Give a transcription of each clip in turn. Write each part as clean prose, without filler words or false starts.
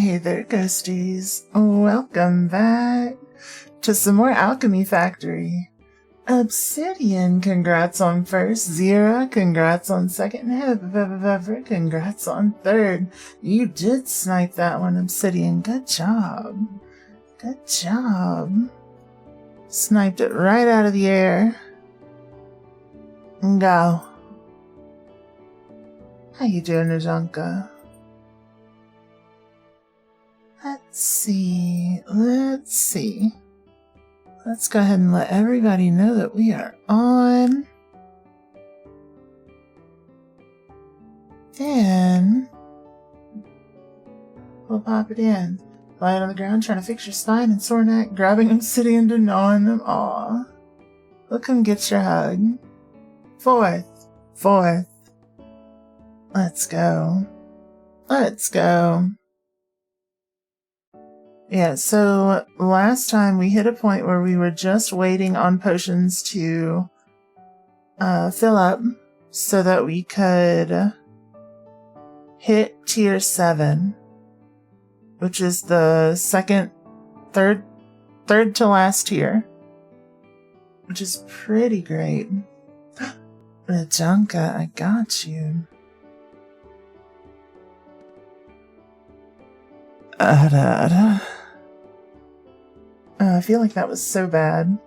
Hey there, ghosties. Welcome back to some more Alchemy Factory. Obsidian, congrats on first. Zira, congrats on second. Heather, congrats on third. You did snipe that one, Obsidian. Good job. Good job. Sniped it right out of the air. Go. How you doing, Ajanka? Let's see. Let's go ahead and let everybody know that we are on. Then we'll pop it in. Lying on the ground, trying to fix your spine and sore neck, grabbing obsidian to gnawing them. Aw. Look him get your hug. Fourth. Let's go. Yeah, so last time we hit a point where we were just waiting on potions to fill up so that we could hit tier 7, which is the third to last tier, which is pretty great. Rajanka, I got you. I feel like that was so bad.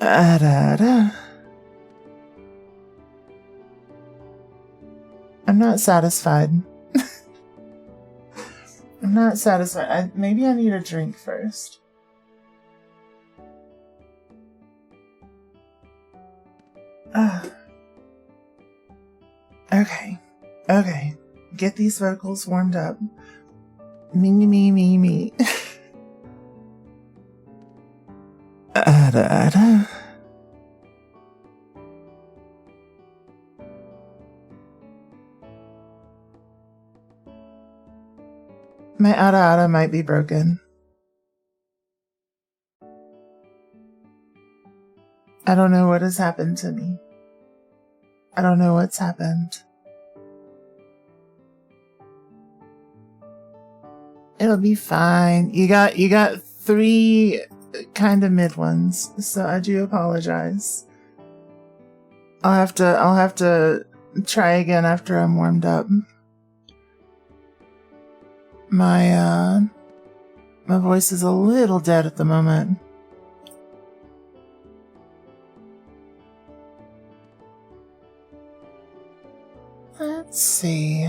I'm not satisfied. I'm not satisfied. Maybe I need a drink first. Okay. Get these vocals warmed up. Me. My Ada might be broken. I don't know what has happened to me. I don't know what's happened. It'll be fine. You got 3 kind of mid ones, so I do apologize. I'll have to try again after I'm warmed up. My voice is a little dead at the moment. Let's see.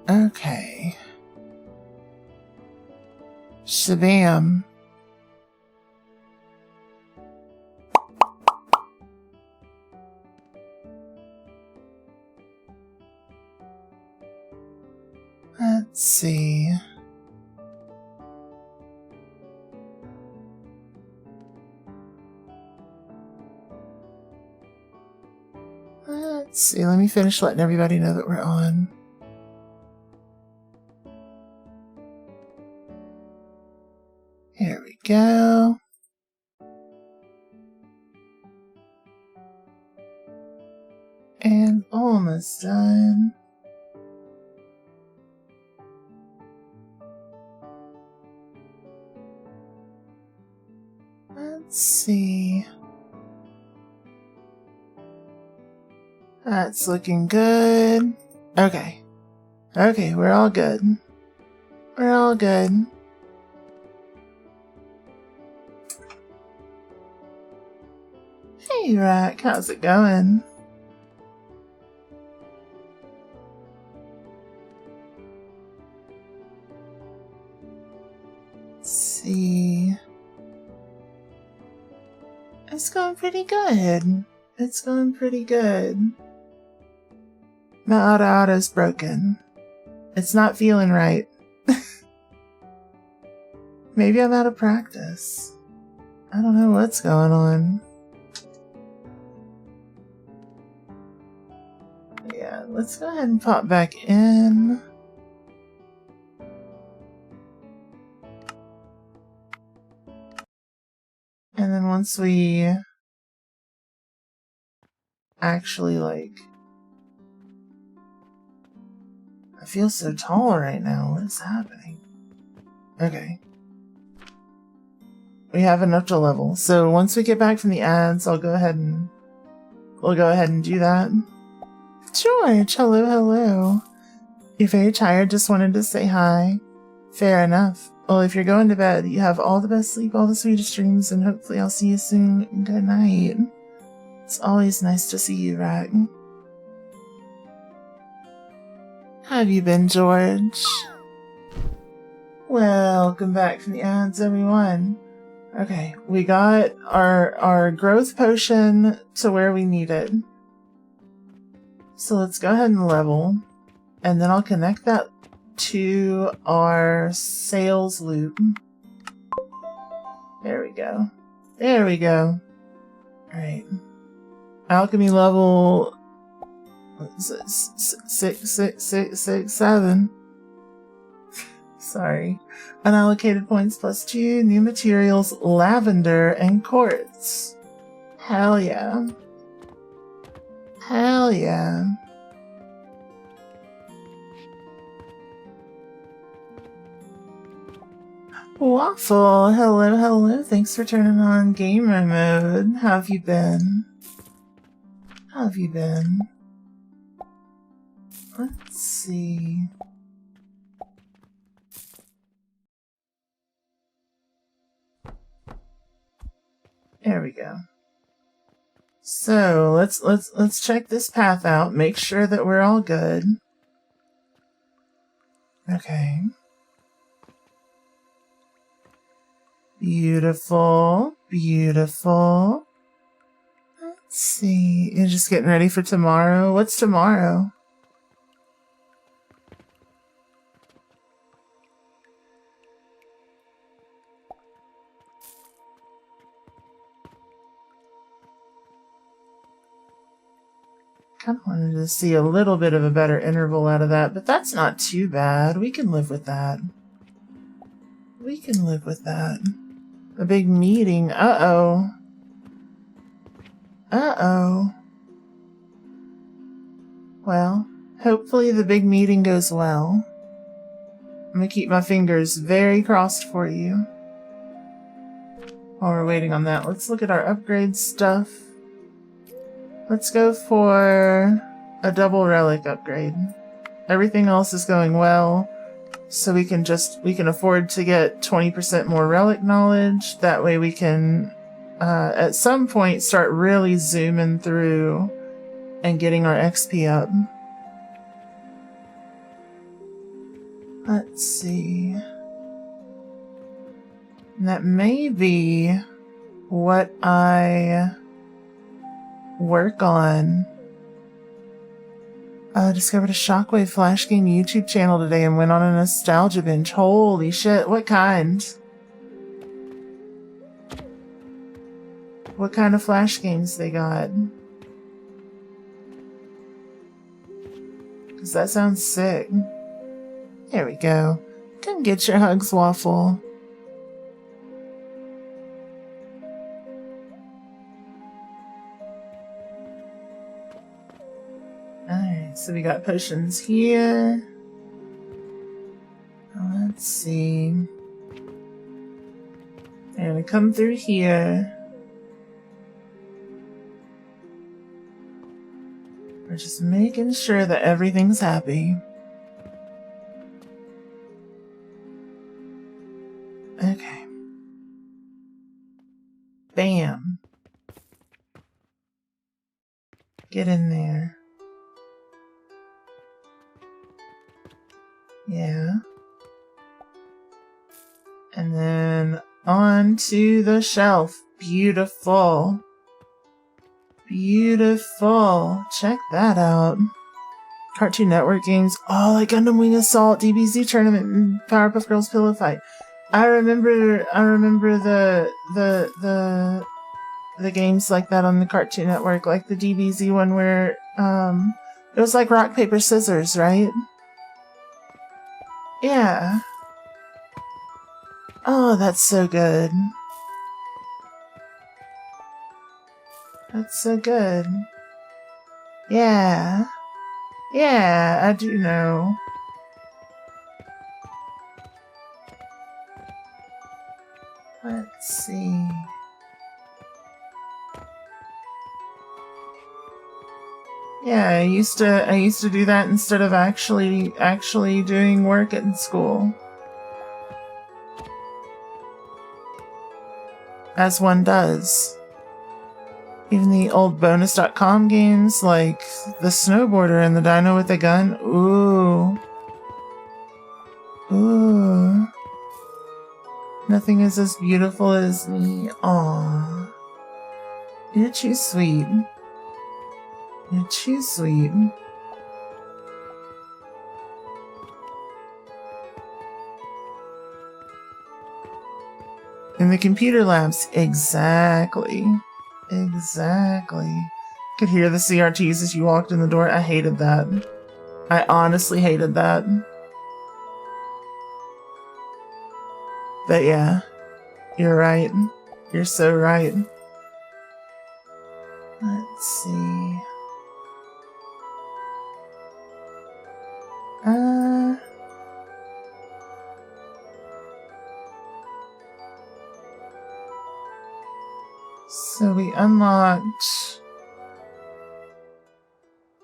Okay. Shabam. Let's see. Let me finish letting everybody know that we're on. Here we go. And almost done. Let's see. That's looking good. Okay, we're all good. Hey, Rack, how's it going? Let's see. It's going pretty good. My Ada's broken. It's not feeling right. Maybe I'm out of practice. I don't know what's going on. Yeah, let's go ahead and pop back in. And then once we actually I feel so tall right now. What is happening? Okay. We have enough to level. So once we get back from the ads, we'll go ahead and do that. George, hello, hello. You're very tired, just wanted to say hi. Fair enough. Well, if you're going to bed, you have all the best sleep, all the sweetest dreams, and hopefully I'll see you soon. Good night. It's always nice to see you, Rack. How have you been, George? Welcome back from the ads, everyone. Okay, we got our growth potion to where we need it. So let's go ahead and level, and then I'll connect that to our sales loop. There we go. There we go. Alright. Alchemy level 6. Sorry. Unallocated points +2, new materials, lavender, and quartz. Hell yeah. Hell yeah. Waffle, hello, hello. Thanks for turning on gamer mode. How have you been? How have you been? Let's see. There we go. So let's check this path out. Make sure that we're all good. Okay. Beautiful, beautiful. Let's see. You're just getting ready for tomorrow. What's tomorrow? Kind of wanted to see a little bit of a better interval out of that, but that's not too bad. We can live with that. We can live with that. A big meeting. Uh-oh. Uh-oh. Well, hopefully the big meeting goes well. I'm gonna keep my fingers very crossed for you. While we're waiting on that, let's look at our upgrade stuff. Let's go for a double relic upgrade. Everything else is going well, so we can afford to get 20% more relic knowledge. That way we can, at some point, start really zooming through and getting our XP up. Let's see. And that may be what I work on. Discovered a Shockwave Flash Game YouTube channel today and went on a nostalgia binge. Holy shit, what kind? What kind of Flash games they got? Because that sounds sick. There we go. Come get your hugs, Waffle. Alright, so we got potions here. Let's see. I'm gonna come through here. We're just making sure that everything's happy. Okay. Bam. Get in there. Yeah. And then onto the shelf. Beautiful. Beautiful. Check that out. Cartoon Network games. Oh, like Gundam Wing Assault, DBZ Tournament, and Powerpuff Girls Pillow Fight. I remember the games like that on the Cartoon Network, like the DBZ one where it was like rock, paper, scissors, right? Yeah. Oh, that's so good. That's so good. Yeah. Yeah, I do know. Let's see. Yeah, I used to do that instead of actually doing work in school. As one does. Even the old bonus.com games like the snowboarder and the dino with the gun. Ooh. Ooh. Nothing is as beautiful as me. Aww. You're too sweet. You're too sweet. In the computer labs, exactly. Exactly. Could hear the CRTs as you walked in the door. I hated that. I honestly hated that. But yeah, you're right. You're so right. Let's see. So we unlocked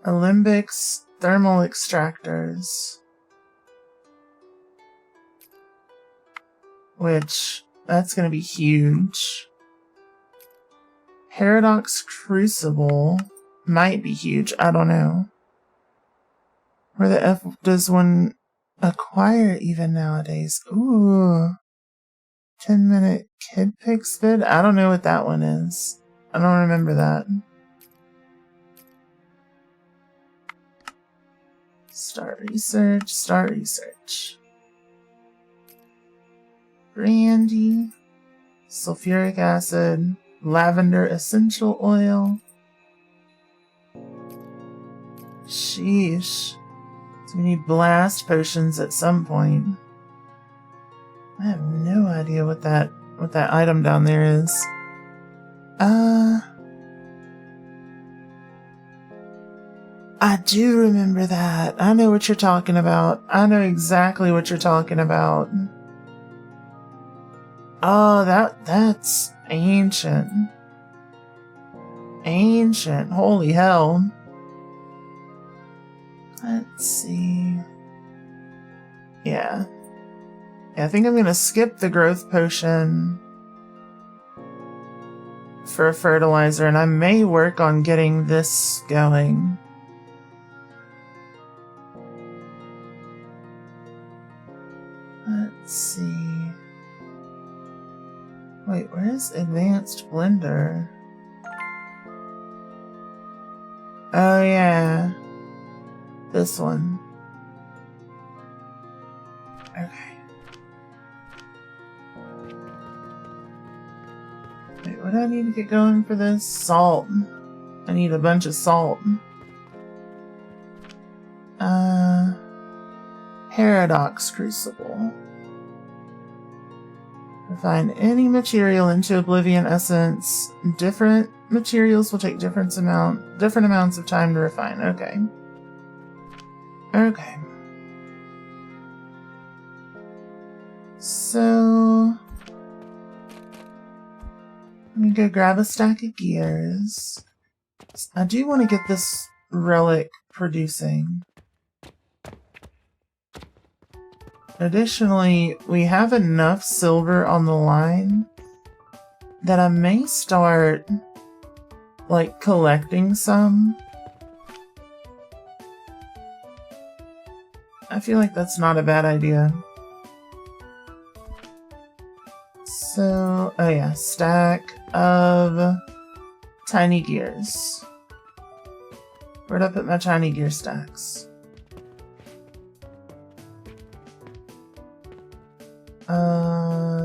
Alembics thermal extractors, which that's going to be huge. Paradox Crucible might be huge. I don't know. Where the F does one acquire even nowadays? Ooh. 10-minute kid pick spid? I don't know what that one is. I don't remember that. Start research. Start research. Brandy. Sulfuric acid. Lavender essential oil. Sheesh. So we need blast potions at some point. I have no idea what that item down there is. I do remember that. I know what you're talking about. I know exactly what you're talking about. Oh, that's ancient. Ancient. Holy hell. Let's see. Yeah, I think I'm gonna skip the growth potion for a fertilizer, and I may work on getting this going. Let's see. Wait, where's Advanced Blender? Oh yeah. This one. Okay. Wait, what do I need to get going for this? Salt. I need a bunch of salt. Paradox Crucible. Refine any material into Oblivion Essence. Different materials will take different amounts of time to refine. Okay. Okay. So let me go grab a stack of gears. I do want to get this relic producing. Additionally, we have enough silver on the line that I may start, like, collecting some. I feel like that's not a bad idea. So, oh yeah, stack of tiny gears. Where'd I put my tiny gear stacks?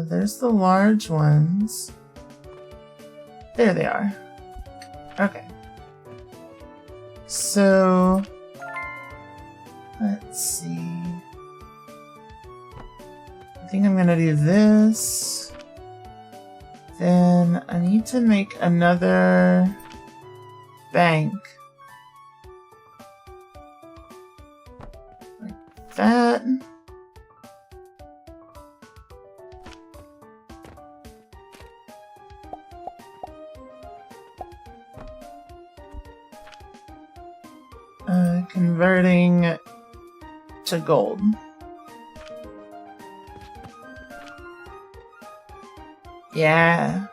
There's the large ones. There they are. Okay. So, let's see. I think I'm gonna do this. Then I need to make another bank. Like that. converting to gold. Yeah.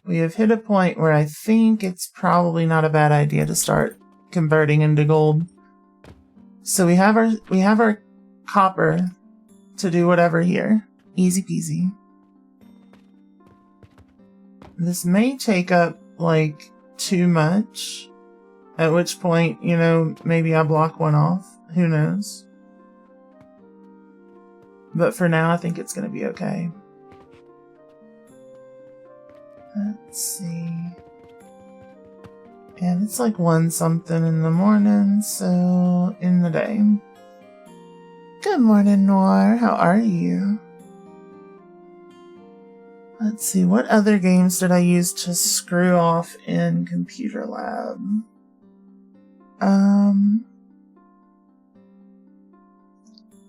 We have hit a point where I think it's probably not a bad idea to start converting into gold. So we have our copper to do whatever here. Easy peasy. This may take up like too much, at which point, you know, maybe I block one off. Who knows? But for now, I think it's going to be okay. Let's see. And it's like 1 something in the morning, so in the day. Good morning, Noir. How are you? Let's see, what other games did I use to screw off in Computer Lab?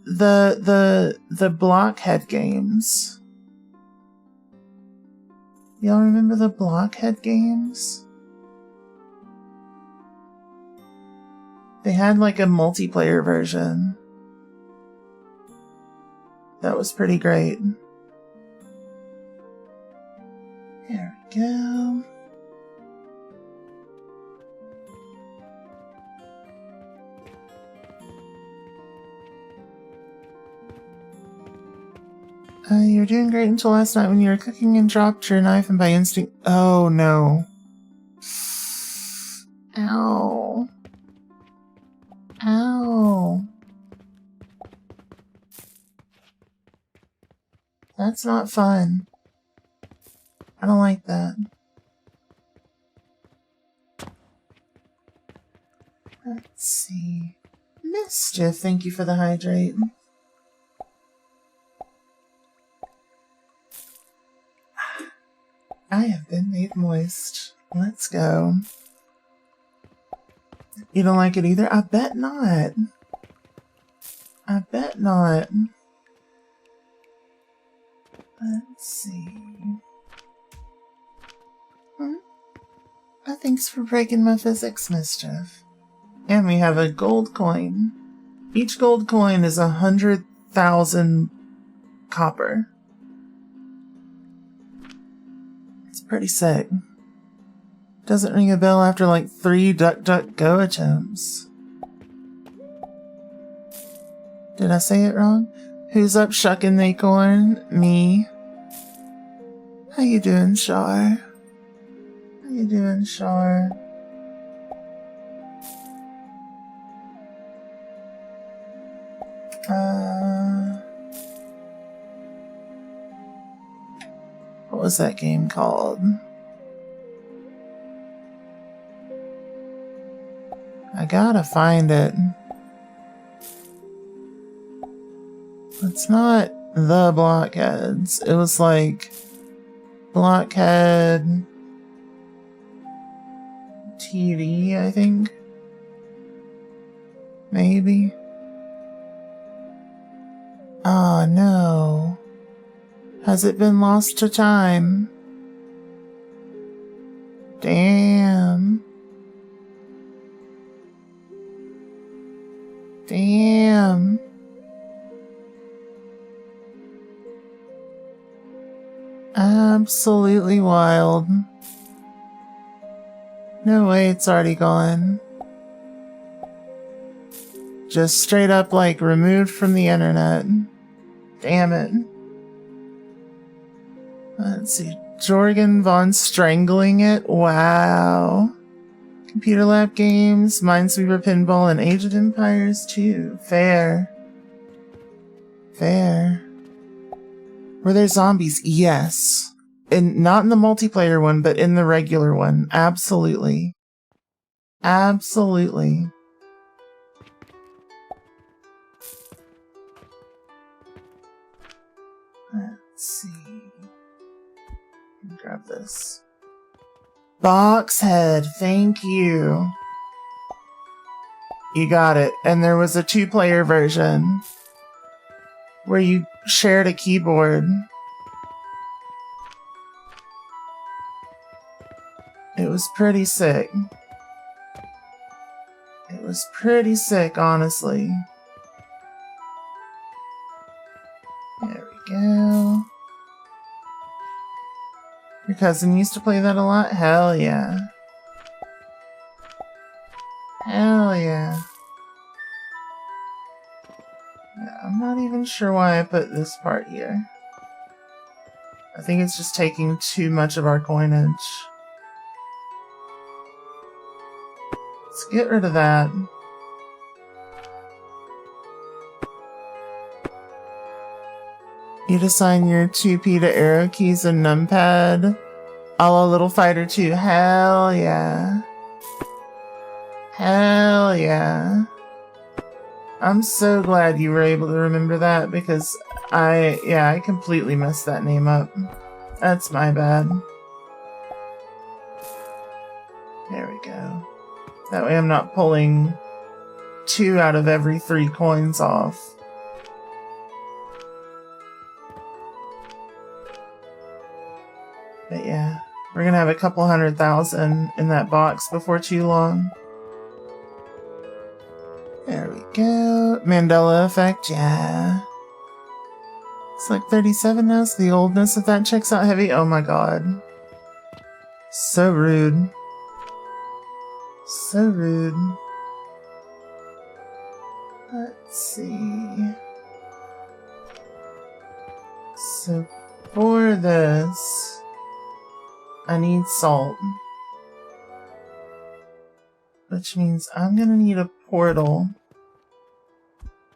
The Blockhead games. Y'all remember the Blockhead games? They had like a multiplayer version. That was pretty great. There we go. You were doing great until last night when you were cooking and dropped your knife and by instinct... Oh, no. Ow. Ow. That's not fun. I don't like that. Let's see. Mischief, thank you for the hydrate. I have been made moist. Let's go. You don't like it either? I bet not. I bet not. Let's see. Thanks for breaking my physics, Mischief. And we have a gold coin. Each gold coin is 100,000 copper. It's pretty sick. Doesn't ring a bell after like 3 DuckDuckGo attempts. Did I say it wrong? Who's up shucking the acorn? Me. How you doing, Shar? How you doing, Shar? What was that game called? I gotta find it. It's not the Blockheads. It was like Blockhead TV, I think. Maybe. Oh no. Has it been lost to time? Damn. Damn. Absolutely wild. No way it's already gone. Just straight up like removed from the internet. Damn it. Let's see. Jorgen von Strangling It. Wow. Computer Lab games, Minesweeper Pinball, and Age of Empires 2. Fair. Fair. Were there zombies? Yes. And not in the multiplayer one, but in the regular one. Absolutely. Absolutely. Let's see. Grab this. Boxhead, thank you. You got it. And there was a 2-player version where you shared a keyboard. It was pretty sick. was pretty sick, honestly. There we go. Your cousin used to play that a lot? Hell yeah. Hell yeah. Yeah, I'm not even sure why I put this part here. I think it's just taking too much of our coinage. Let's get rid of that. You'd assign your 2P to arrow keys and numpad. A la Little Fighter 2. Hell yeah. Hell yeah. I'm so glad you were able to remember that because I completely messed that name up. That's my bad. There we go. That way I'm not pulling 2 out of every 3 coins off. But yeah, we're gonna have a couple 100,000 in that box before too long. There we go. Mandela effect, yeah. It's like 37 now, so the oldness of that checks out heavy. Oh my god. So rude. So rude. Let's see. So for this, I need salt. Which means I'm gonna need a portal.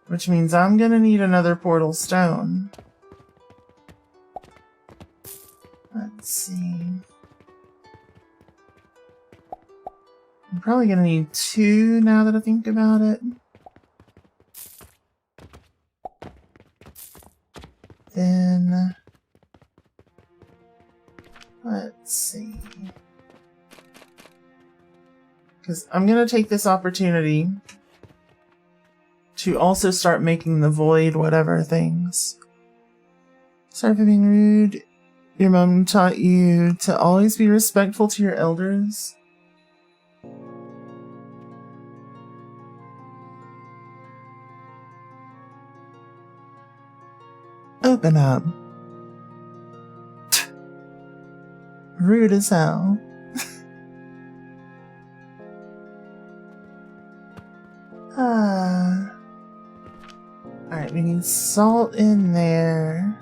Which means I'm gonna need another portal stone. Let's see. I'm probably gonna need 2 now that I think about it. Then let's see. Because I'm gonna take this opportunity to also start making the void whatever things. Sorry for being rude. Your mom taught you to always be respectful to your elders. Open up. Rude as hell. Alright, we need salt in there.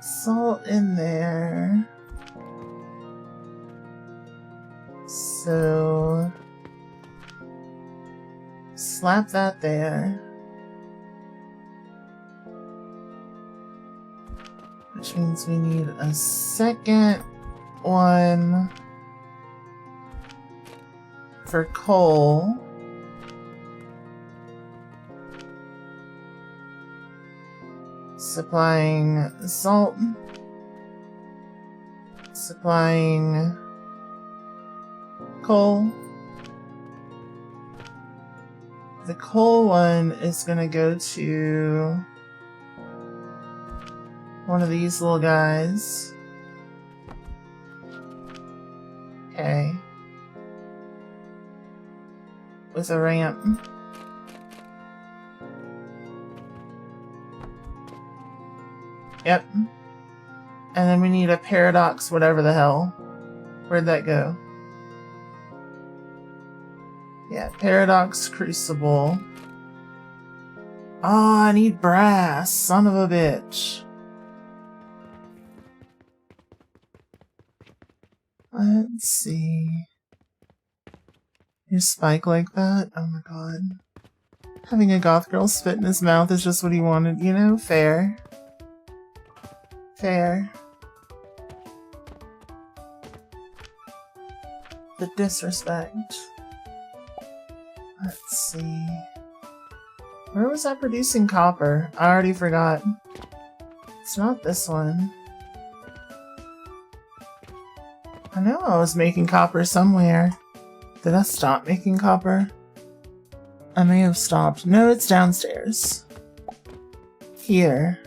Salt in there. So slap that there. Which means we need a second one for coal. Supplying salt. Supplying coal. The coal one is gonna go to one of these little guys. Okay. With a ramp. Yep. And then we need a paradox, whatever the hell. Where'd that go? Yeah, paradox crucible. Oh, I need brass. Son of a bitch. Let's see. You spike like that? Oh my god. Having a goth girl spit in his mouth is just what he wanted, you know? Fair. Fair. The disrespect. Let's see. Where was I producing copper? I already forgot. It's not this one. I know I was making copper somewhere. Did I stop making copper? I may have stopped. No, it's downstairs. Here.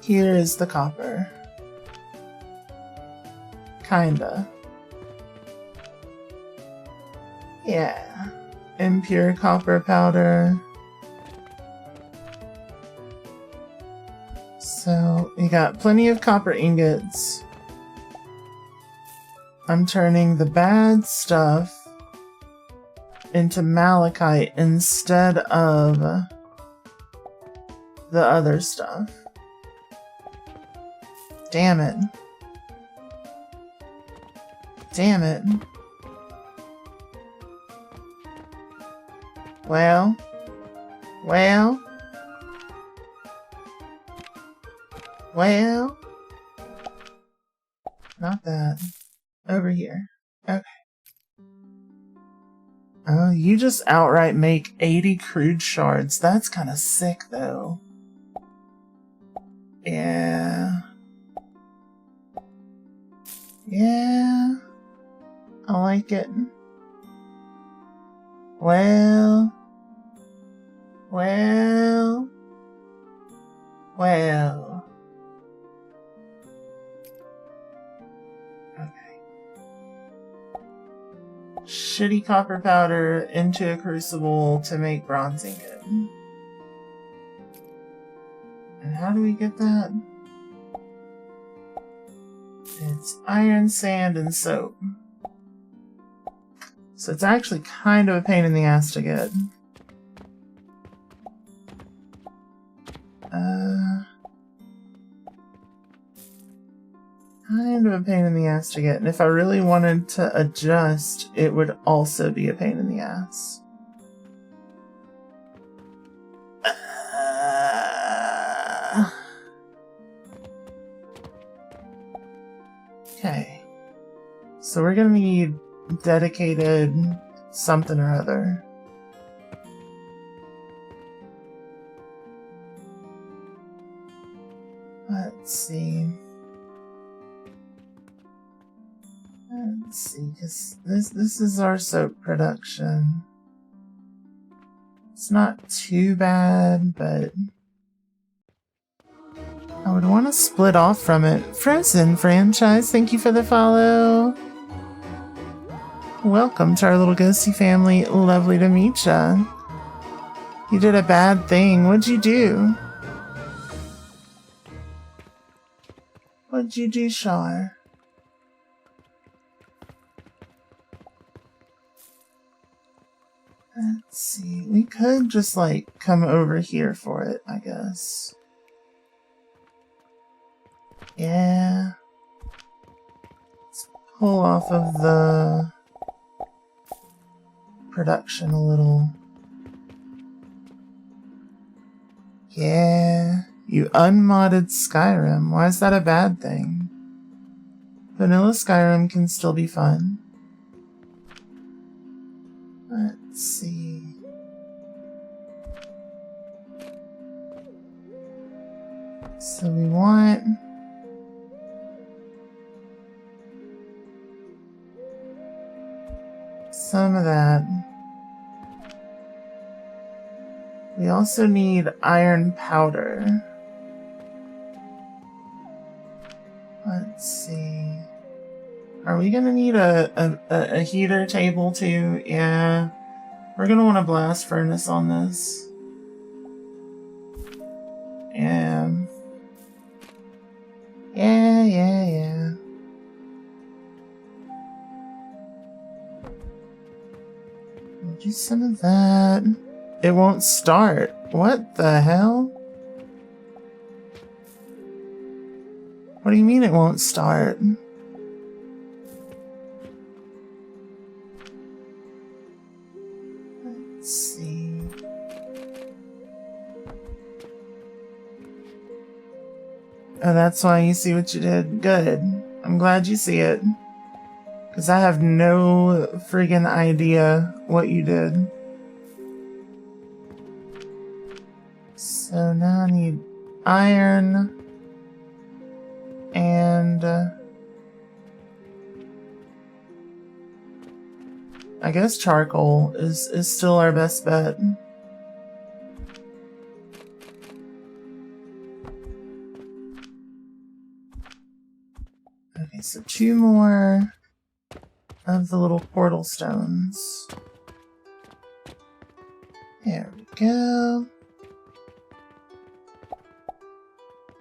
Here is the copper. Kinda. Yeah. Impure copper powder. So, we got plenty of copper ingots. I'm turning the bad stuff into malachite instead of the other stuff. Damn it. Damn it. Well. Not that. Over here. Okay. Oh, you just outright make 80 crude shards. That's kind of sick, though. Yeah. Yeah. I like it. Well. Okay. Shitty copper powder into a crucible to make bronze ingot. And how do we get that? It's iron, sand, and soap. So it's actually kind of a pain in the ass to get. Kind of a pain in the ass to get. And if I really wanted to adjust, it would also be a pain in the ass. Okay. So we're gonna need dedicated something or other. Let's see. Let's see, because this is our soap production. It's not too bad, but I would want to split off from it. Frozen franchise, thank you for the follow. Welcome to our little ghosty family. Lovely to meet ya. You did a bad thing. What'd you do? What'd you do, Shar? Let's see. We could just, like, come over here for it, I guess. Yeah. Let's pull off of the production a little. Yeah. You unmodded Skyrim. Why is that a bad thing? Vanilla Skyrim can still be fun. Let's see. So we want some of that. We also need iron powder. Let's see. Are we gonna need a heater table too? Yeah. We're gonna want a blast furnace on this. Yeah. Yeah. We'll do some of that. It won't start. What the hell? What do you mean it won't start? Let's see. Oh, that's why you see what you did. Good. I'm glad you see it. Because I have no friggin' idea what you did. So now I need iron and I guess charcoal is still our best bet. Okay, so 2 more of the little portal stones. There we go.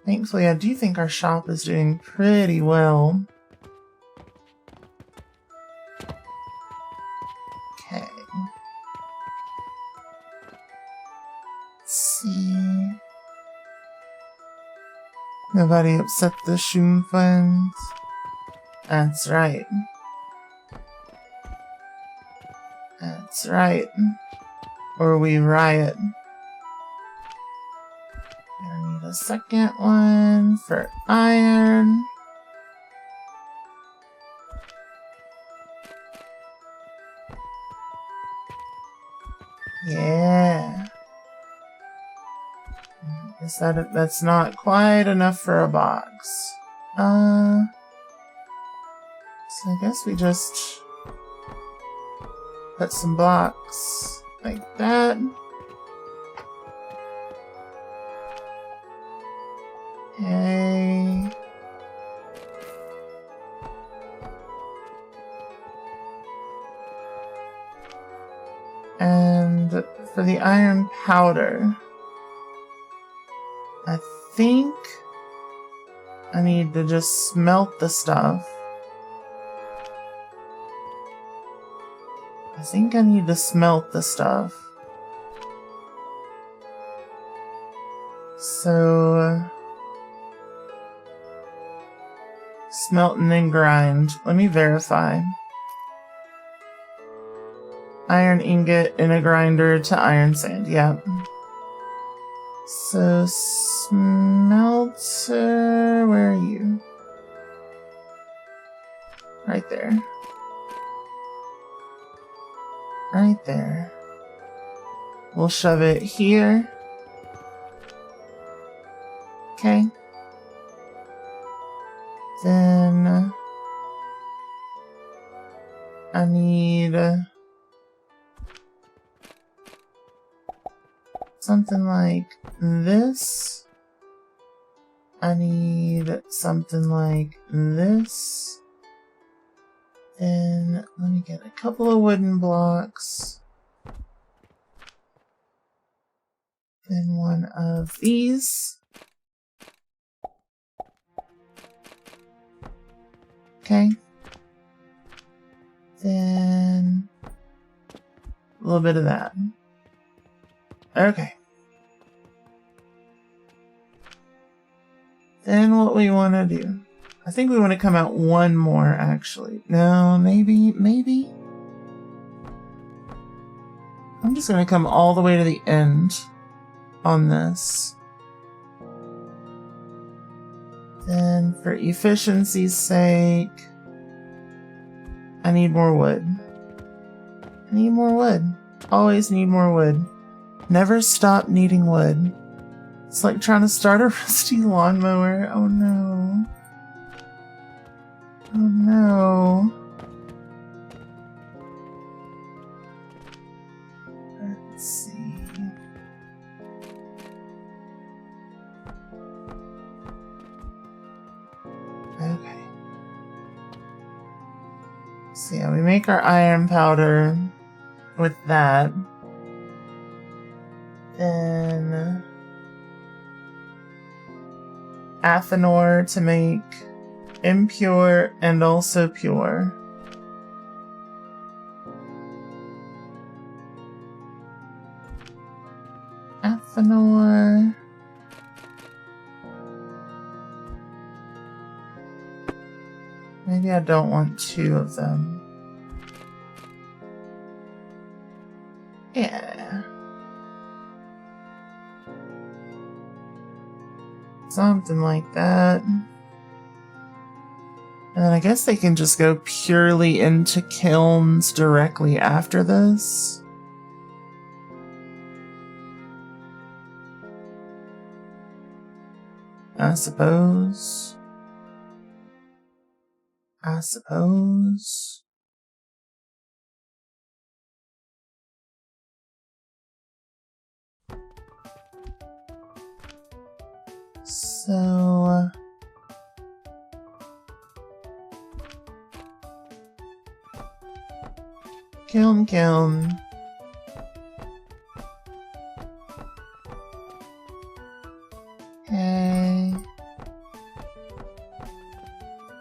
Thankfully, I do think our shop is doing pretty well. Okay. Let's see. Nobody upset the Shun funds. That's right. That's right. Or we riot. I need a second one for iron. Yeah. Is that's not quite enough for a box. So I guess we just put some blocks like that. Okay. And for the iron powder, I think I need to just smelt the stuff. I think I need to smelt the stuff. So, smelt and then grind. Let me verify. Iron ingot in a grinder to iron sand. Yep. So, smelter, where are you? Right there. Right there. We'll shove it here. Okay. Then I need something like this. I need something like this. Then let me get a couple of wooden blocks. Then one of these. Okay. Then a little bit of that. Okay. Then what we want to do. I think we want to come out one more, actually. No, maybe. I'm just going to come all the way to the end on this. Then, for efficiency's sake, I need more wood. I need more wood. Always need more wood. Never stop needing wood. It's like trying to start a rusty lawnmower. Oh no. Oh no. Let's see. Okay. So yeah, we make our iron powder with that. Then Athanor to make impure and also pure. Athanor. Maybe I don't want two of them. Yeah. Something like that. And then I guess they can just go purely into kilns directly after this. I suppose. So kiln.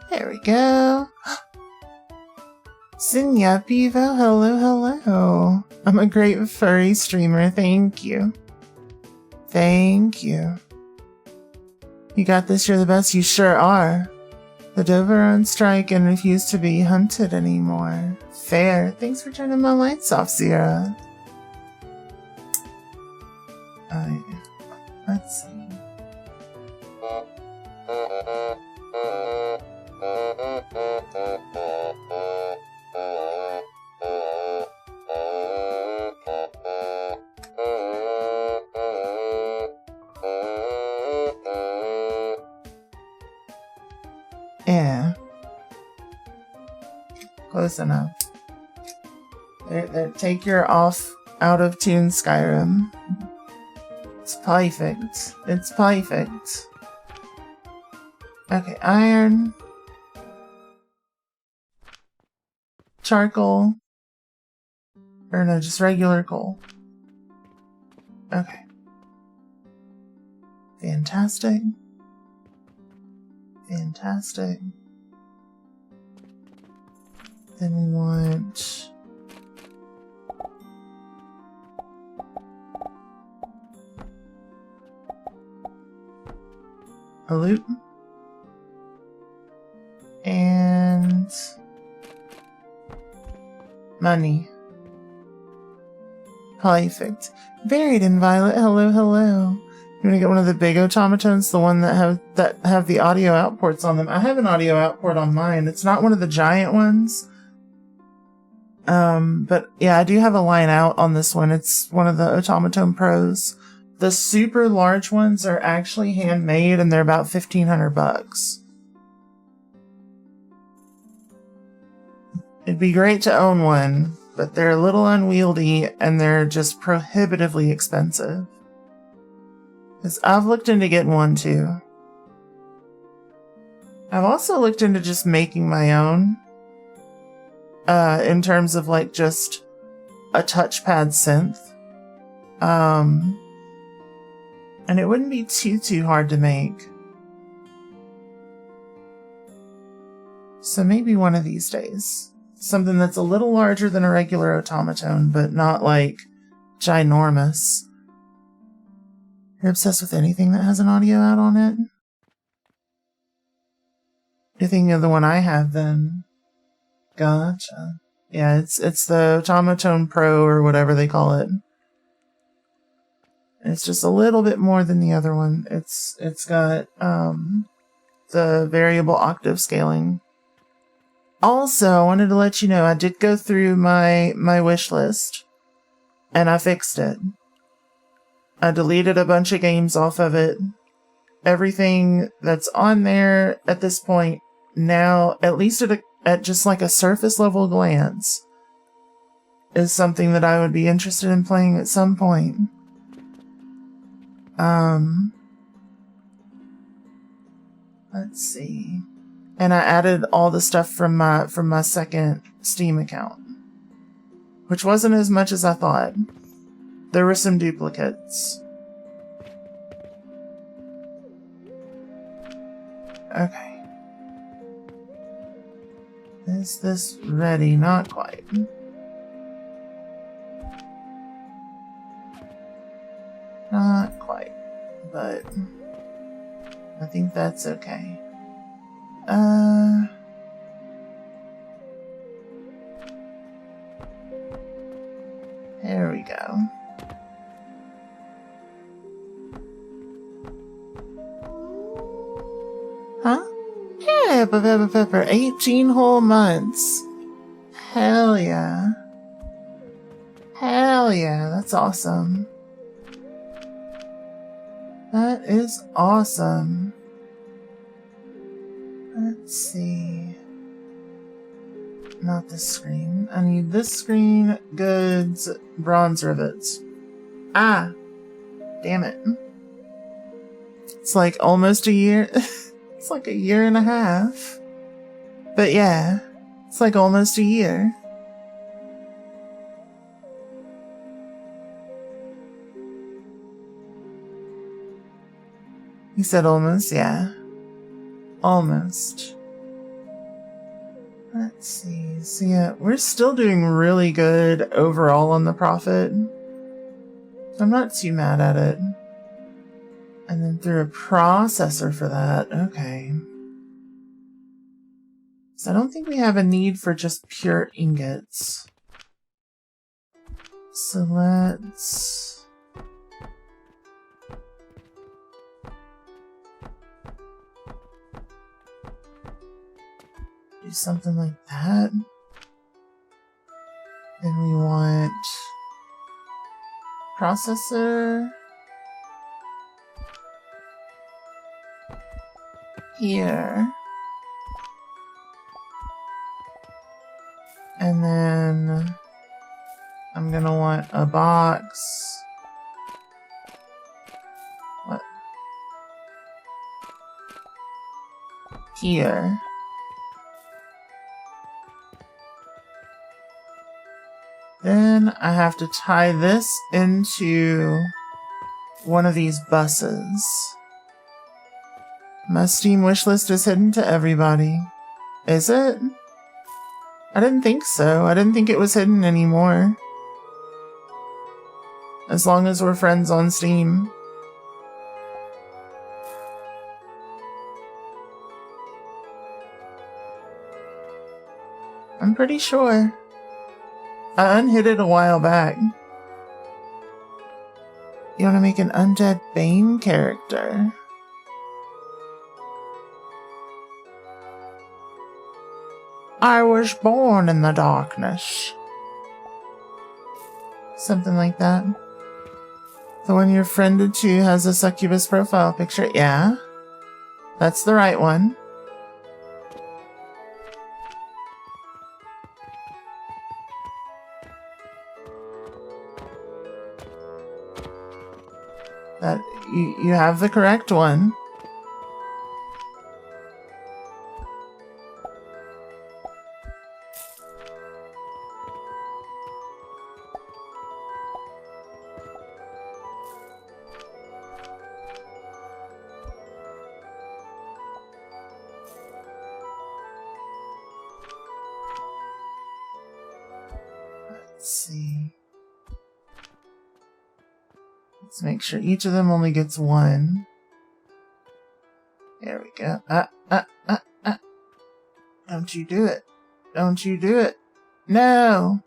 There we go. Sinya Pivo, hello, hello. I'm a great furry streamer, thank you. Thank you. You got this, you're the best, you sure are. The Dover are on strike and refuse to be hunted anymore. Fair. Thanks for turning my lights off, Zira. Let's see. Yeah. Close enough. There, take your out of tune Skyrim. It's perfect. It's perfect. Okay, iron. Charcoal. Or no, just regular coal. Okay. Fantastic. Fantastic. Then we want a loot and money. Perfect. Buried in violet. Hello, hello. You want to get one of the big automatons, the one that have the audio outports on them. I have an audio outport on mine. It's not one of the giant ones. But yeah, I do have a line out on this one. It's one of the Automaton Pros. The super large ones are actually handmade and they're about $1,500. It'd be great to own one, but they're a little unwieldy and they're just prohibitively expensive. Because I've looked into getting one too. I've also looked into just making my own. In terms of like just a touchpad synth. And it wouldn't be too hard to make. So maybe one of these days. Something that's a little larger than a regular automaton, but not like ginormous. You're obsessed with anything that has an audio out on it? You're thinking of the one I have then. Gotcha. Yeah, it's the Automaton Pro or whatever they call it. It's just a little bit more than the other one. It's got the variable octave scaling. Also, I wanted to let you know I did go through my wish list and I fixed it. I deleted a bunch of games off of it. Everything that's on there at this point now, at least at just like a surface level glance, is something that I would be interested in playing at some point. Let's see. And I added all the stuff from my second Steam account, which wasn't as much as I thought. There were some duplicates. Okay. Is this ready? Not quite. Not quite, but I think that's okay. There we go. Huh? Yeah, for 18 whole months. Hell yeah. Hell yeah, that's awesome. That is awesome. Let's see. Not this screen. I need this screen, goods, bronze rivets. Ah! Damn it. It's like almost a year. It's like a year and a half. But yeah, it's like almost a year. You said almost, yeah. Almost. Let's see. So yeah, we're still doing really good overall on the profit. I'm not too mad at it. And then through a processor for that. Okay. So I don't think we have a need for just pure ingots. So let's... do something like that. Then we want processor here. And then I'm gonna want a box. What? Here. Then I have to tie this into one of these buses. My Steam wishlist is hidden to everybody. Is it? I didn't think so. I didn't think it was hidden anymore. As long as we're friends on Steam. I'm pretty sure. I unhid it a while back. You want to make an Undead Bane character? I was born in the darkness. Something like that. The one you're friended to has a succubus profile picture. Yeah, that's the right one. That you have the correct one. Let's see. Let's make sure each of them only gets one. There we go. Don't you do it. Don't you do it. No!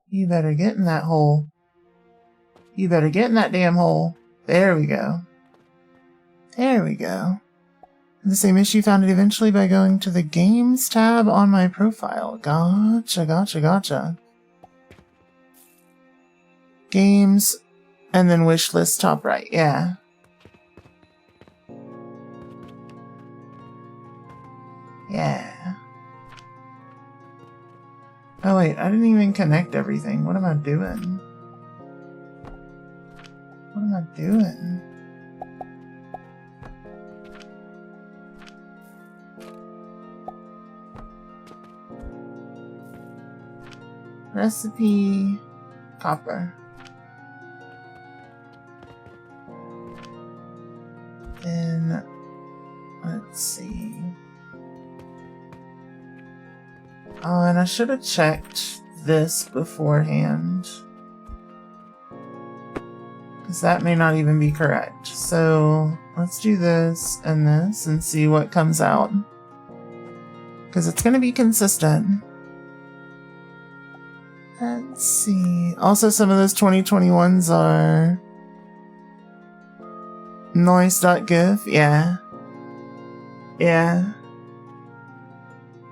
You better get in that hole. You better get in that damn hole. There we go. There we go. The same issue, found it eventually by going to the Games tab on my profile. Gotcha, gotcha, gotcha. Games, and then wishlist top right, yeah. Yeah. Oh wait, I didn't even connect everything. What am I doing? What am I doing? Recipe, copper. Then, let's see. Oh, and I should have checked this beforehand, because that may not even be correct. So, let's do this and see what comes out. Because it's going to be consistent. Let's see. Also, some of those 2021s are noise.gif. Yeah. Yeah.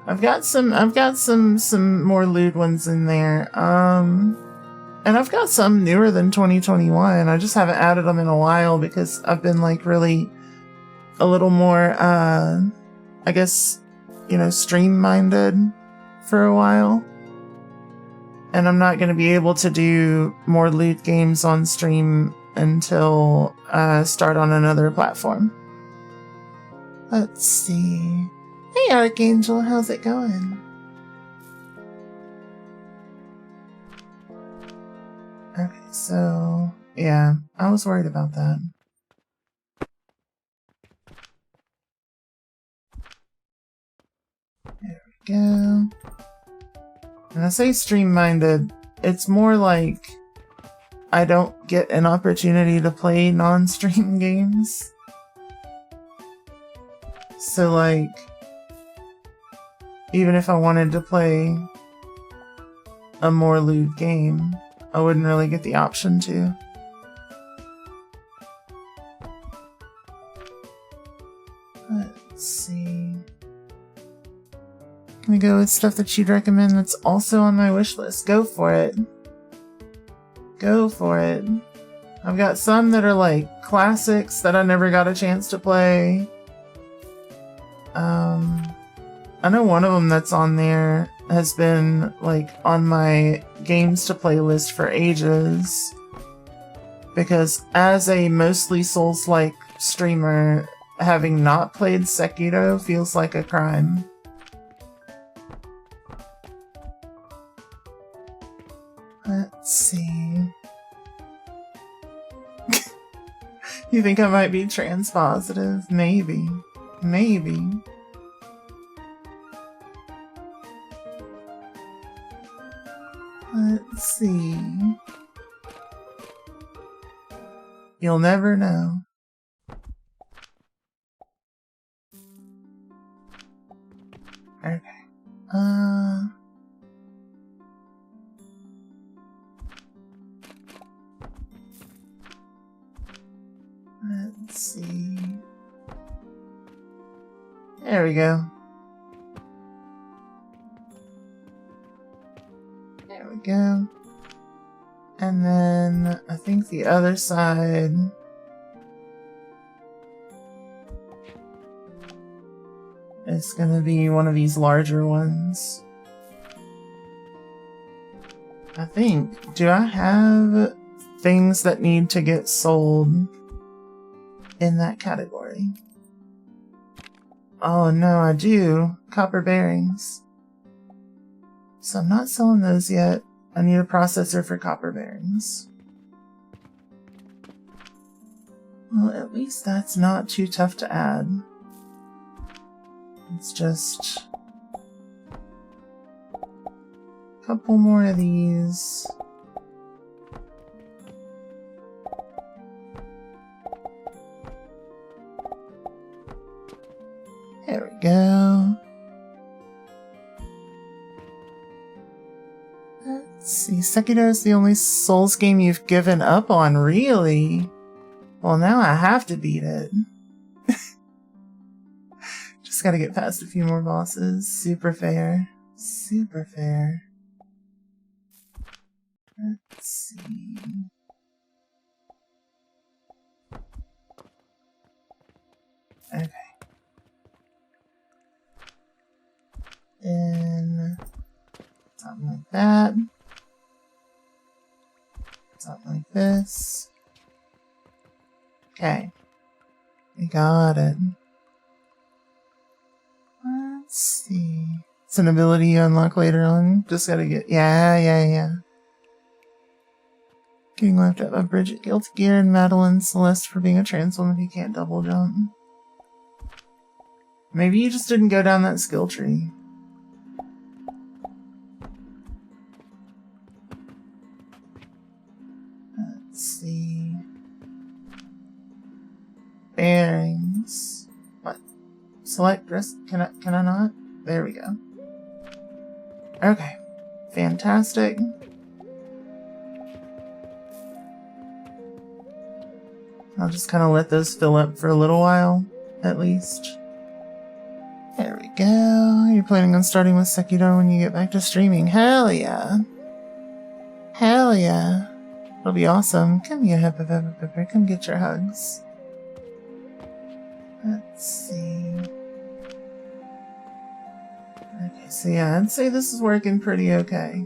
I've got some more lewd ones in there. And I've got some newer than 2021. I just haven't added them in a while because I've been like really a little more I guess, you know, stream minded for a while. And I'm not going to be able to do more loot games on stream until I start on another platform. Let's see. Hey Archangel, how's it going? Okay, so Yeah, I was worried about that. There we go. And I say stream-minded, it's more like I don't get an opportunity to play non-stream games. So like, even if I wanted to play a more lewd game, I wouldn't really get the option to. Let's see. Can we go with stuff that you'd recommend that's also on my wish list? Go for it. Go for it. I've got some that are like classics that I never got a chance to play. I know one of them that's on there has been like on my games to play list for ages. Because as a mostly Souls-like streamer, having not played Sekiro feels like a crime. Let's see. You think I might be transpositive? Maybe. Maybe. Let's see. You'll never know. Okay. Let's see. There we go. There we go. And then I think the other side is gonna be one of these larger ones. I think. Do I have things that need to get sold in that category? Oh no, I do. Copper bearings. So I'm not selling those yet. I need a processor for copper bearings. Well, at least that's not too tough to add. It's just a couple more of these. There we go. Let's see. Sekiro is the only Souls game you've given up on, really? Well, now I have to beat it. Just gotta get past a few more bosses. Super fair. Super fair. Let's see. Okay. Then something like that. Something like this. Okay. We got it. Let's see. It's an ability you unlock later on. Just gotta get... Yeah. Getting laughed at by Bridget, Guilty Gear, and Madeline Celeste for being a trans woman who can't double jump. Maybe you just didn't go down that skill tree. Let's see. Bearings. What? Select dress. Can I not? There we go. Okay. Fantastic. I'll just kind of let those fill up for a little while, at least. There we go. You're planning on starting with Sekiro when you get back to streaming. Hell yeah. Hell yeah. It'll be awesome. Come here, Pepper. Come get your hugs. Let's see. Okay, so yeah, I'd say this is working pretty okay.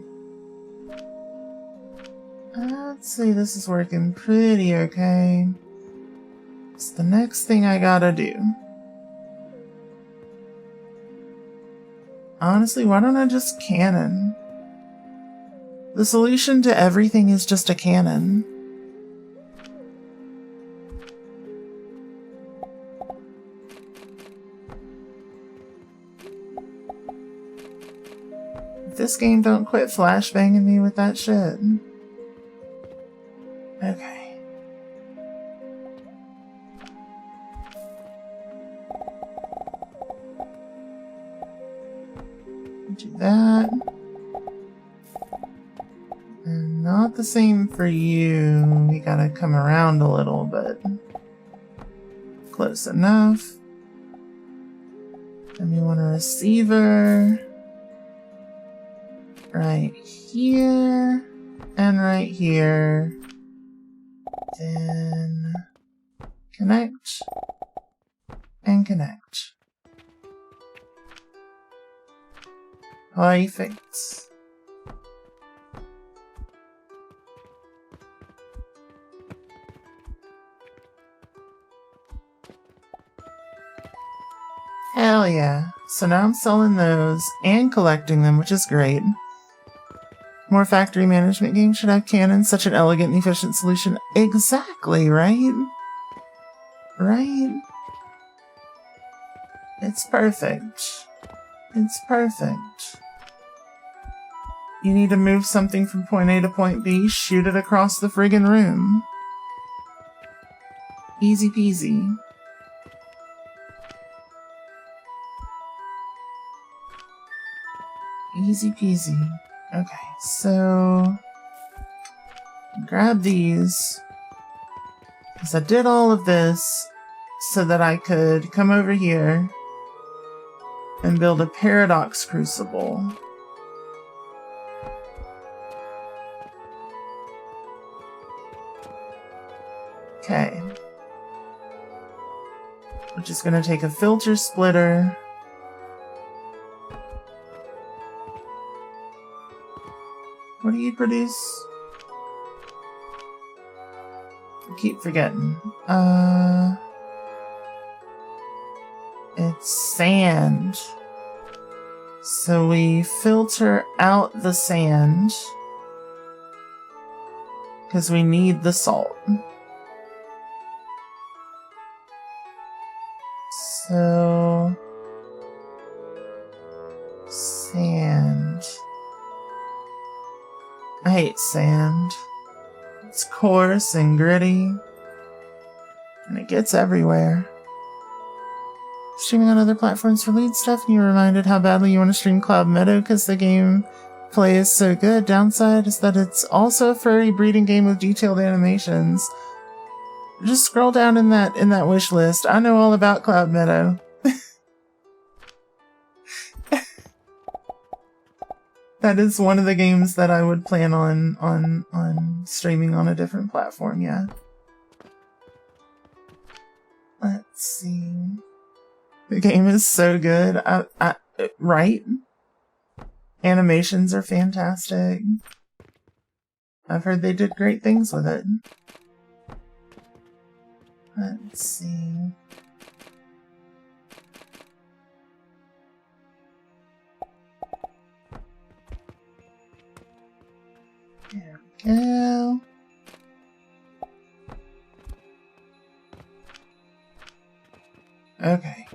It's the next thing I gotta do. Honestly, why don't I just cannon? The solution to everything is just a cannon. this game don't quit flashbanging me with that shit. Okay. Do that. And not the same for you. We gotta come around a little, but close enough. And we want a receiver right here and right here. Then connect and connect. Perfect. Hell yeah. So now I'm selling those and collecting them, which is great. More factory management games should have cannons, such an elegant and efficient solution. Exactly, right? Right? It's perfect. It's perfect. You need to move something from point A to point B, shoot it across the friggin' room. Easy peasy. Easy peasy. Okay, so grab these. Because I did all of this so that I could come over here and build a paradox crucible. Okay. Which is going to take a filter splitter. What do you produce? I keep forgetting. It's sand. So we filter out the sand because we need the salt. So sand. I hate sand. It's coarse and gritty, and it gets everywhere. Streaming on other platforms for lead stuff, and you're reminded how badly you want to stream Cloud Meadow because the gameplay is so good. Downside is that it's also a furry breeding game with detailed animations. Just scroll down in that wish list. I know all about Cloud Meadow. That is one of the games that I would plan on streaming on a different platform, yeah. Let's see. The game is so good. Right? Animations are fantastic. I've heard they did great things with it. Let's see. There we go. Okay.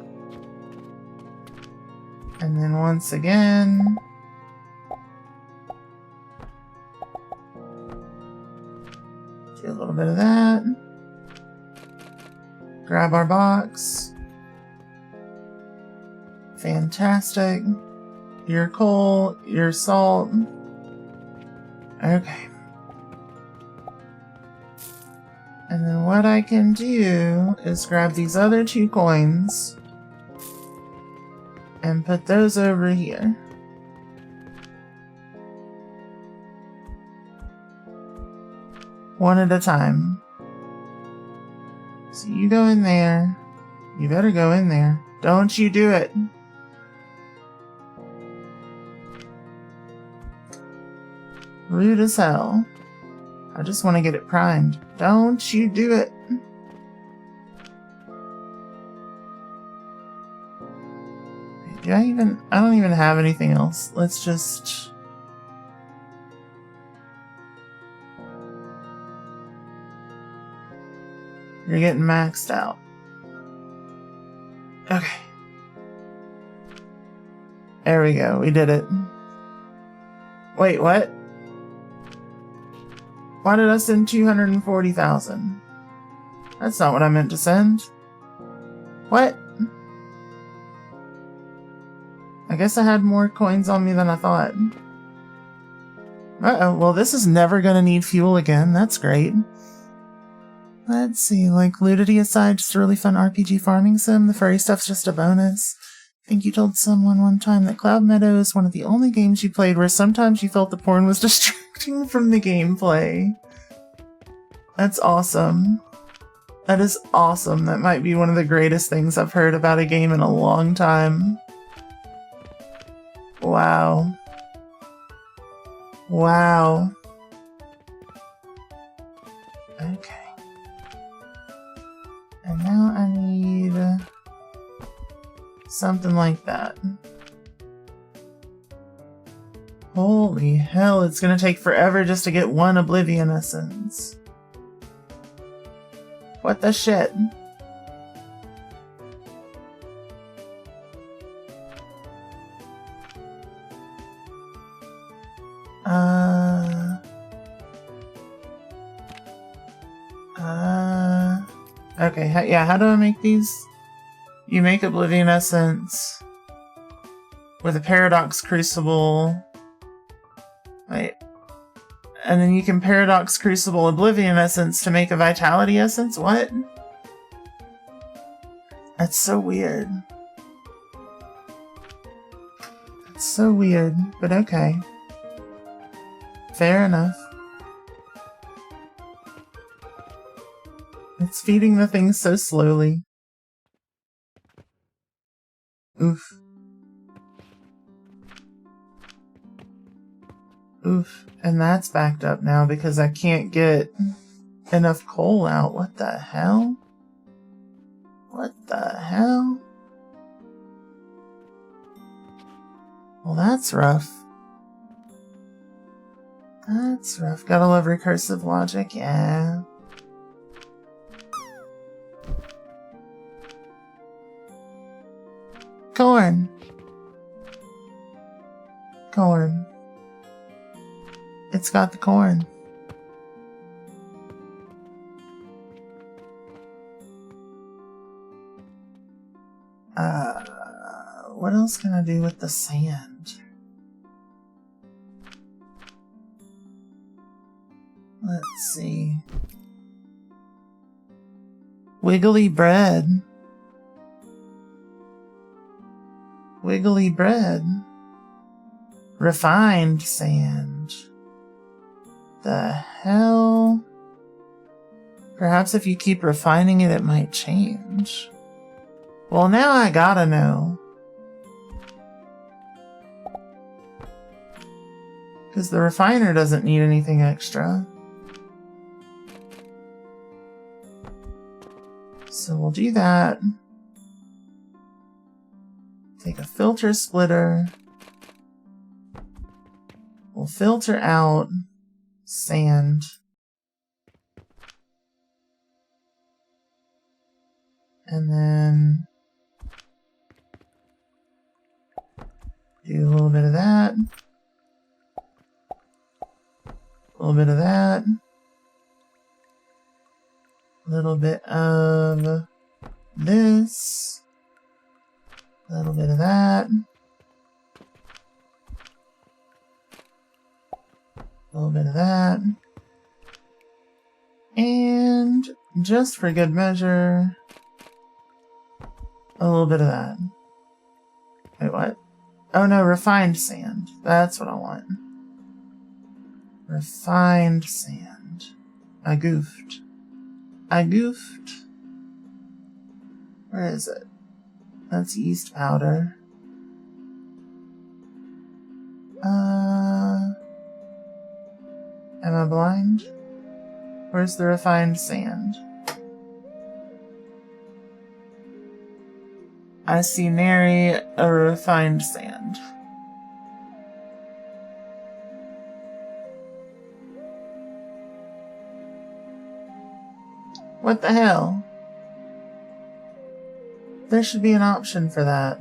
And then once again, do a little bit of that. Grab our box. Fantastic. Your coal, your salt. Okay. And then what I can do is grab these other 2 coins and put those over here. One at a time. So you go in there. You better go in there. Don't you do it. Rude as hell. I just want to get it primed. Don't you do it. I don't even have anything else. Let's just... You're getting maxed out. Okay. There we go. We did it. Wait, what? Why did I send 240,000? That's not what I meant to send. What? I guess I had more coins on me than I thought. Uh-oh, well this is never gonna need fuel again. That's great. Let's see, like, Ludity aside, just a really fun RPG farming sim. The furry stuff's just a bonus. I think you told someone one time that Cloud Meadow is one of the only games you played where sometimes you felt the porn was distracting from the gameplay. That's awesome. That is awesome. That might be one of the greatest things I've heard about a game in a long time. Wow. Wow. Okay. And now I need something like that. Holy hell, it's gonna take forever just to get one Oblivion Essence. What the shit? Okay, yeah, how do I make these? You make Oblivion Essence with a Paradox Crucible. Wait. And then you can Paradox Crucible Oblivion Essence to make a Vitality Essence? What? That's so weird. That's so weird, but okay. Fair enough. It's feeding the thing so slowly. Oof. Oof. And that's backed up now because I can't get enough coal out. What the hell? What the hell? Well, that's rough. That's rough. Gotta love recursive logic, yeah. Corn. Corn. It's got the corn. What else can I do with the sand? Let's see. Wiggly bread. Wiggly bread. Refined sand. The hell? Perhaps if you keep refining it, it might change. Well, now I gotta know. Because the refiner doesn't need anything extra. So we'll do that. Take a filter splitter. We'll filter out sand. And then do a little bit of that. A little bit of that. A little bit of this. A little bit of that. A little bit of that. And just for good measure, a little bit of that. Wait, what? Oh no, refined sand. That's what I want. Refined sand. I goofed. I goofed. Where is it? That's yeast powder. Am I blind? Where's the refined sand? I see nary a refined sand. What the hell? There should be an option for that.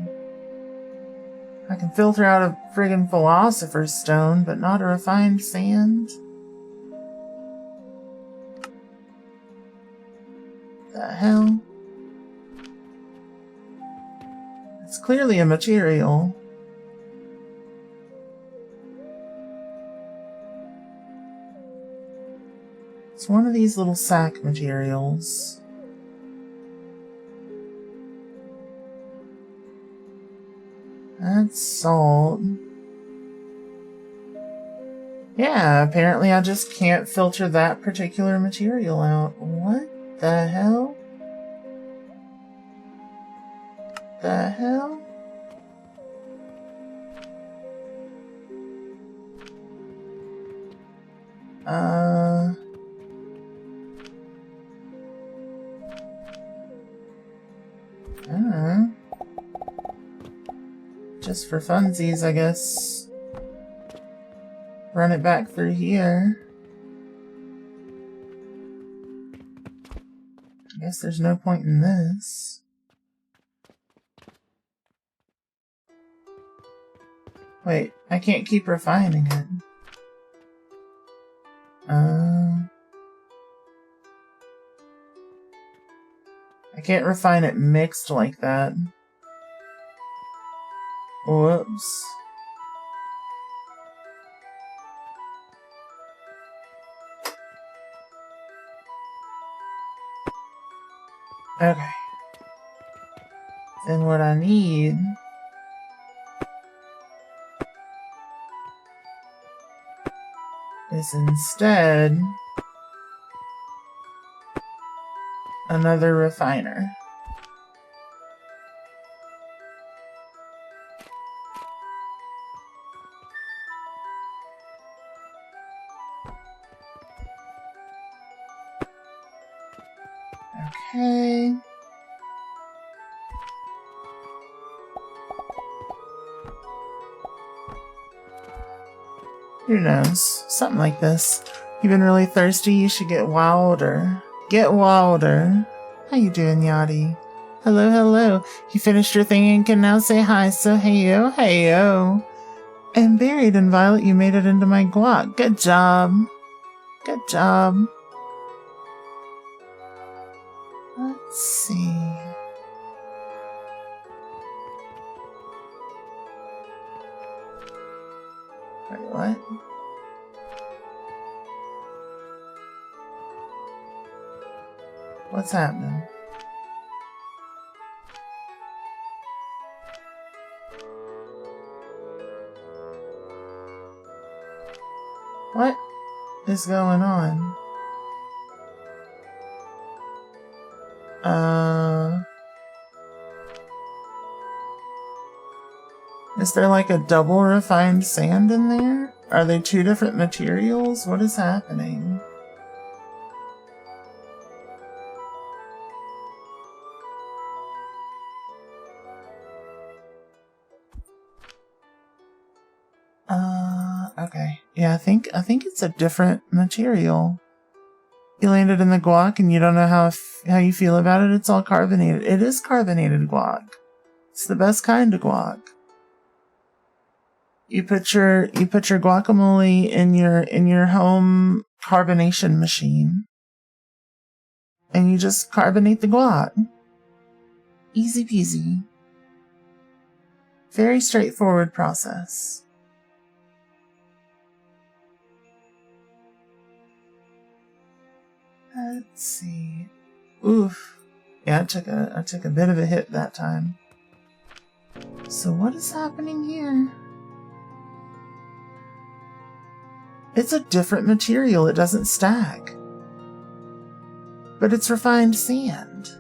I can filter out a friggin' philosopher's stone, but not a refined sand? The hell? It's clearly a material. It's one of these little sack materials. That's salt. Yeah, apparently I just can't filter that particular material out. What the hell? The hell? I don't know. Just for funsies, I guess. Run it back through here. I guess there's no point in this. Wait, I can't keep refining it. I can't refine it mixed like that. Whoops. Okay. Then what I need is instead another refiner. Okay. Who knows? Something like this. You've been really thirsty, you should get wilder. Get wilder. How you doing, Yachty? Hello, hello. You finished your thing and can now say hi, so heyo, heyo. And buried in violet, you made it into my guac. Good job. Good job. Let's see. Wait, what? What's happening? What is going on? Is there like a double refined sand in there? Are they two different materials? What is happening? Okay. Yeah, I think it's a different material. You landed in the guac and you don't know how you feel about it. It's all carbonated. It is carbonated guac. It's the best kind of guac. You put your guacamole in your home carbonation machine. And you just carbonate the guac. Easy peasy. Very straightforward process. Let's see. Oof. Yeah, I took a bit of a hit that time. So what is happening here? It's a different material. It doesn't stack. But it's refined sand.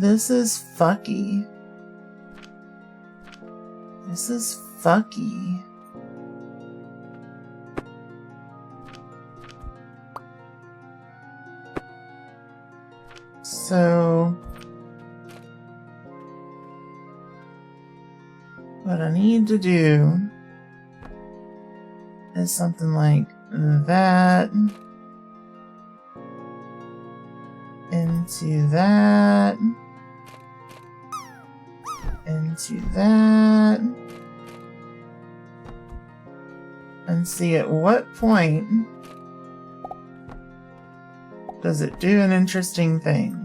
This is fucky. This is fucky. So what I need to do is something like that into that into that. And see at what point does it do an interesting thing.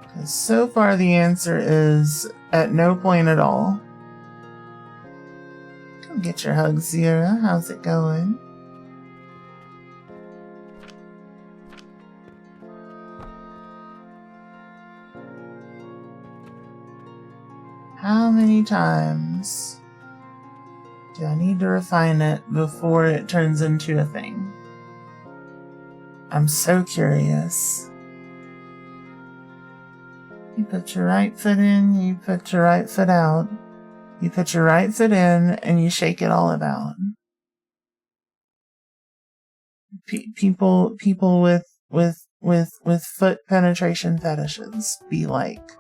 Because so far the answer is at no point at all. Come get your hug, Zira. How's it going? How many times do I need to refine it before it turns into a thing? I'm so curious. You put your right foot in, you put your right foot out. You put your right foot in and you shake it all about. People with foot penetration fetishes be like.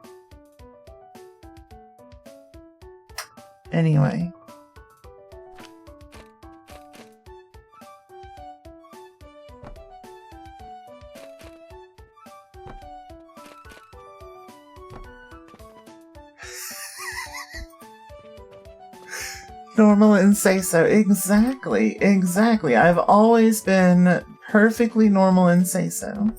Anyway. Normal and say so. Exactly. I've always been perfectly normal and say so.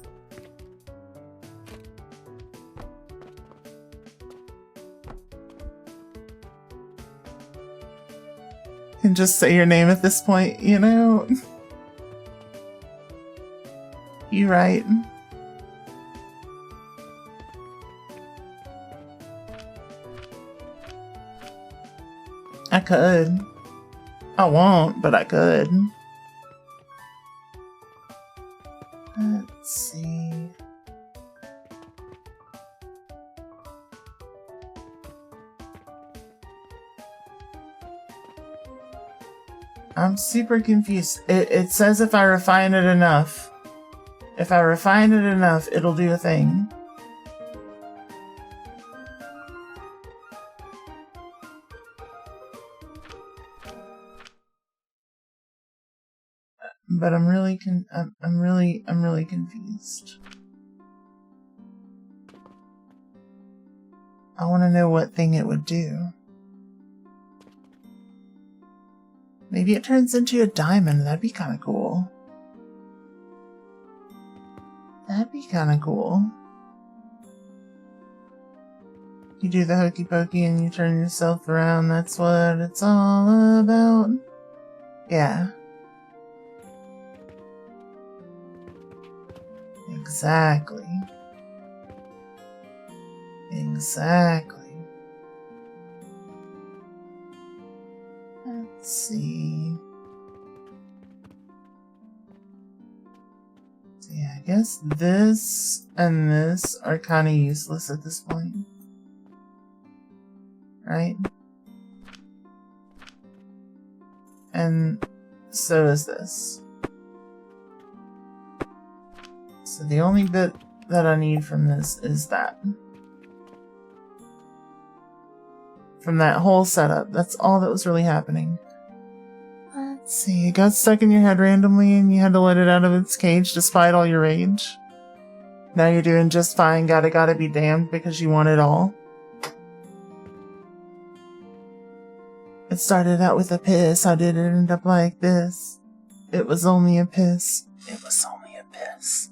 And just say your name at this point, you know? You right. I could. I won't, but I could. Let's see. I'm super confused. It says if I refine it enough. If I refine it enough, it'll do a thing. But I'm really confused. I want to know what thing it would do. Maybe it turns into a diamond. That'd be kind of cool. That'd be kind of cool. You do the hokey pokey and you turn yourself around. That's what it's all about. Yeah. Exactly. Let's see. So yeah, I guess this and this are kind of useless at this point. Right? And so is this. So the only bit that I need from this is that. From that whole setup. That's all that was really happening. Let's see. It got stuck in your head randomly and you had to let it out of its cage despite all your rage. Now you're doing just fine. Gotta be damned because you want it all. It started out with a piss. How did it end up like this? It was only a piss. It was only a piss.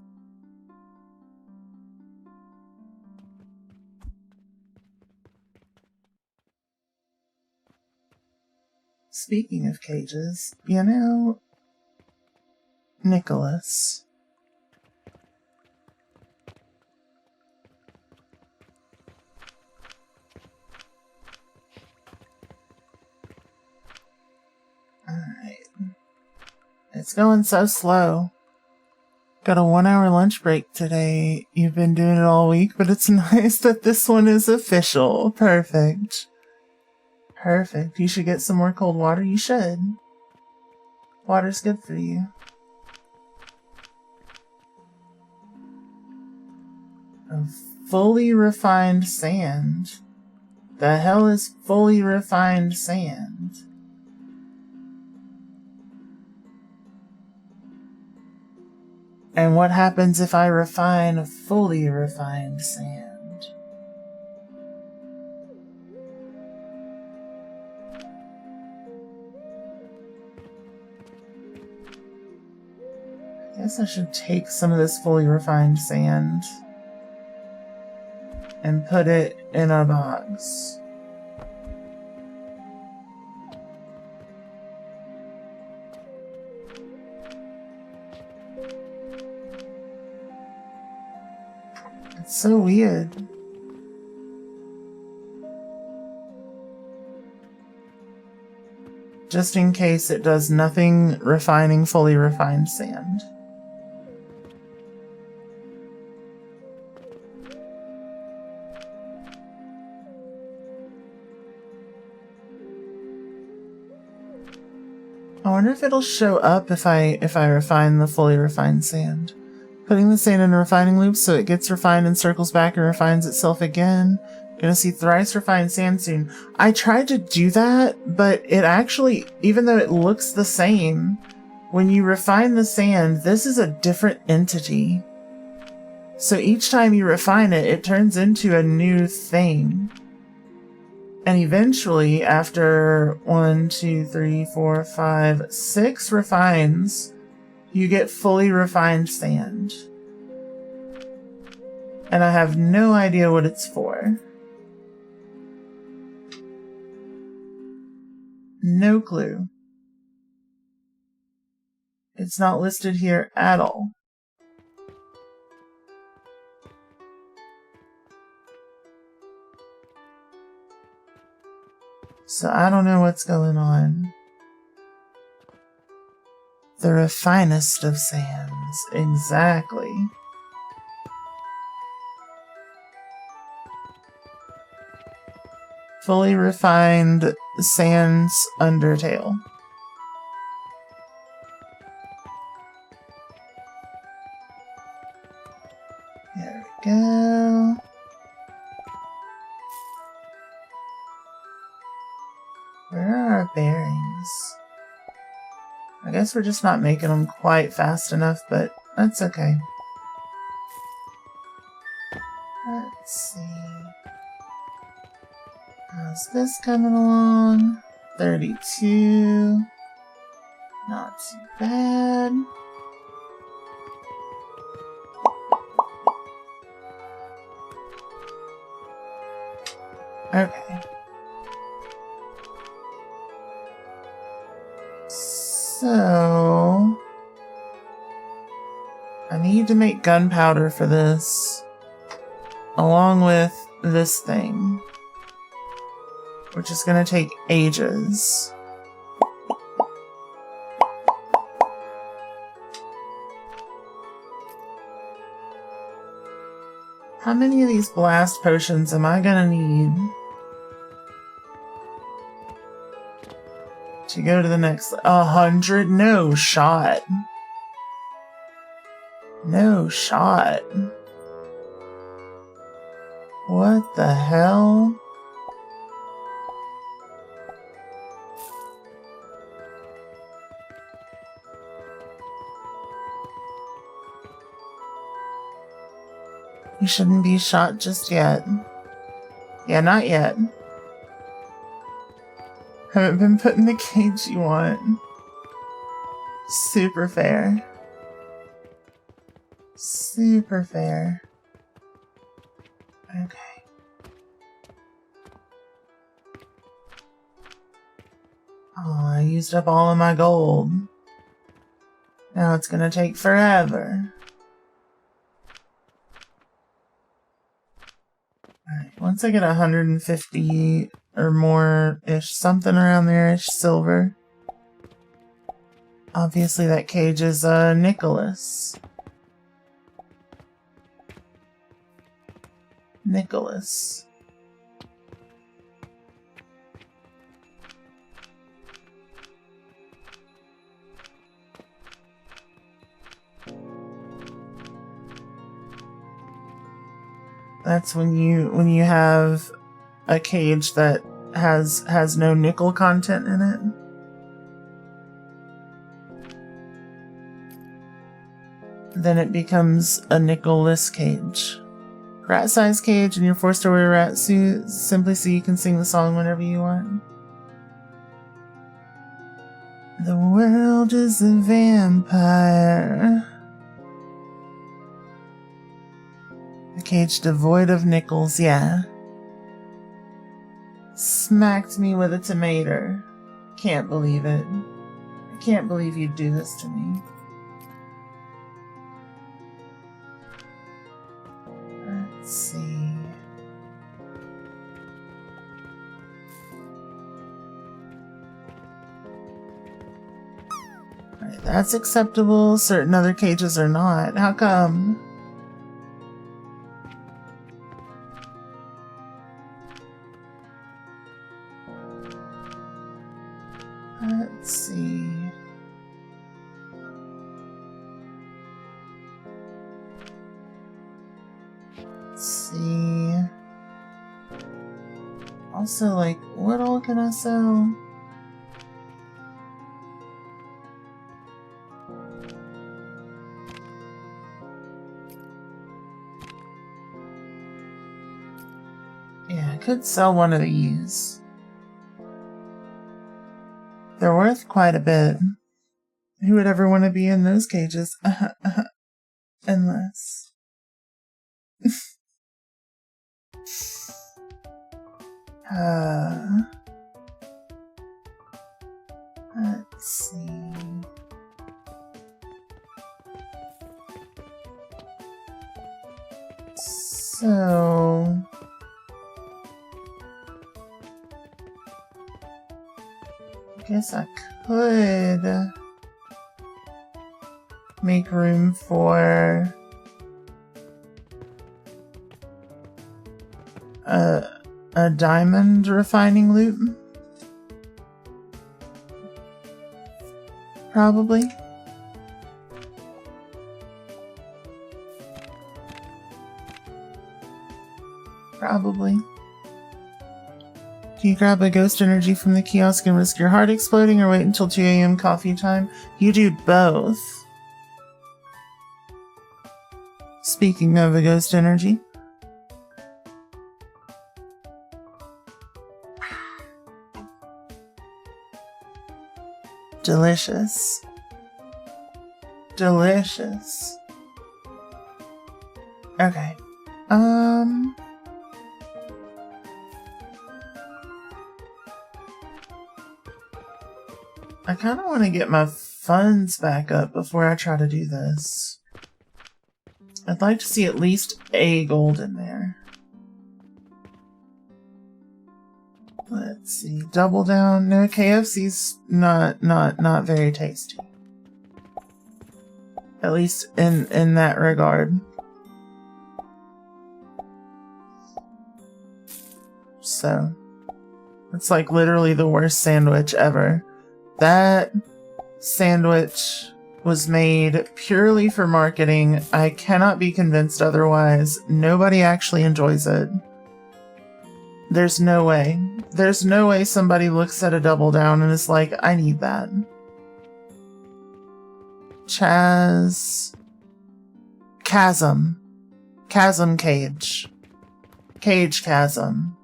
Speaking of cages, you know, Nicholas. Alright. It's going so slow. Got a 1-hour lunch break today. You've been doing it all week, but it's nice that this one is official. Perfect. Perfect. You should get some more cold water. You should. Water's good for you. A fully refined sand. The hell is fully refined sand? And what happens if I refine a fully refined sand? I guess I should take some of this fully refined sand and put it in a box. It's so weird. Just in case it does nothing refining fully refined sand. I wonder if it'll show up if I refine the fully refined sand. Putting the sand in a refining loop so it gets refined and circles back and refines itself again. Gonna see thrice refined sand soon. I tried to do that, but it actually, even though it looks the same, when you refine the sand, this is a different entity. So each time you refine it, it turns into a new thing. And eventually, after 1, 2, 3, 4, 5, 6 refines, you get fully refined sand. And I have no idea what it's for. No clue. It's not listed here at all. So I don't know what's going on. The refinest of sands, exactly. Fully refined sands Undertale. There we go. Where are our bearings? I guess we're just not making them quite fast enough, but that's okay. Let's see. How's this coming along? 32. Not too bad. Okay. So, I need to make gunpowder for this, along with this thing, which is going to take ages. How many of these blast potions am I going to need to go to the next? 100? No shot. No shot. What the hell? You shouldn't be shot just yet. Yeah, not yet. Haven't been put in the cage you want. Super fair. Super fair. Okay. Oh, I used up all of my gold. Now it's gonna take forever. Alright, once I get 150 or more-ish, something around there-ish silver. Obviously that cage is Nicholas. Nicholas. That's when you have a cage that has no nickel content in it. then it becomes a nickel-less cage. Rat-sized cage, and you're forced to wear a rat suit simply so you can sing the song whenever you want. The world is a vampire. A cage devoid of nickels, yeah. Smacked me with a tomato. Can't believe it. I can't believe you'd do this to me. Let's see. Alright, that's acceptable. Certain other cages are not. How come? Let's see. Let's see. Also, like, what all can I sell? Yeah, I could sell one of these. They're worth quite a bit. Who would ever want to be in those cages? Unless... let's see... So... I guess I could make room for a diamond refining loop. Probably. Probably. Can you grab a ghost energy from the kiosk and risk your heart exploding, or wait until 2 a.m. coffee time? You do both. Speaking of a ghost energy. Delicious. Delicious. Okay. I kind of want to get my funds back up before I try to do this. I'd like to see at least a gold in there. Let's see. Double down. No, KFC's not very tasty. At least in that regard. So, it's like literally the worst sandwich ever. That sandwich was made purely for marketing. I cannot be convinced otherwise. Nobody actually enjoys it. There's no way. There's no way somebody looks at a Double Down and is like, I need that. Chasm. Chasm cage. Cage chasm.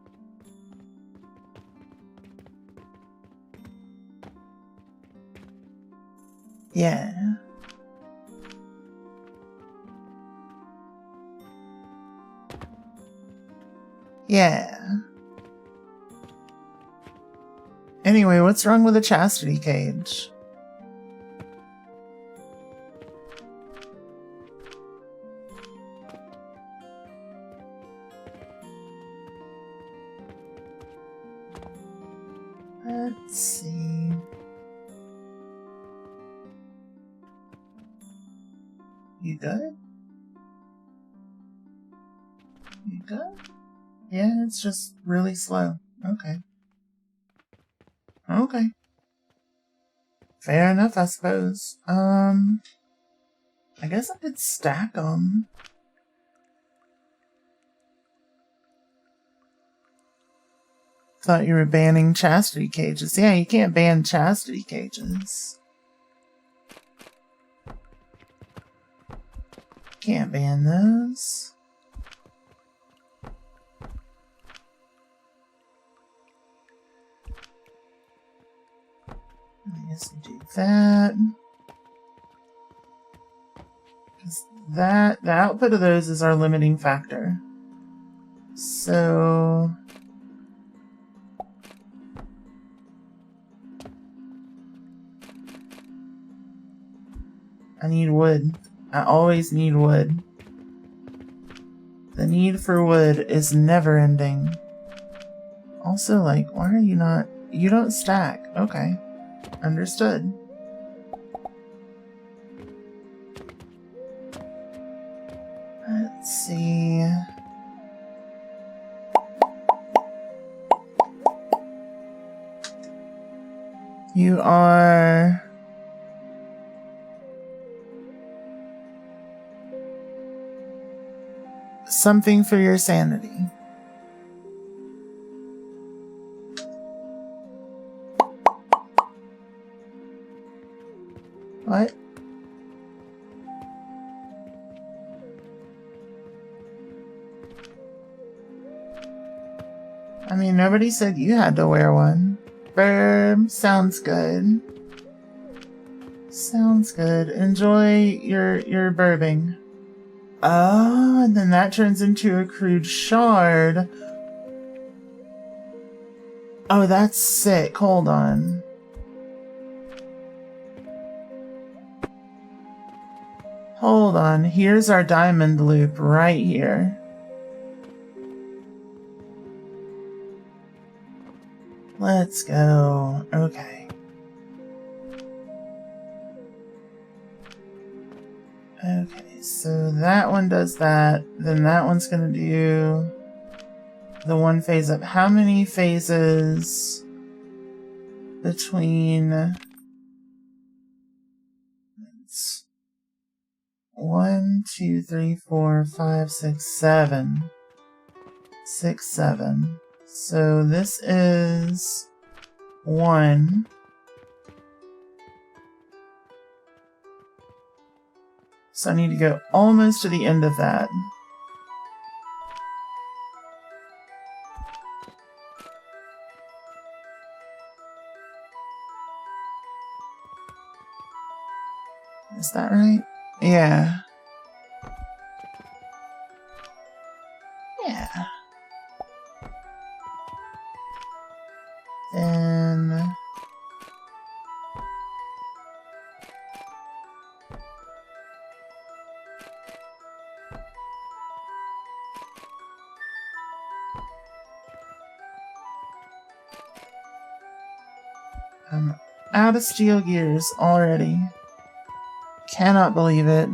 Yeah. Yeah. Anyway, what's wrong with a chastity cage? Let's see. You good? You good? Yeah, it's just really slow. Okay. Okay. Fair enough, I suppose. I guess I could stack them. Thought you were banning chastity cages. Yeah, you can't ban chastity cages. Can't ban those. I guess we do that. The output of those is our limiting factor. So I need wood. I always need wood. The need for wood is never ending. Also, like, why are you not... You don't stack. Okay. Understood. Let's see... You are... something for your sanity. What? I mean, nobody said you had to wear one. Burb. Sounds good. Sounds good. Enjoy your burping. Oh, and then that turns into a crude shard. Oh, that's sick. Hold on. Hold on. Here's our diamond loop right here. Let's go. Okay. Okay, so that one does that. Then that one's gonna do the one phase up. How many phases between... It's 1, 2, 3, 4, 5, 6, 7. 6, 7. So this is 1. So I need to go almost to the end of that. Is that right? Yeah. Yeah. Then... I'm out of steel gears already. Cannot believe it.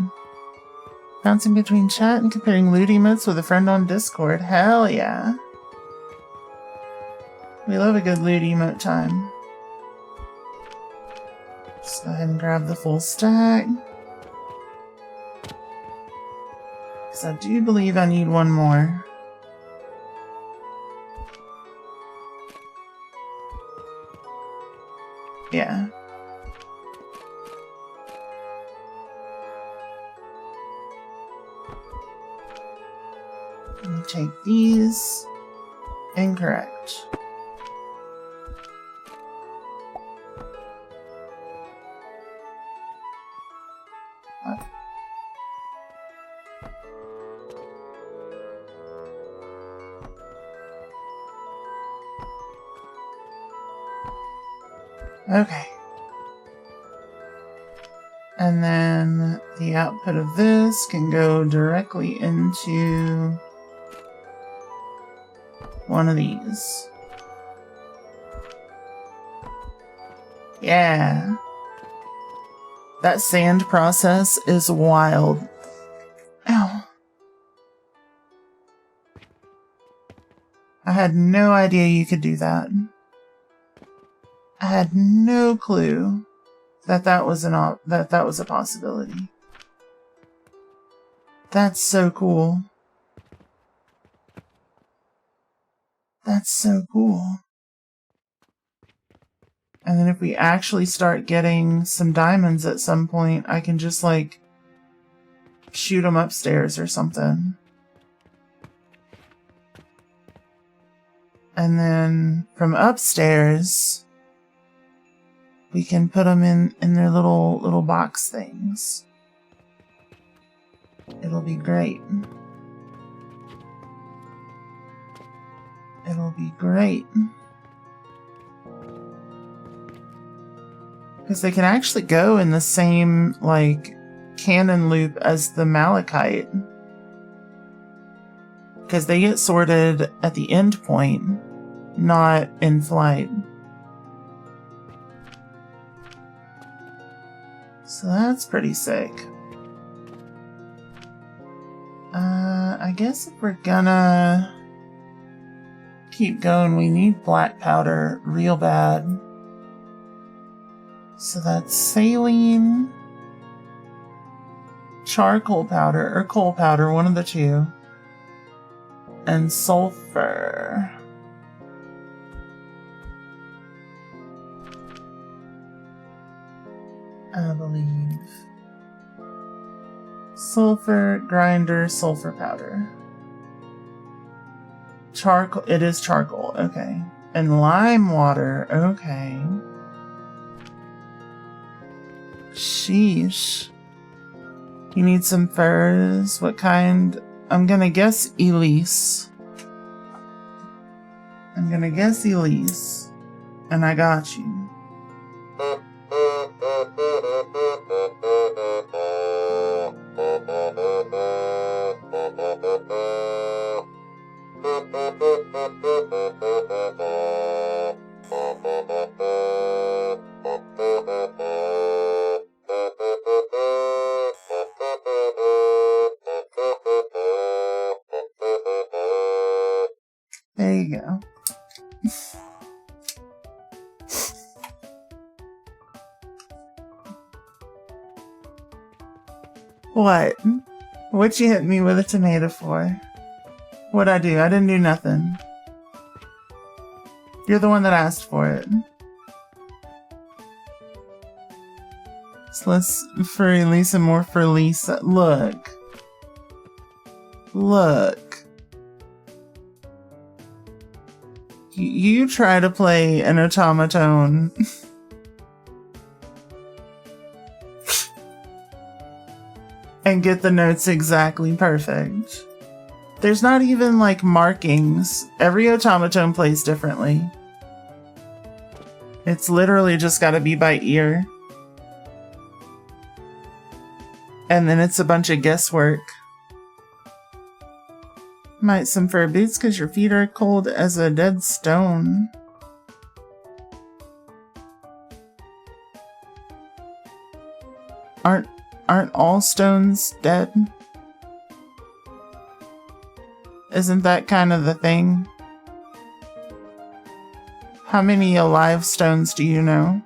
Bouncing between chat and comparing loot emotes with a friend on Discord. Hell yeah. We love a good loot emote time. Just go ahead and grab the full stack. Because I do believe I need one more. Yeah. Let me take these. Incorrect. What? Okay. And then the output of this can go directly into one of these. Yeah. That sand process is wild. Ow. I had no idea you could do that. I had no clue that that was that was a possibility. That's so cool. That's so cool. And then if we actually start getting some diamonds at some point, I can just like shoot them upstairs or something. And then from upstairs, we can put them in their little box things. It'll be great. It'll be great. Because they can actually go in the same, like, cannon loop as the Malachite. Because they get sorted at the end point, not in flight. So that's pretty sick. I guess if we're gonna keep going, we need black powder real bad. So that's saline, charcoal powder, or coal powder, one of the two, and sulfur. I believe. Sulfur grinder, sulfur powder. Charcoal, it is charcoal, okay. And lime water, okay. Sheesh. You need some furs. What kind? I'm gonna guess Elise. I'm gonna guess Elise. And I got you. There you go. What? What you hit me with a tomato for? What'd I do? I didn't do nothing. You're the one that asked for it. So let's for Elisa more for Lisa. Look. Look. You try to play an automaton. And get the notes exactly perfect. There's not even like markings. Every automaton plays differently. It's literally just gotta be by ear. And then it's a bunch of guesswork. Might some fur boots because your feet are cold as a dead stone. Aren't all stones dead? Isn't that kind of the thing? How many alive stones do you know?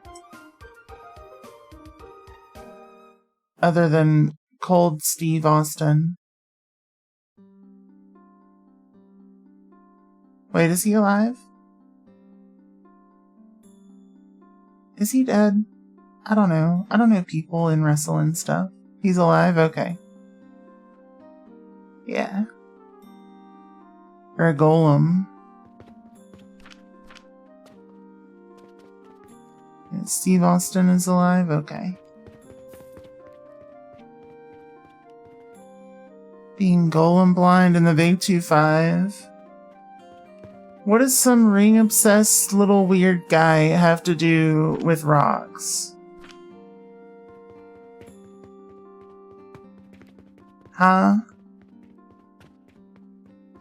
Other than Cold Steve Austin. Wait, is he alive? Is he dead? I don't know. I don't know people in wrestling stuff. He's alive? Okay. Yeah. Or a golem. Yeah, Steve Austin is alive? Okay. Being golem blind in the Big 2-5. What does some ring-obsessed little weird guy have to do with rocks? Huh?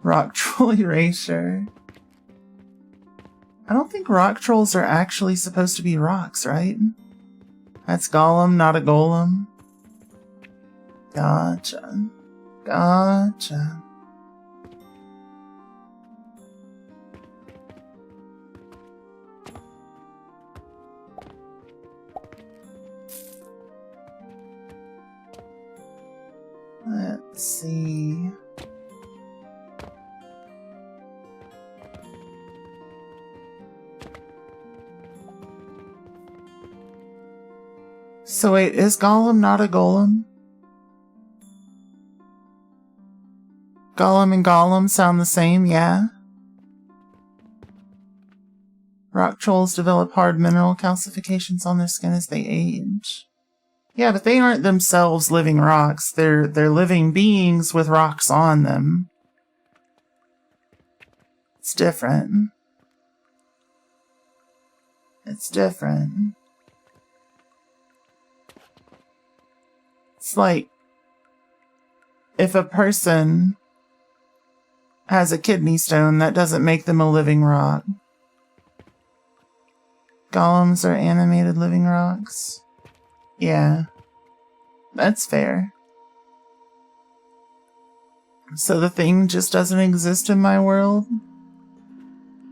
Rock troll erasure. I don't think rock trolls are actually supposed to be rocks, right? That's Gollum, not a golem. Gotcha. Gotcha. Let's see. So wait, is Gollum not a golem? Golem and Golem sound the same, yeah. Rock trolls develop hard mineral calcifications on their skin as they age. Yeah, but they aren't themselves living rocks. They're living beings with rocks on them. It's different. It's different. It's like if a person has a kidney stone, that doesn't make them a living rock. Golems are animated living rocks. Yeah, that's fair. So the thing just doesn't exist in my world?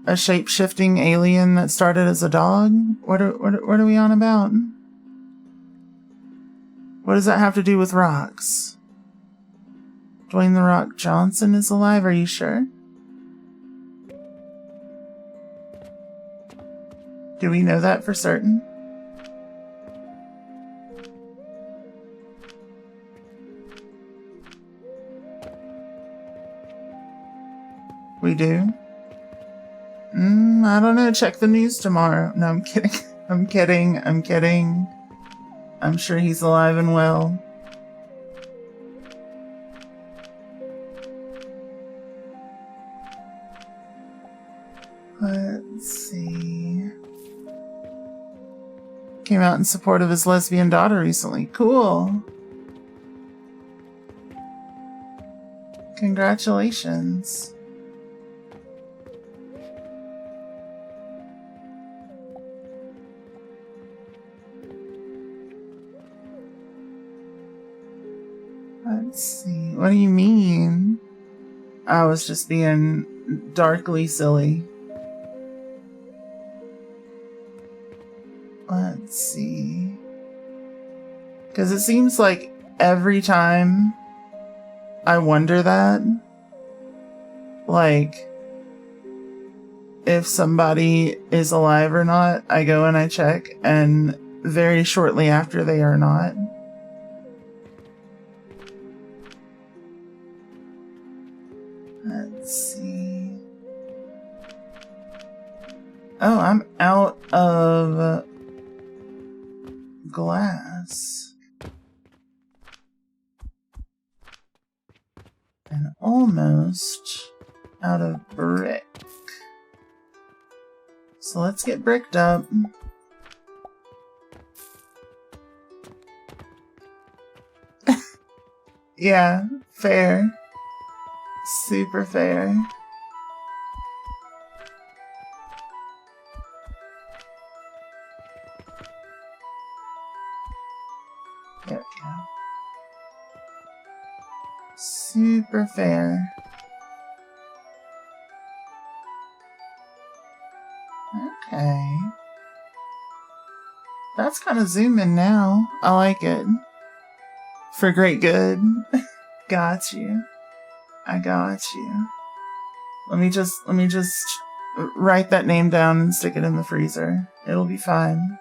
A shape-shifting alien that started as a dog? What are we on about? What does that have to do with rocks? Dwayne "The Rock" Johnson is alive, are you sure? Do we know that for certain? We do? I don't know. Check the news tomorrow. No, I'm kidding. I'm kidding. I'm kidding. I'm sure he's alive and well. Let's see. Came out in support of his lesbian daughter recently. Cool. Congratulations. Let's see. What do you mean? I was just being darkly silly. Let's see. Because it seems like every time I wonder that, like, if somebody is alive or not, I go and I check, and very shortly after they are not. Let's see. Oh, I'm out of glass. And almost out of brick. So let's get bricked up. Yeah, fair. Super fair. There we go. Super fair. Okay. That's kind of zooming now. I like it. For great good. Got you. I got you. Let me just write that name down and stick it in the freezer. It'll be fine.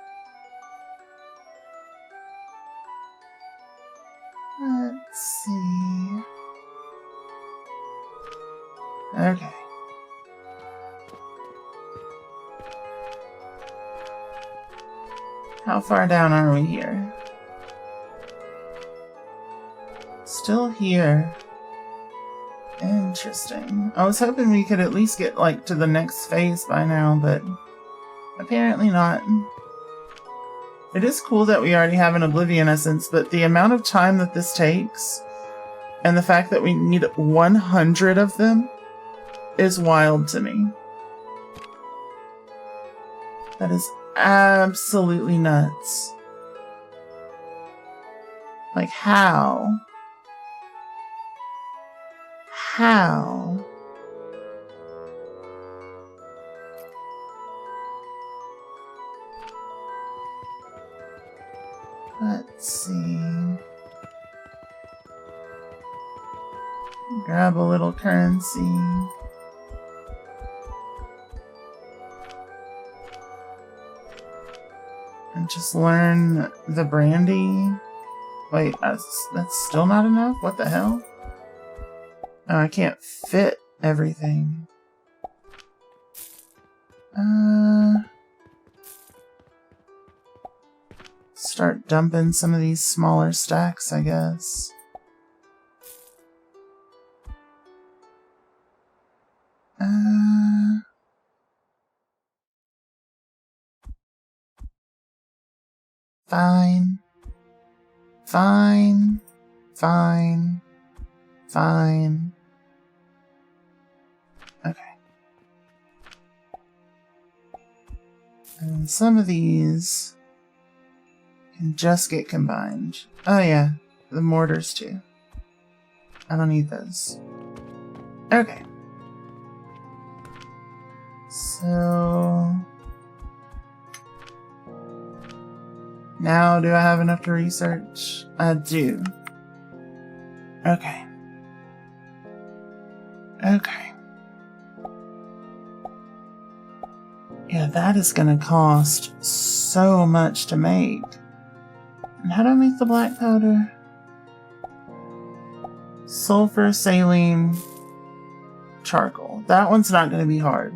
Let's see. Okay. How far down are we here? Still here. Interesting. I was hoping we could at least get, like, to the next phase by now, but apparently not. It is cool that we already have an Oblivion Essence, but the amount of time that this takes, and the fact that we need 100 of them, is wild to me. That is absolutely nuts. Like, how? How? Let's see. Grab a little currency. And just learn the brandy. Wait, that's still not enough? What the hell? Oh, I can't fit everything. Start dumping some of these smaller stacks, I guess. Fine. Fine. Fine. Fine. Okay. And some of these can just get combined. Oh yeah, the mortars too. I don't need those. Okay. So... now do I have enough to research? I do. Okay. Okay. Yeah, that is gonna cost so much to make. And how do I make the black powder? Sulfur, saline, charcoal. That one's not gonna be hard.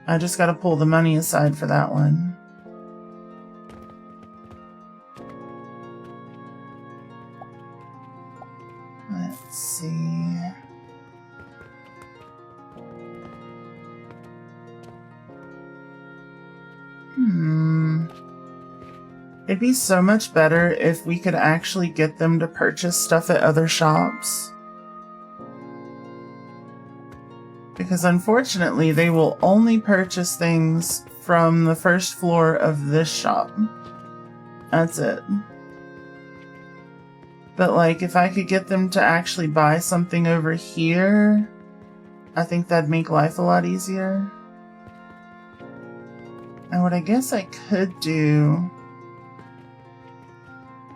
I just gotta pull the money aside for that one. Let's see. It'd be so much better if we could actually get them to purchase stuff at other shops. Because unfortunately, they will only purchase things from the first floor of this shop. That's it. But like, if I could get them to actually buy something over here, I think that'd make life a lot easier. And what I guess I could do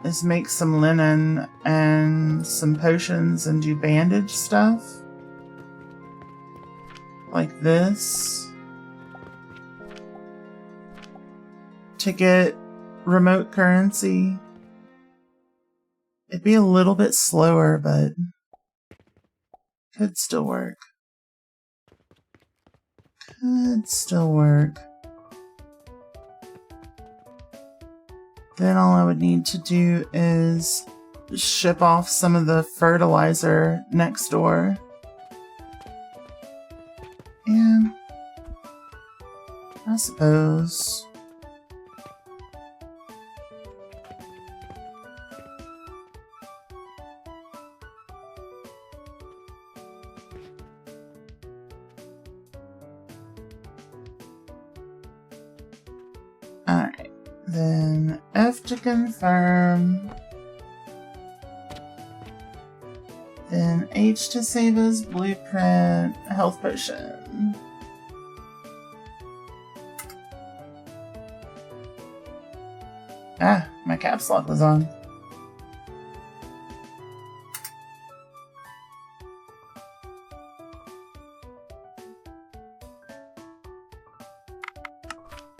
is make some linen and some potions and do bandage stuff. Like this. To get remote currency. It'd be a little bit slower, but could still work. Could still work. Then all I would need to do is ship off some of the fertilizer next door. And I suppose alright. Then F to confirm. Then H to save as blueprint, health potion. Ah, my caps lock was on.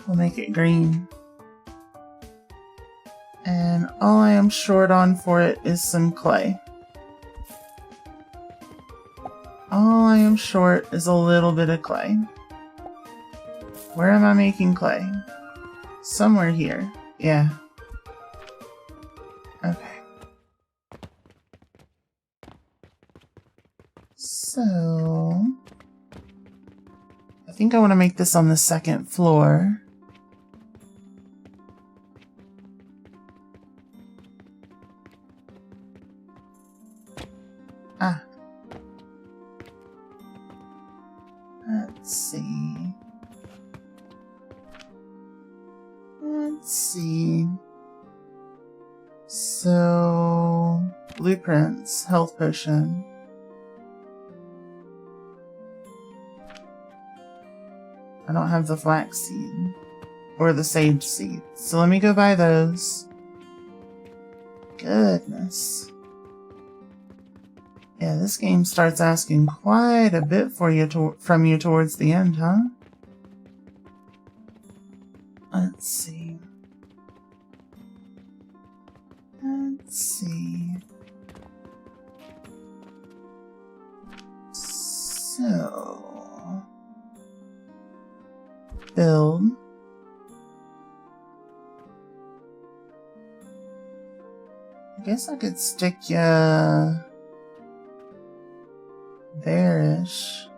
We'll make it green. And all I am short on for it is some clay. All I am short is a little bit of clay. Where am I making clay? Somewhere here. Yeah. Okay. So... I think I want to make this on the second floor. Ah. Let's see. Let's see. So, blueprints, health potion. I don't have the flax seed or the sage seed, so let me go buy those. Goodness. Yeah, this game starts asking quite a bit from you towards the end, huh? Let's see. Let's see. guess I could stick ya there-ish.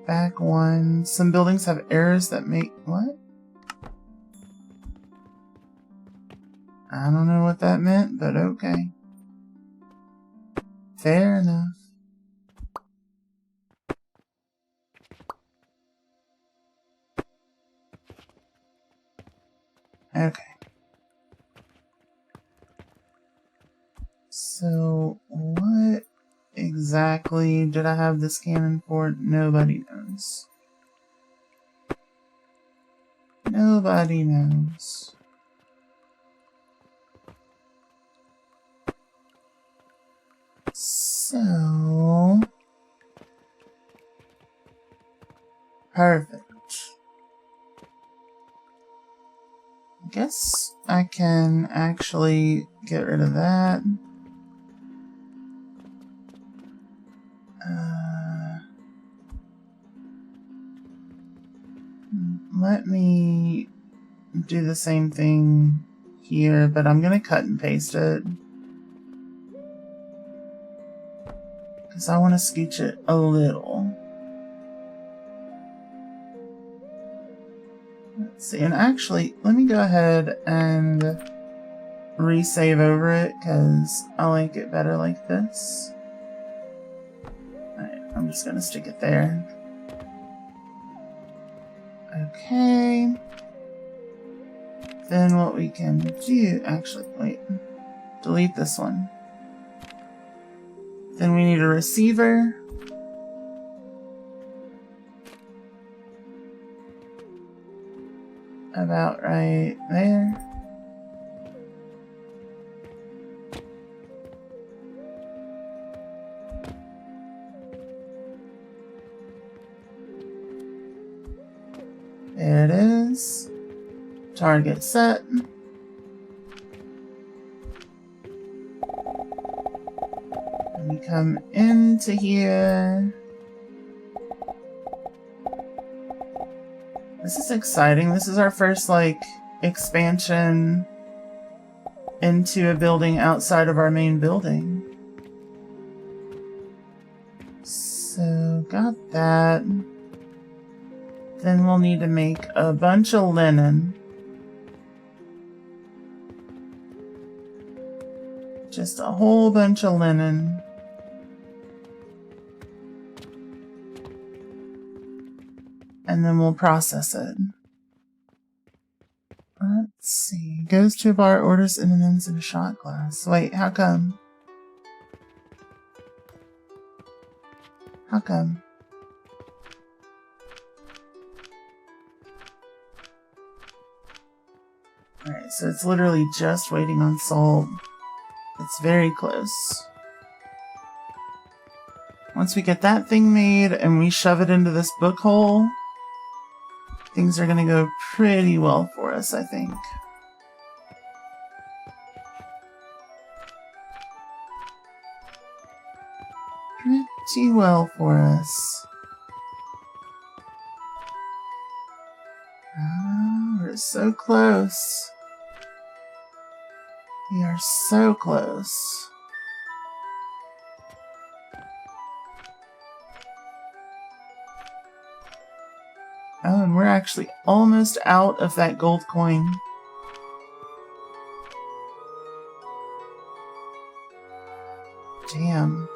Back one. Some buildings have errors that make... What? I don't know what that meant, but okay. Fair enough. Okay. So, what exactly did I have this cannon for? Nobody knows. Nobody knows. So... Perfect. I guess I can actually get rid of that. Let me do the same thing here, but I'm gonna cut and paste it. Because I want to scooch it a little. Let's see, and actually, let me go ahead and resave over it, because I like it better like this. Alright, I'm just gonna stick it there. Okay. Then what we can do, actually, wait, delete this one. Then we need a receiver. About right there. There it is. Target set. And we come into here. This is exciting. This is our first, like, expansion into a building outside of our main building. So, got that. Then we'll need to make a bunch of linen. Just a whole bunch of linen. And then we'll process it. Let's see. Goes to a bar, orders M&Ms in a shot glass. Wait, how come? How come? Alright, so it's literally just waiting on salt. It's very close. Once we get that thing made and we shove it into this book hole, things are gonna go pretty well for us, I think. Pretty well for us. Oh, we're so close. We are so close. Oh, and we're actually almost out of that gold coin. Damn.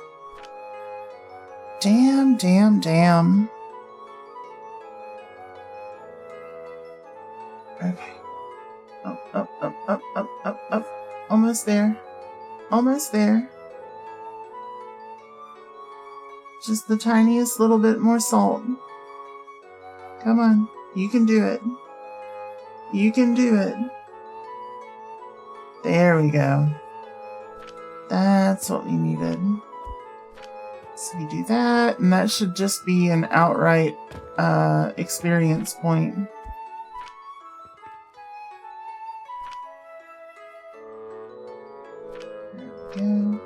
Damn, damn, damn. Okay. Up, up, up, up, up, up, up. Almost there. Almost there. Just the tiniest little bit more salt. Come on. You can do it. You can do it. There we go. That's what we needed. So we do that, and that should just be an outright experience point. There we go.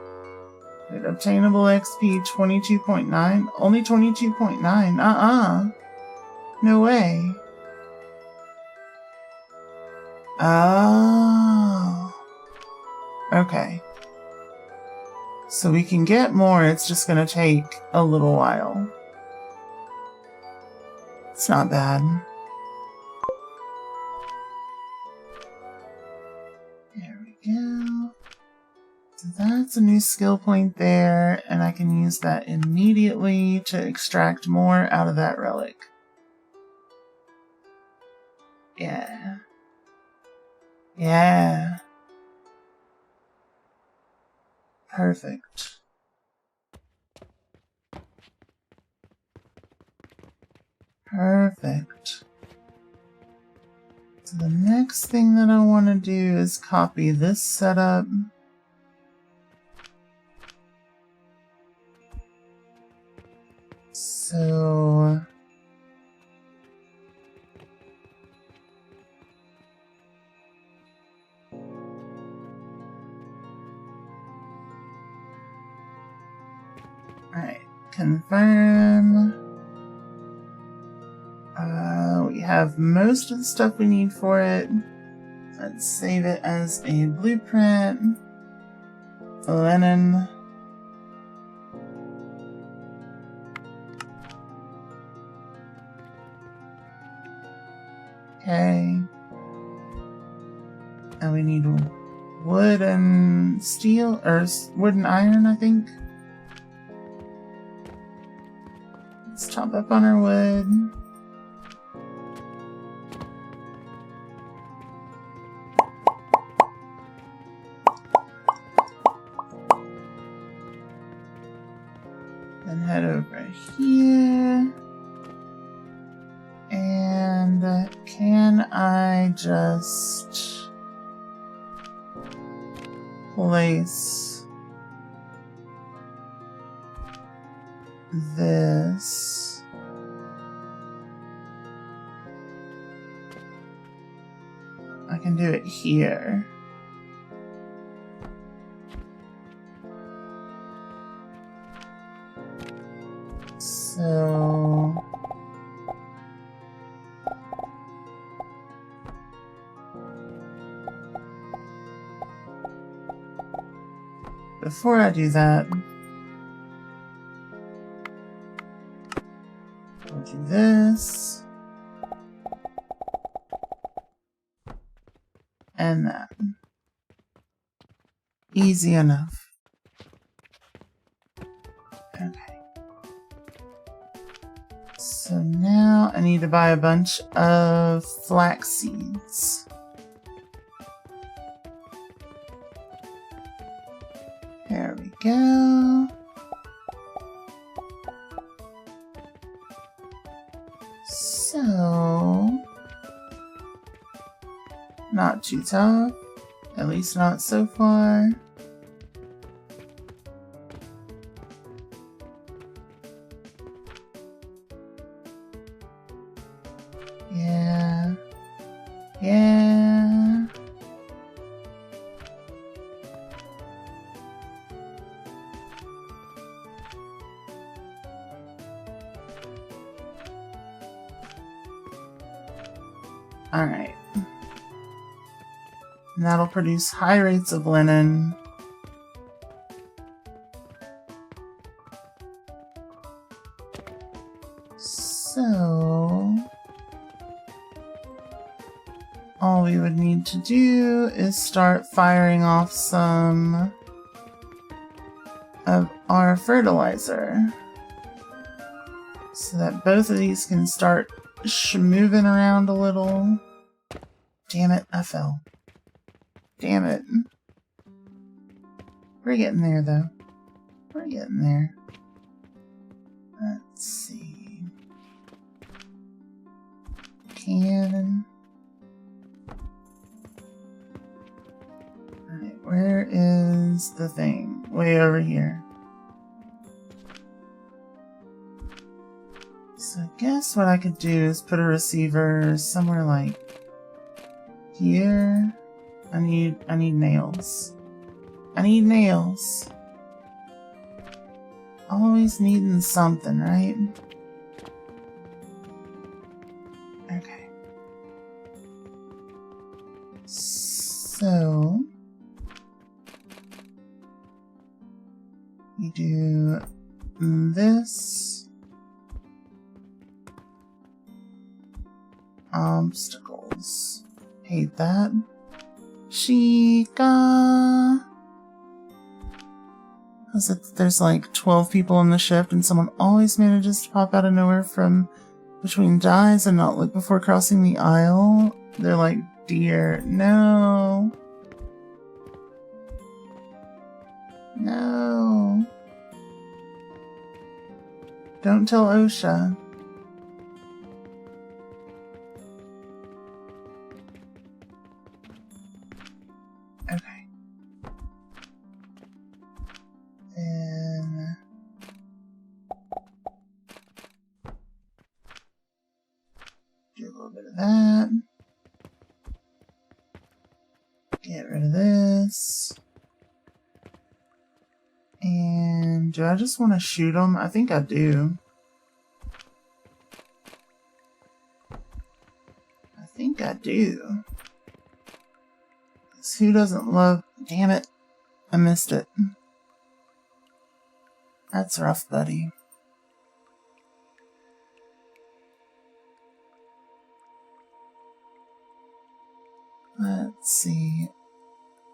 Good. Obtainable XP 22.9. Only 22.9. No way. Oh. Okay. So we can get more, it's just gonna take a little while. It's not bad. There we go. So that's a new skill point there, and I can use that immediately to extract more out of that relic. Yeah. Yeah. Perfect. Perfect. So the next thing that I want to do is copy this setup. So alright, confirm. We have most of the stuff we need for it. Let's save it as a blueprint. Linen. Okay. And we need wood and steel, or wood and iron, I think. Let's top up on our wood. Then head over here. And can I just place this I can do it here. So before I do that, I'll do this and that. Easy enough. Okay. So now I need to buy a bunch of flax seeds. There we go. So, not too tough, at least not so far. Yeah. Yeah. Alright. And that'll produce high rates of linen. So all we would need to do is start firing off some of our fertilizer so that both of these can start moving around a little. Damn it, I fell. Damn it. We're getting there though. We're getting there. Let's see. Cannon. Alright, where is the thing? Way over here. So I guess what I could do is put a receiver somewhere like here. I need nails. I need nails. Always needing something, right? Okay. So you do this. Obstacles. Hate that. Chica. There's like 12 people in the ship and someone always manages to pop out of nowhere from between dies and not look before crossing the aisle. They're like, dear, no. No. Don't tell OSHA. Okay. And do a little bit of that. Get rid of this. And do I just want to shoot them? I think I do. I think I do. 'Cause who doesn't love... Damn it. I missed it. That's rough, buddy. Let's see.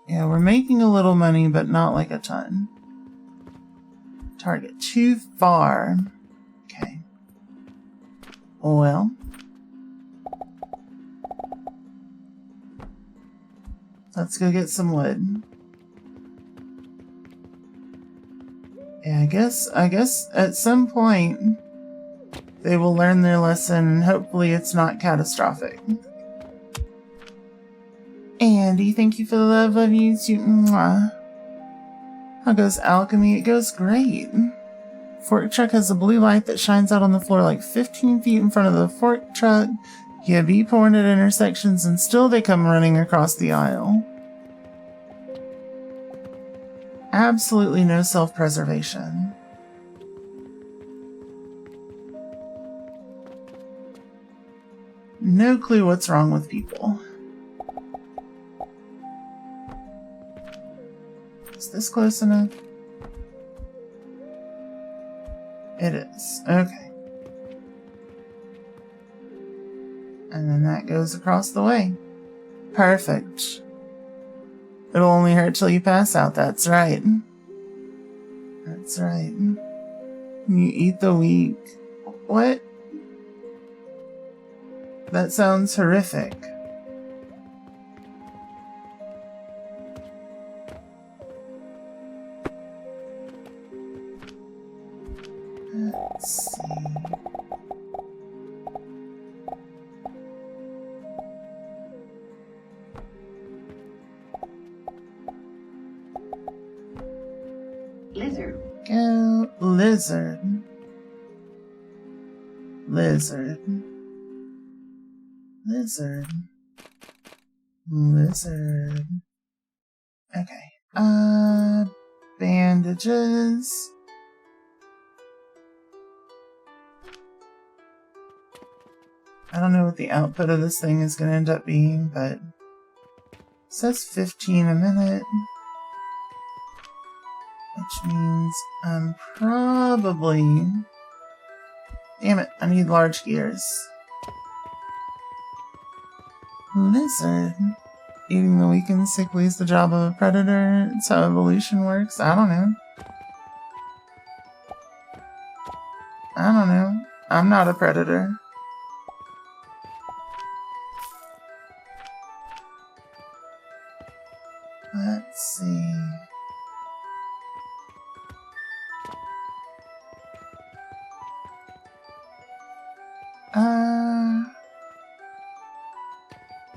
Yeah, we're making a little money, but not like a ton. Target too far. Okay. Well. Let's go get some wood. Yeah, I guess at some point they will learn their lesson and hopefully it's not catastrophic. Andy, thank you for the love of you too. Mwah. How goes alchemy? It goes great. Fork truck has a blue light that shines out on the floor like 15 feet in front of the fork truck. You be porn at intersections and still they come running across the aisle. Absolutely no self-preservation. No clue what's wrong with people. Is this close enough? It is. Okay. And then that goes across the way. Perfect. It'll only hurt till you pass out. That's right. That's right. You eat the weak. What? That sounds horrific. Let's see. Lizard. Go lizard. Lizard. Lizard. Lizard. Okay. Bandages. I don't know what the output of this thing is going to end up being, but it says 15 a minute. Which means I'm probably... Damn it, I need large gears. Lizard. Eating the weak and sickly is the job of a predator. It's how evolution works. I don't know. I don't know. I'm not a predator. Let's see.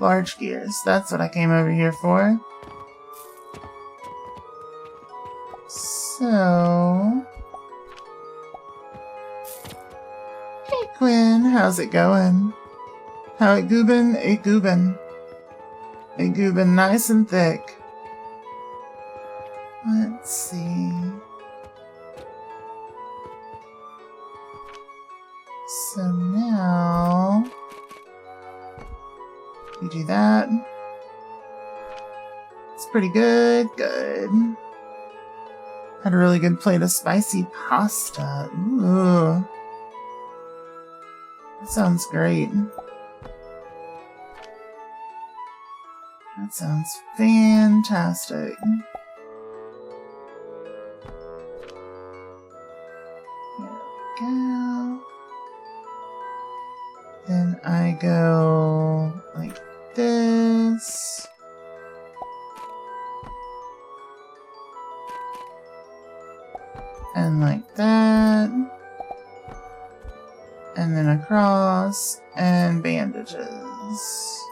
Large gears. That's what I came over here for. So... Hey Quinn, how's it going? How it goobin'? It goobin'. It goobin' nice and thick. Let's see... So now... You do that. pretty good. Good. Had a really good plate of spicy pasta. Ooh. That sounds great. That sounds fantastic. There we go. Then I go like this. And like that. And then across, and bandages.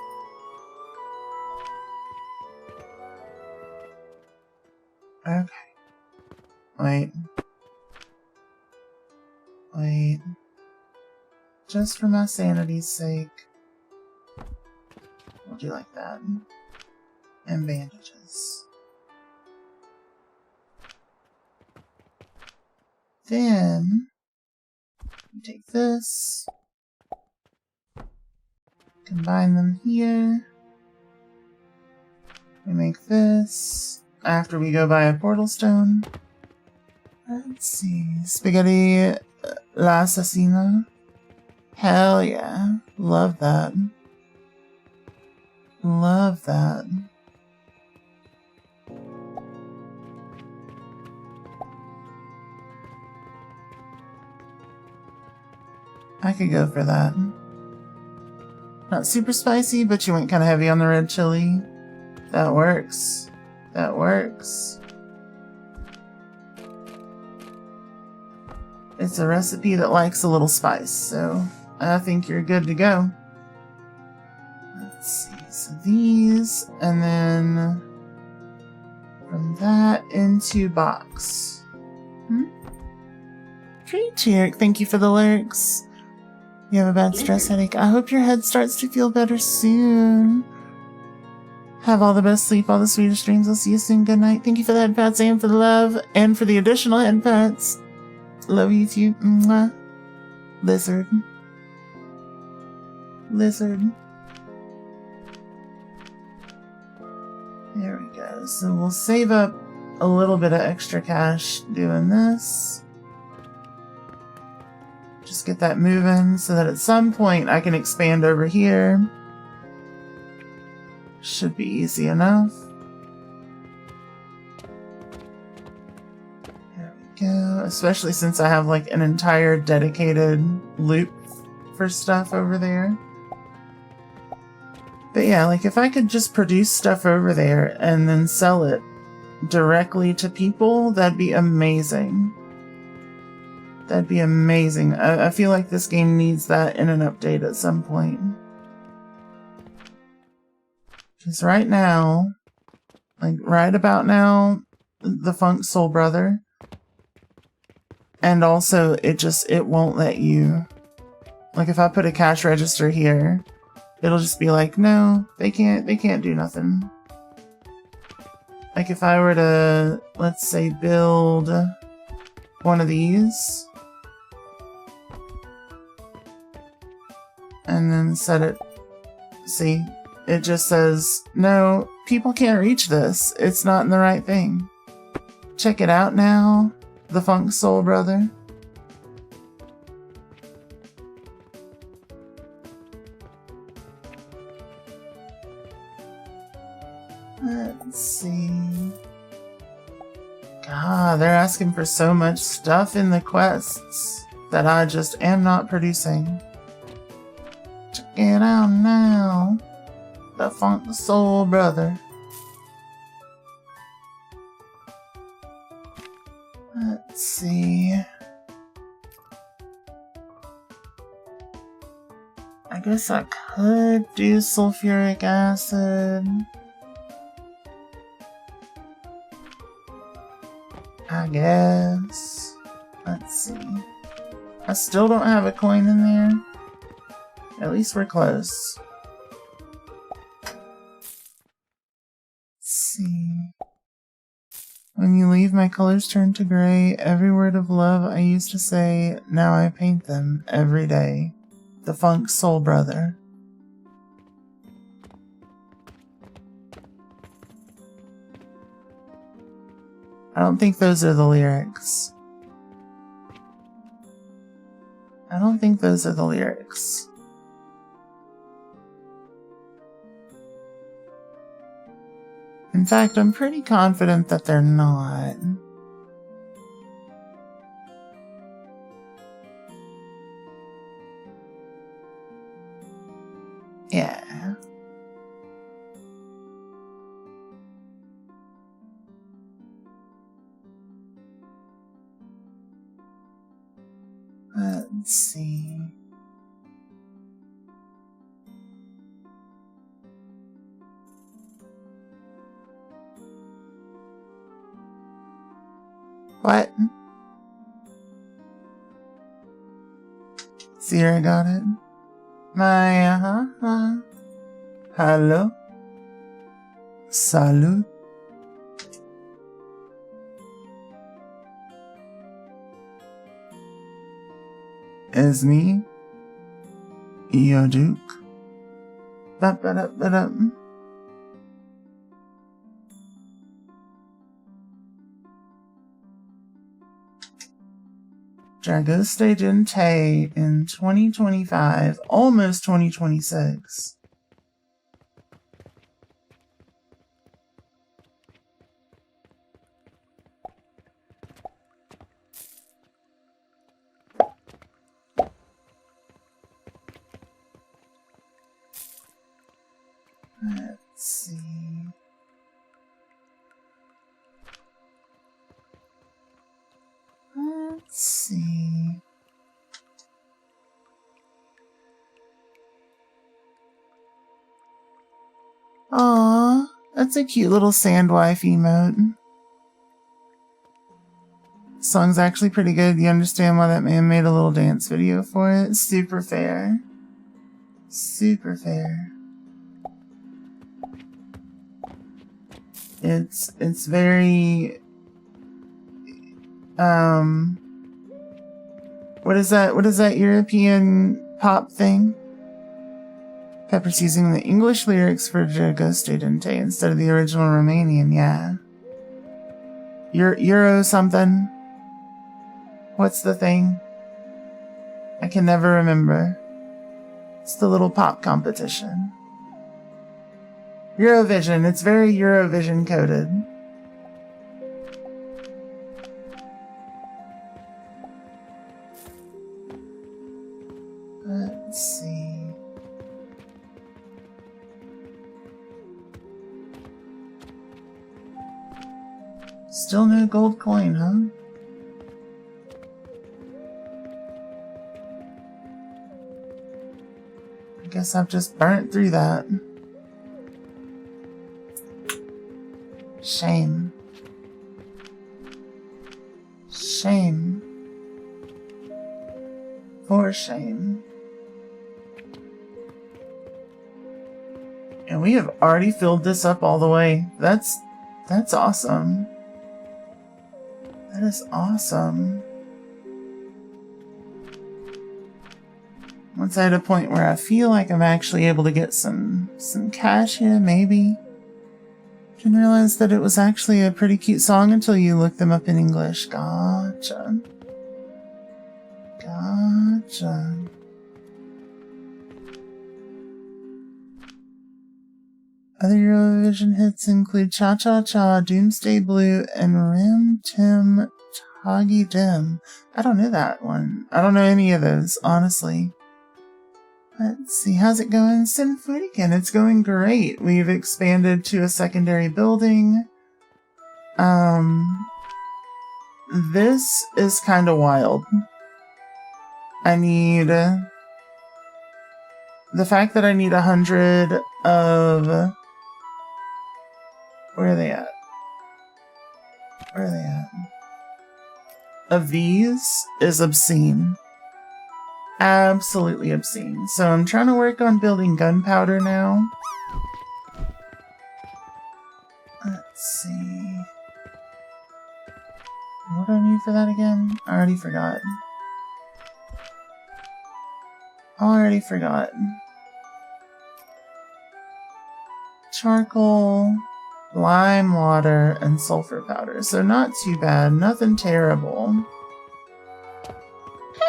Okay. Wait. Wait. Just for my sanity's sake. We'll do like that. And bandages. Then, we take this. Combine them here. We make this. After we go buy a portal stone. Let's see. Spaghetti l'assassino. Hell yeah. Love that. Love that. I could go for that. Not super spicy, but you went kind of heavy on the red chili. That works. That works. It's a recipe that likes a little spice, so I think you're good to go. Let's see. So these, and then from that into box. Tree Cheer, thank you for the lyrics. You have a bad stress headache. I hope your head starts to feel better soon. Have all the best sleep, all the sweetest dreams. I'll see you soon. Good night. Thank you for the head pats and for the love and for the additional head pats. Love you too. Mwah. Lizard. Lizard. There we go. So we'll save up a little bit of extra cash doing this. Just get that moving so that at some point I can expand over here. Should be easy enough. There we go. Especially since I have like an entire dedicated loop for stuff over there. But yeah, like if I could just produce stuff over there and then sell it directly to people, that'd be amazing. That'd be amazing. I feel like this game needs that in an update at some point. Because right now, like right about now, the Funk Soul Brother, and also it won't let you, like if I put a cash register here, it'll just be like, no, they can't do nothing. Like if I were to, let's say, build one of these, and then set it, see, it just says, no, people can't reach this. It's not in the right thing. Check it out now, the Funk Soul Brother. Let's see. God, they're asking for so much stuff in the quests that I just am not producing. Check it out now. The Funk Soul Brother. Let's see. I guess I could do sulfuric acid. I guess. Let's see. I still don't have a coin in there. At least we're close. Let's see. When you leave, my colors turn to gray. Every word of love I used to say, now I paint them every day. The Funk Soul Brother. I don't think those are the lyrics. I don't think those are the lyrics. In fact, I'm pretty confident that they're not. Yeah. Let's see. What? Sierra got it. My, Hello? Salut? It's me, your Duke. Ba-ba-da-ba-da. Dragoste Dinte in 2025, almost 2026. Let's see. Let's see. Aw, that's a cute little sandwife emote. Song's actually pretty good. You understand why that man made a little dance video for it? Super fair. Super fair. It's very what is that European pop thing? Pepper's using the English lyrics for Dragoste Dinte instead of the original Romanian, yeah. Euro something. What's the thing? I can never remember. It's the little pop competition. Eurovision. It's very Eurovision coded. Let's see. Still no gold coin, huh? I guess I've just burnt through that. Shame. Shame. For shame. And we have already filled this up all the way. That's awesome. That is awesome. Once I hit a point where I feel like I'm actually able to get some cash here, maybe. Didn't realize that it was actually a pretty cute song until you look them up in English. Gotcha. Gotcha. Other Eurovision hits include Cha Cha Cha, Doomsday Blue, and Rim Tim Toggy Dim. I don't know that one. I don't know any of those, honestly. Let's see, how's it going? Sinfurican, it's going great. We've expanded to a secondary building. This is kind of wild. I need... the fact that I need 100 of... Where are they at? Where are they at? Of these is obscene. Absolutely obscene. So I'm trying to work on building gunpowder now. Let's see. What do I need for that again? I already forgot. Already forgot. Charcoal. lime water, and sulfur powder. So not too bad. Nothing terrible.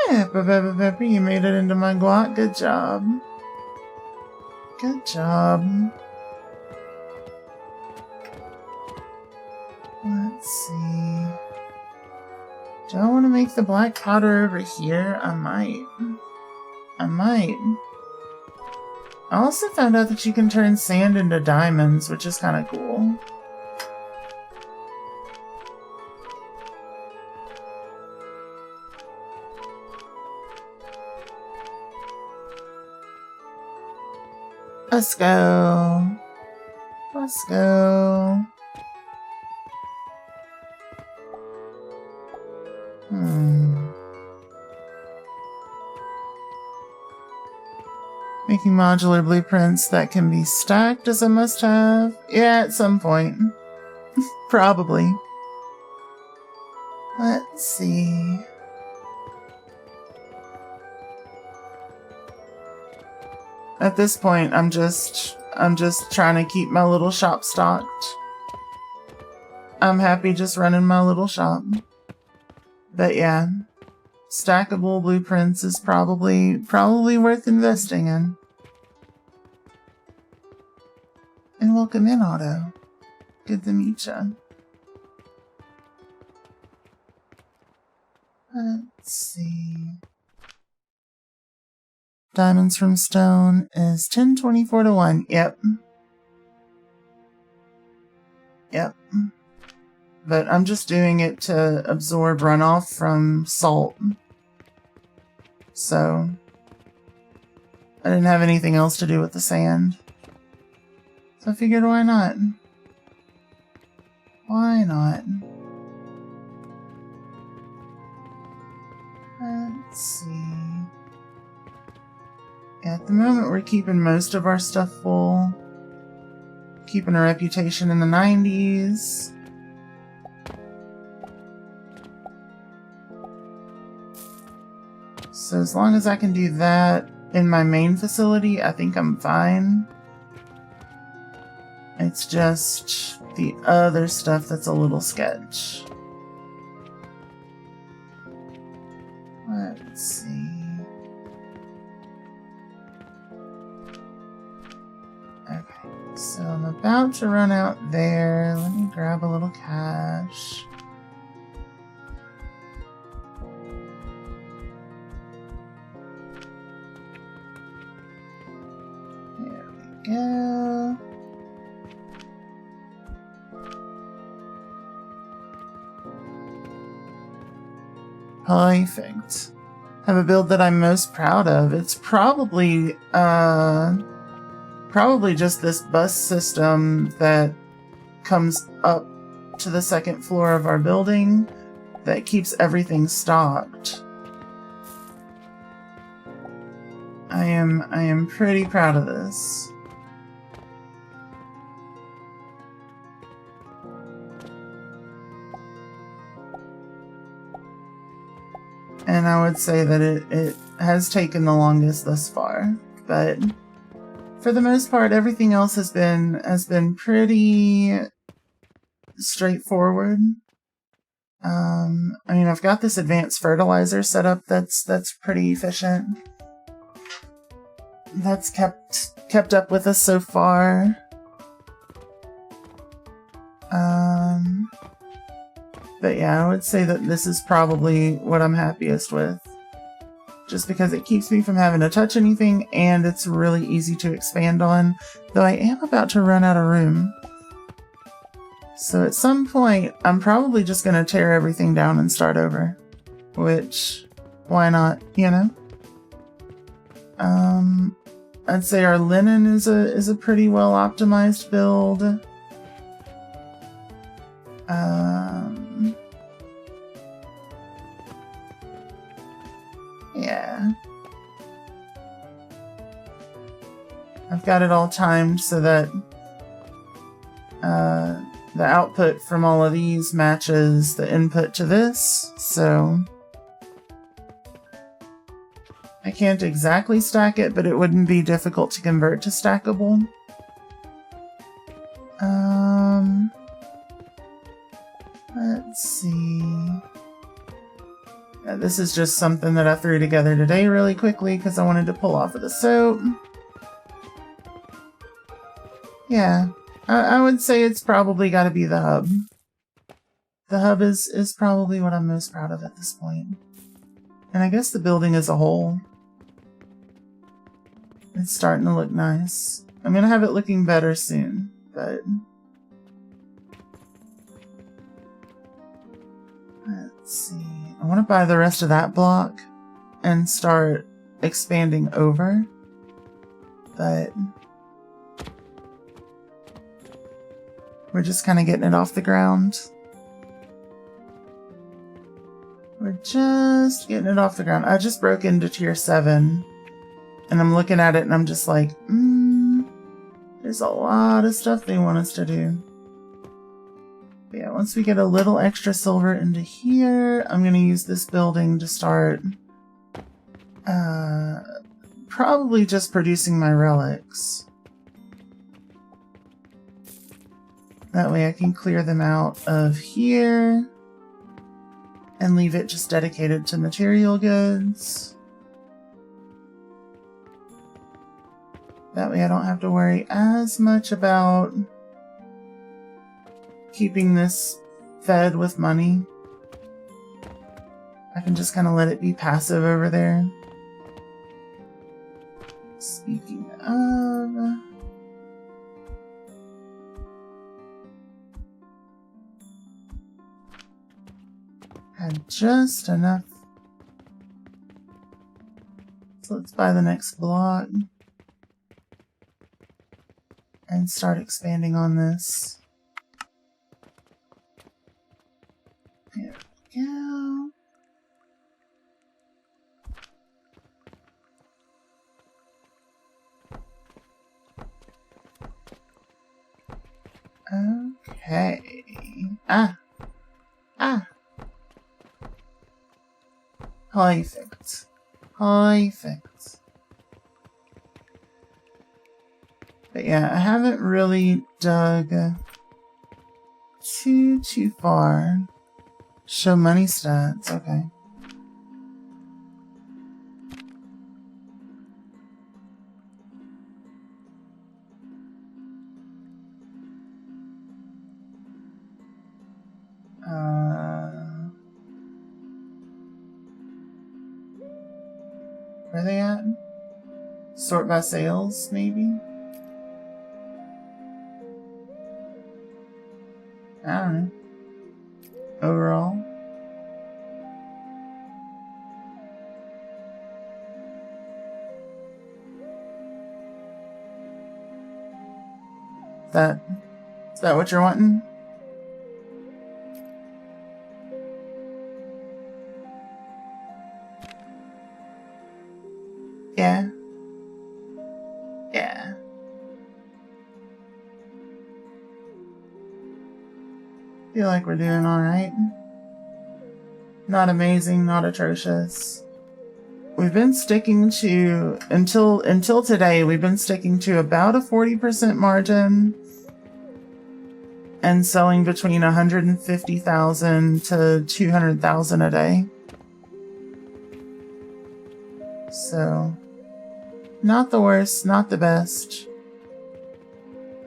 Pepper, you made it into my guac. Good job. Good job. Let's see. Do I want to make the black powder over here? I might. I also found out that you can turn sand into diamonds, which is kind of cool. Let's go. Let's go. Making modular blueprints that can be stacked is a must-have. Yeah, at some point. Probably. Let's see. At this point, I'm just trying to keep my little shop stocked. I'm happy just running my little shop. But yeah, stackable blueprints is probably worth investing in. And welcome in, Otto. Good to meet you. Let's see. Diamonds from stone is 1024 to 1. Yep. Yep. But I'm just doing it to absorb runoff from salt. So I didn't have anything else to do with the sand. So I figured, why not? Why not? Let's see. At the moment, we're keeping most of our stuff full. Keeping a reputation in the 90s. So as long as I can do that in my main facility, I think I'm fine. It's just the other stuff that's a little sketch. Let's see. Okay, so I'm about to run out there. Let me grab a little cash. There we go. Perfect. I have a build that I'm most proud of. It's probably just this bus system that comes up to the second floor of our building that keeps everything stocked. I am pretty proud of this. And I would say that it has taken the longest thus far, but for the most part, everything else has been pretty straightforward. I mean, I've got this advanced fertilizer set up that's pretty efficient. That's kept up with us so far. But yeah, I would say that this is probably what I'm happiest with. Just because it keeps me from having to touch anything, and it's really easy to expand on, though I am about to run out of room. So at some point, I'm probably just going to tear everything down and start over. Which, why not, you know? I'd say our linen is a pretty well optimized build. Yeah. I've got it all timed so that the output from all of these matches the input to this, so I can't exactly stack it, but it wouldn't be difficult to convert to stackable. This is just something that I threw together today really quickly because I wanted to pull off of the soap. Yeah, I would say it's probably got to be the hub. The hub is probably what I'm most proud of at this point. And I guess the building as a whole. It's starting to look nice. I'm going to have it looking better soon, but... Let's see. I want to buy the rest of that block and start expanding over, but... We're just kind of getting it off the ground. We're just getting it off the ground. I just broke into tier 7. And I'm looking at it and I'm just like, there's a lot of stuff they want us to do. But yeah, once we get a little extra silver into here, I'm going to use this building to start probably just producing my relics. That way I can clear them out of here and leave it just dedicated to material goods. That way I don't have to worry as much about keeping this fed with money. I can just kind of let it be passive over there. Speaking of... Had just enough. So let's buy the next block. And start expanding on this. There we go. Okay. Perfect. Perfect. But yeah, I haven't really dug too far. Show money stats, okay. Where are they at? Sort by sales, maybe? I don't know. Overall. Is that what you're wanting? Yeah. Yeah. Feel like we're doing alright. Not amazing, not atrocious. We've been sticking to, until today, we've been sticking to about a 40% margin and selling between 150,000 to 200,000 a day. So, not the worst, not the best.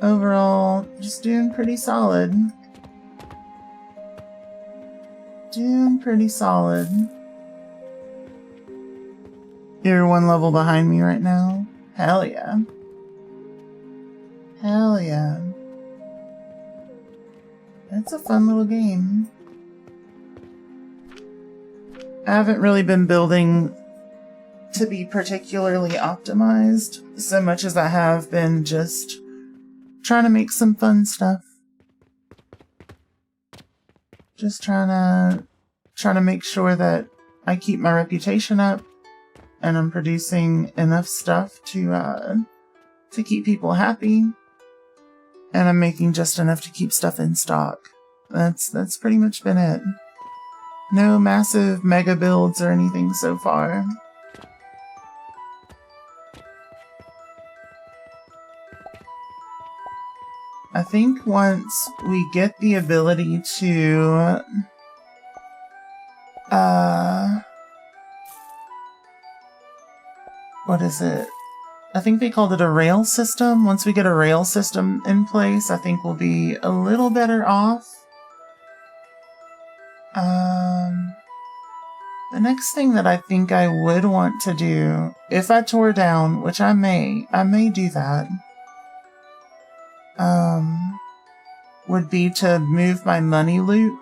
Overall, just doing pretty solid. Doing pretty solid. You're one level behind me right now? Hell yeah. Hell yeah. That's a fun little game. I haven't really been building to be particularly optimized so much as I have been just trying to make some fun stuff. Just trying to make sure that I keep my reputation up and I'm producing enough stuff to keep people happy, and I'm making just enough to keep stuff in stock. That's pretty much been it. No massive mega builds or anything so far. I think once we get the ability to what is it? I think they called it a rail system. Once we get a rail system in place, I think we'll be a little better off. The next thing that I think I would want to do, if I tore down, which I may do that, would be to move my money loot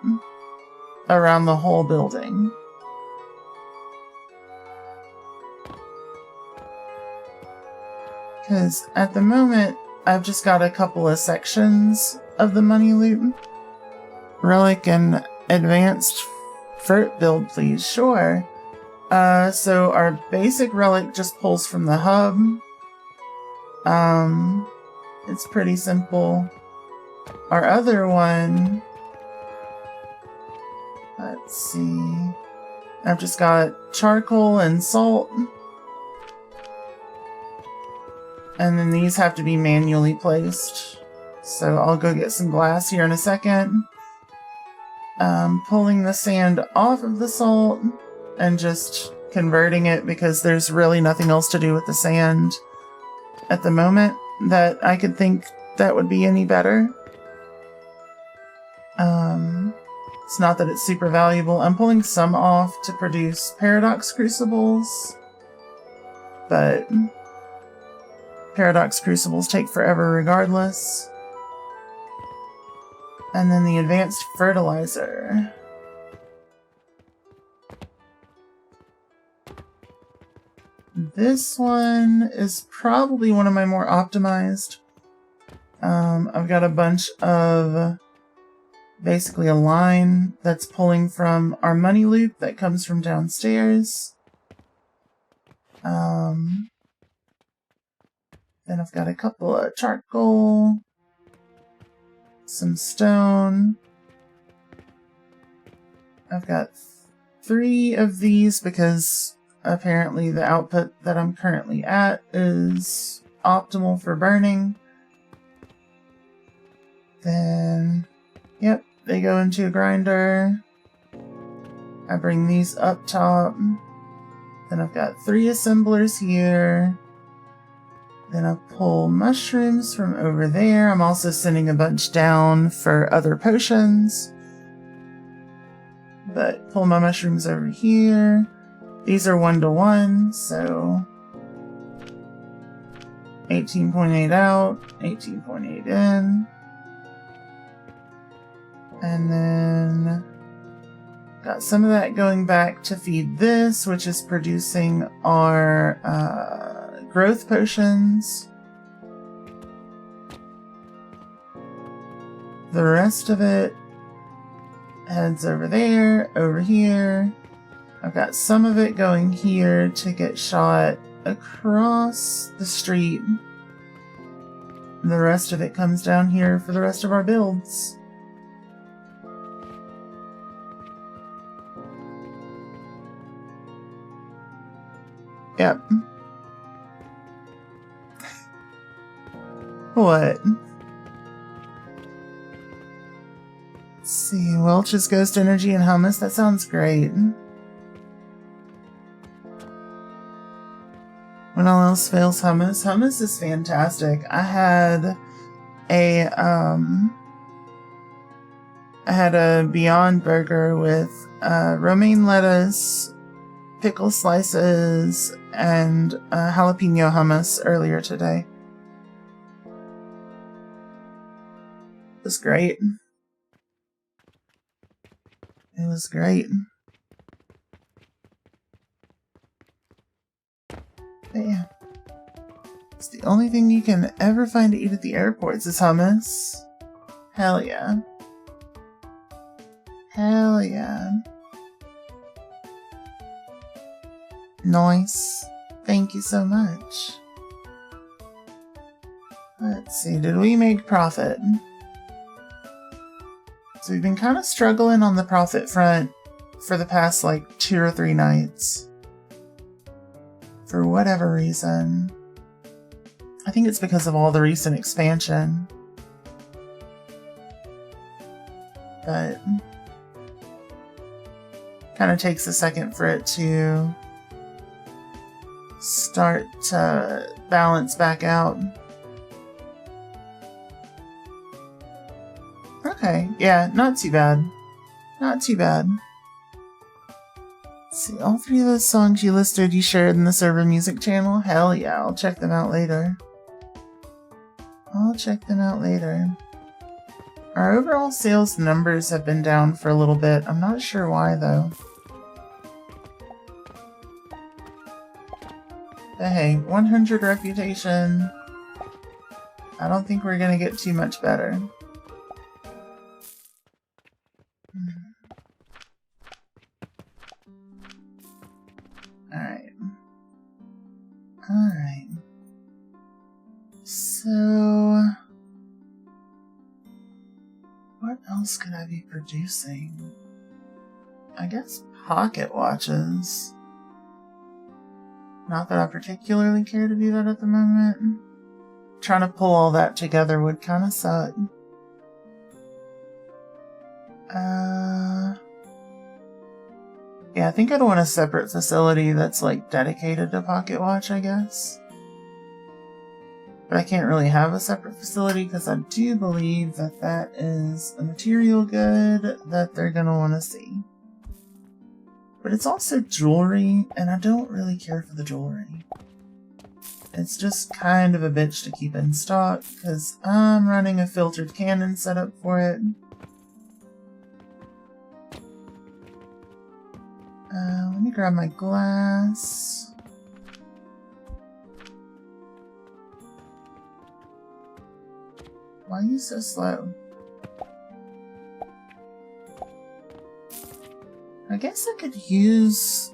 around the whole building. Because at the moment, I've just got a couple of sections of the money loot. Relic and advanced Fert build, please. Sure. So our basic relic just pulls from the hub. It's pretty simple. Our other one, let's see. I've just got charcoal and salt. And then these have to be manually placed. So I'll go get some glass here in a second. Pulling the sand off of the salt and just converting it because there's really nothing else to do with the sand at the moment that I could think that would be any better. It's not that it's super valuable. I'm pulling some off to produce paradox crucibles, but paradox crucibles take forever regardless. And then the advanced fertilizer. This one is probably one of my more optimized. I've got a bunch of basically a line that's pulling from our money loop that comes from downstairs. Then I've got a couple of charcoal, some stone. I've got 3 of these because apparently the output that I'm currently at is optimal for burning. Then, yep, they go into a grinder. I bring these up top. Then I've got 3 assemblers here. Then I pull mushrooms from over there. I'm also sending a bunch down for other potions. But pull my mushrooms over here. These are 1-to-1, so 18.8 out, 18.8 in. And then got some of that going back to feed this, which is producing our growth potions. The rest of it heads over there, over here. I've got some of it going here to get shot across the street. And the rest of it comes down here for the rest of our builds. Yep. What? Let's see, Welch's Ghost Energy and Hummus. That sounds great. When all else fails, hummus. Hummus is fantastic. I had a Beyond Burger with romaine lettuce, pickle slices, and jalapeno hummus earlier today. It was great. It was great. But yeah. It's the only thing you can ever find to eat at the airports is hummus. Hell yeah. Hell yeah. Nice. Thank you so much. Let's see, did we make profit? So we've been kind of struggling on the profit front for the past 2 or 3 nights. For whatever reason. I think it's because of all the recent expansion. But kind of takes a second for it to start to balance back out. Okay, yeah, not too bad. Not too bad. Let's see, all 3 of those songs you listed you shared in the server music channel? Hell yeah, I'll check them out later. I'll check them out later. Our overall sales numbers have been down for a little bit. I'm not sure why though. But hey, 100 reputation. I don't think we're gonna get too much better. Alright. Alright. So... what else could I be producing? I guess pocket watches. Not that I particularly care to do that at the moment. Trying to pull all that together would kind of suck. Yeah, I think I'd want a separate facility that's like dedicated to pocket watch, I guess. But I can't really have a separate facility because I do believe that that is a material good that they're going to want to see. But it's also jewelry, and I don't really care for the jewelry. It's just kind of a bitch to keep in stock because I'm running a filtered cannon setup for it. Let me grab my glass. Why are you so slow? I guess I could use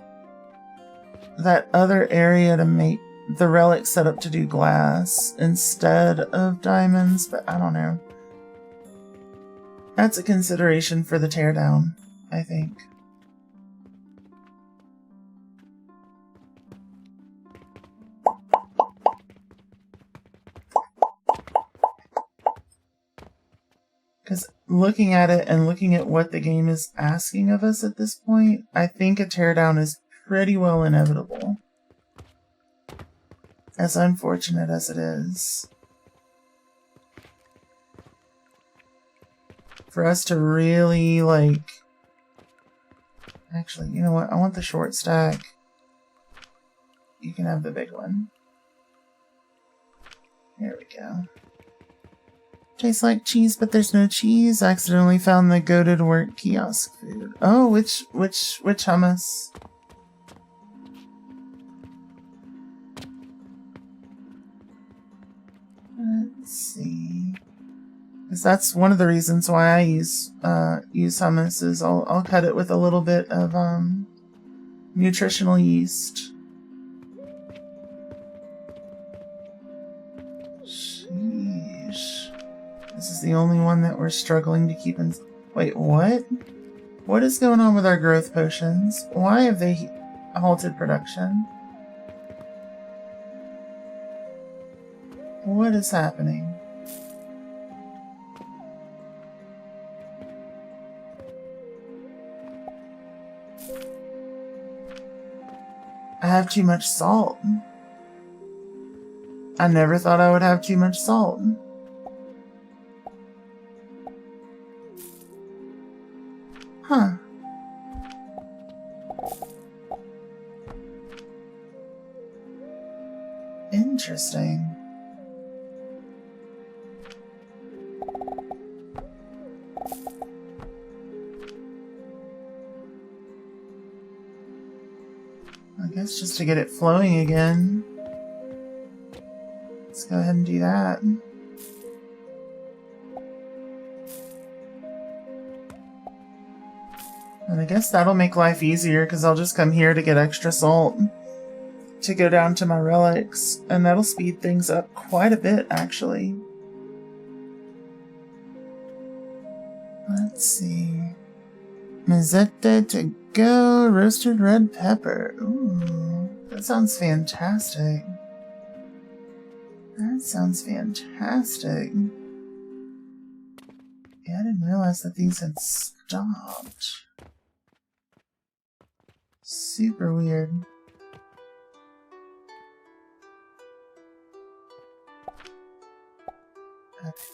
that other area to make the relic setup to do glass instead of diamonds, but I don't know. That's a consideration for the teardown, I think. Because looking at it and looking at what the game is asking of us at this point, I think a teardown is pretty well inevitable. As unfortunate as it is. For us to really, like... Actually, you know what? I want the short stack. You can have the big one. There we go. Tastes like cheese, but there's no cheese. I accidentally found the goated work kiosk food. Oh, which hummus? Let's see. Because that's one of the reasons why I use hummus is I'll cut it with a little bit of nutritional yeast. Sheesh. This is the only one that we're struggling to keep in... Wait, what? What is going on with our growth potions? Why have they halted production? What is happening? I have too much salt. I never thought I would have too much salt. Huh. Interesting. I guess just to get it flowing again. Let's go ahead and do that. And I guess that'll make life easier because I'll just come here to get extra salt to go down to my relics, and that'll speed things up quite a bit, actually. Let's see. Mezzetta to go, roasted red pepper. Ooh, that sounds fantastic. That sounds fantastic. Yeah, I didn't realize that these had stopped. Super weird.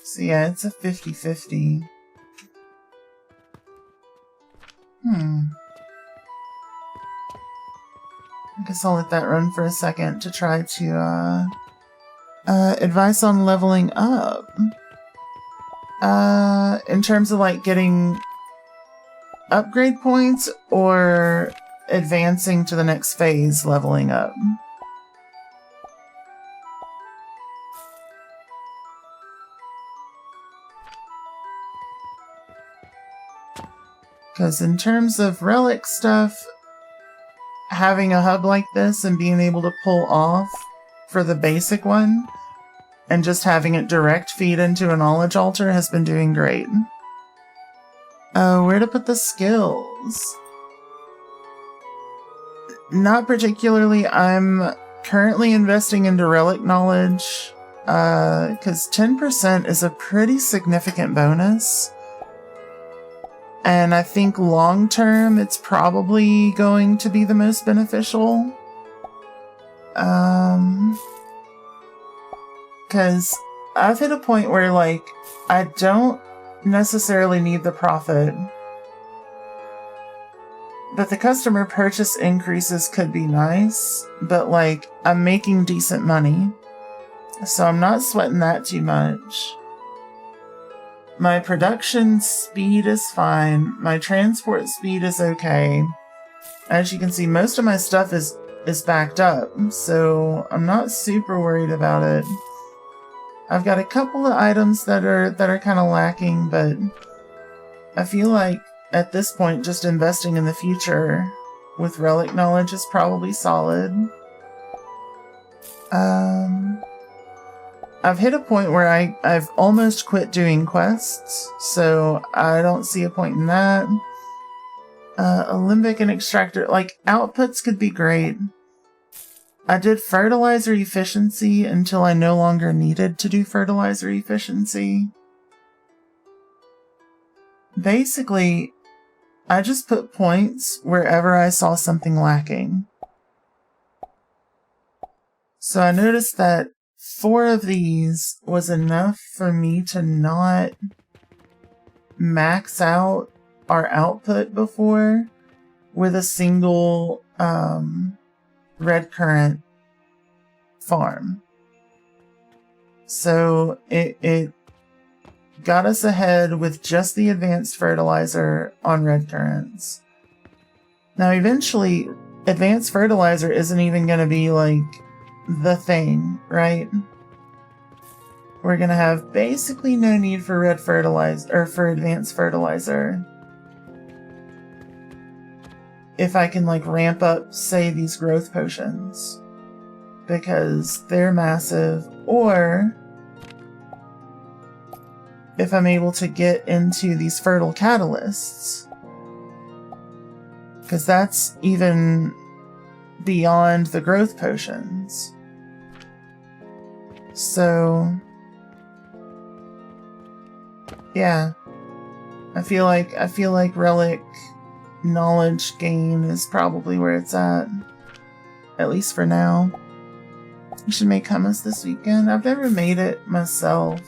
So yeah, it's a 50-50. I guess I'll let that run for a second to try to, advice on leveling up. In terms of, like, getting upgrade points or advancing to the next phase, leveling up. Because in terms of relic stuff, having a hub like this and being able to pull off for the basic one and just having it direct feed into a knowledge altar has been doing great. Where to put the skills? Not particularly. I'm currently investing into relic knowledge because 10% is a pretty significant bonus. And I think long term, it's probably going to be the most beneficial. Because I've hit a point where, like, I don't necessarily need the profit. But the customer purchase increases could be nice, but, like, I'm making decent money. So I'm not sweating that too much. My production speed is fine. My transport speed is okay. As you can see, most of my stuff is backed up, so I'm not super worried about it. I've got a couple of items that are kind of lacking, but I feel like at this point, just investing in the future with relic knowledge is probably solid. I've hit a point where I've almost quit doing quests, so I don't see a point in that. Alembic and extractor, like, outputs could be great. I did fertilizer efficiency until I no longer needed to do fertilizer efficiency. Basically, I just put points wherever I saw something lacking. So I noticed that 4 of these was enough for me to not max out our output before with a single red currant farm. So it got us ahead with just the advanced fertilizer on red currants. Now eventually, advanced fertilizer isn't even going to be like the thing, right? We're gonna have basically no need for red fertilizer, or for advanced fertilizer. If I can, like, ramp up, say, these growth potions. Because they're massive. Or if I'm able to get into these fertile catalysts. Because that's even beyond the growth potions. So yeah, I feel like relic knowledge gain is probably where it's at least for now. You should make hummus this weekend. I've never made it myself.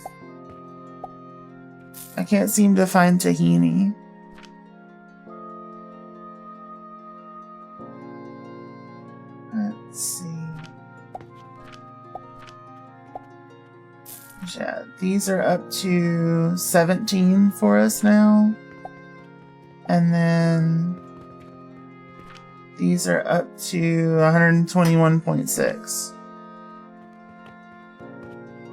I can't seem to find tahini. Let's see. Yeah, these are up to 17 for us now. And then these are up to 121.6.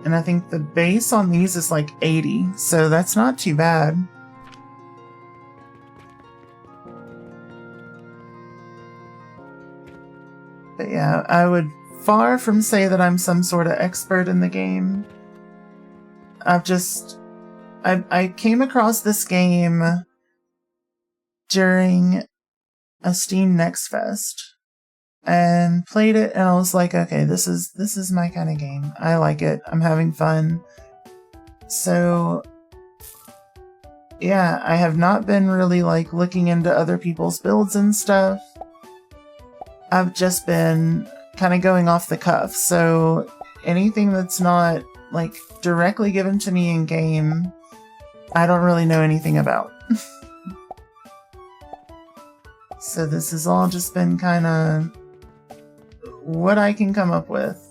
And I think the base on these is like 80, so that's not too bad. But yeah, I would far from say that I'm some sort of expert in the game. I came across this game during a Steam Next Fest and played it, and I was like, okay, this is my kind of game. I like it. I'm having fun. So yeah, I have not been really like looking into other people's builds and stuff. I've just been kind of going off the cuff. So anything that's not like, directly given to me in game, I don't really know anything about. So this has all just been kind of what I can come up with.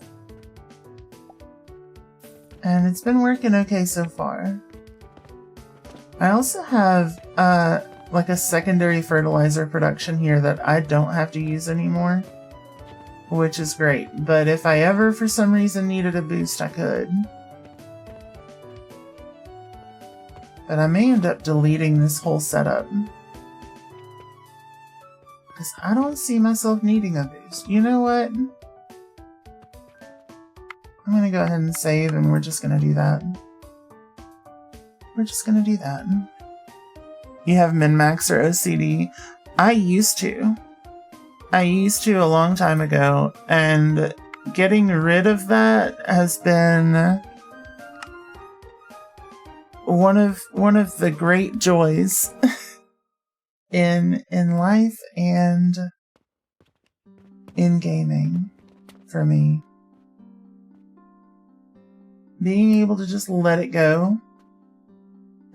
And it's been working okay so far. I also have, like a secondary fertilizer production here that I don't have to use anymore, which is great. But if I ever, for some reason, needed a boost, I could. But I may end up deleting this whole setup, because I don't see myself needing a boost. You know what? I'm going to go ahead and save, and we're just going to do that. We're just going to do that. You have min-max or OCD? I used to. I used to a long time ago, and getting rid of that has been one of the great joys in life and in gaming for me. Being able to just let it go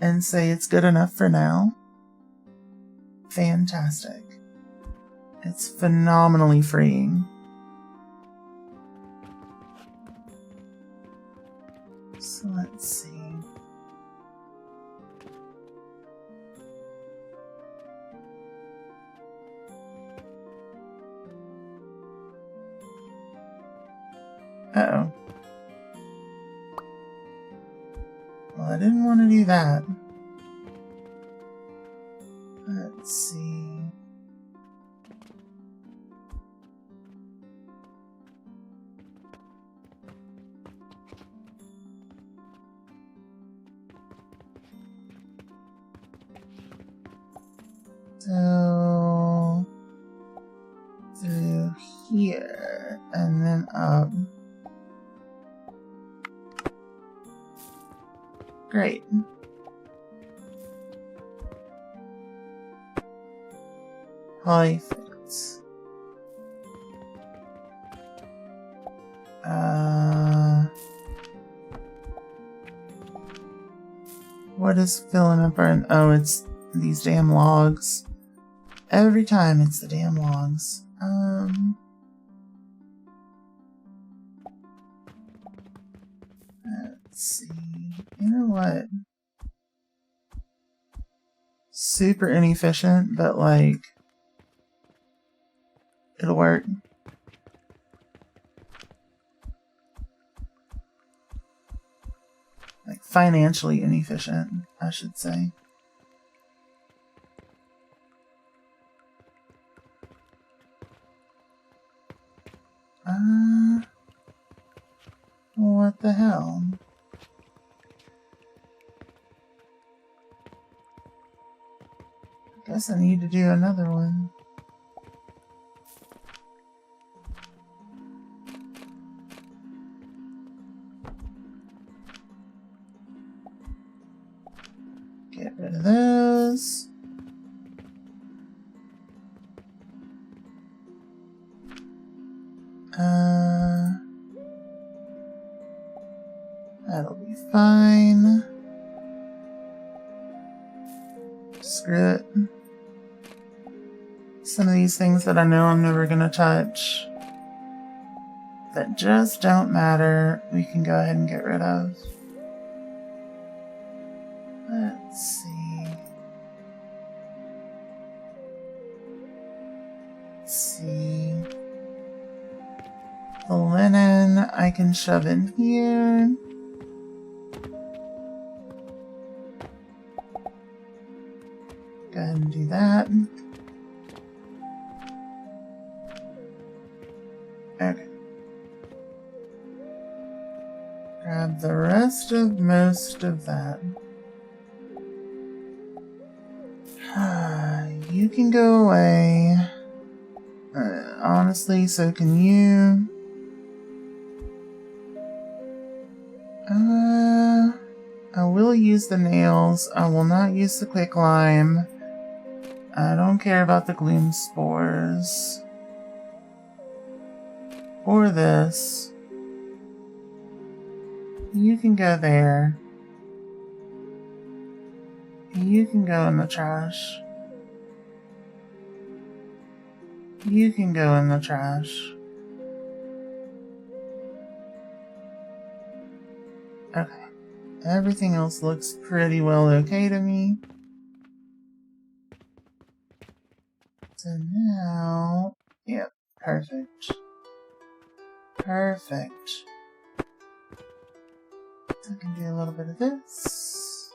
and say it's good enough for now. Fantastic. It's phenomenally freeing. So let's see. Uh-oh. Well, I didn't want to do that. Let's see. So, through here, and then up. Great. Perfect. What is filling up our... Oh, it's these damn logs. Every time it's the damn logs. Let's see. You know what? Super inefficient, but like... it'll work. Like, financially inefficient, I should say. What the hell? I guess I need to do another one. Get rid of those. That'll be fine. Screw it. Some of these things that I know I'm never gonna touch, that just don't matter, we can go ahead and get rid of. Let's see. Let's see. The linen I can shove in here. Go ahead and do that. Okay. Grab the rest of most of that. You can go away. Honestly, so can you. I will use the nails. I will not use the quicklime. I don't care about the gloom spores. Or this. You can go there. You can go in the trash. You can go in the trash. Okay. Everything else looks pretty well okay to me. So now... Yep, perfect. Perfect. I can do a little bit of this.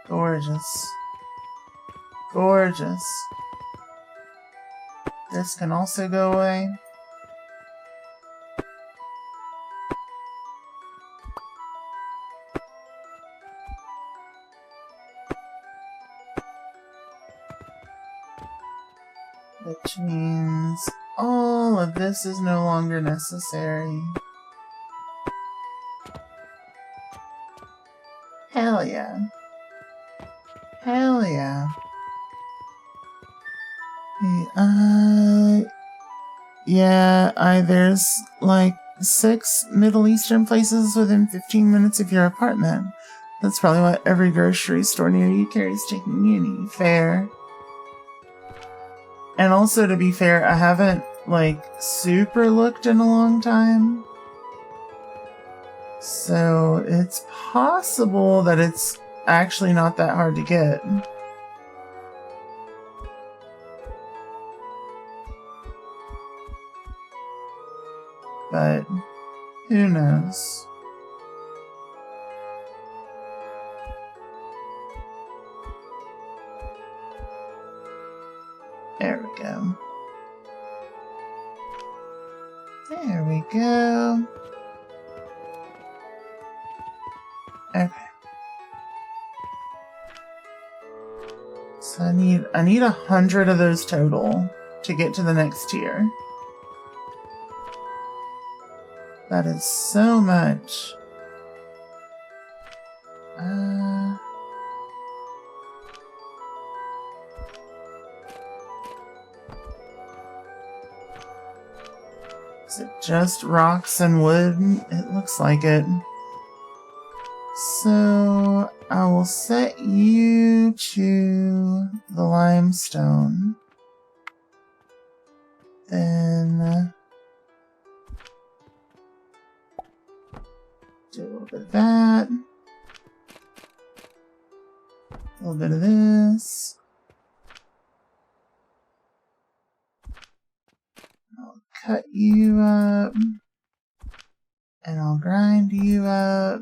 Gorgeous. Gorgeous. This can also go away. Which means all of this is no longer necessary. Hell yeah. Hell yeah. There's like 6 Middle Eastern places within 15 minutes of your apartment. That's probably what every grocery store near you carries taking uni. Fair. And also, to be fair, I haven't, like, super looked in a long time. So, it's possible that it's actually not that hard to get. But, who knows? There we go. There we go. Okay. So I need 100 of those total to get to the next tier. That is so much. Is it just rocks and wood? It looks like it. So I will set you to the limestone. Then do a little bit of that. A little bit of this. I'll cut you up. And I'll grind you up.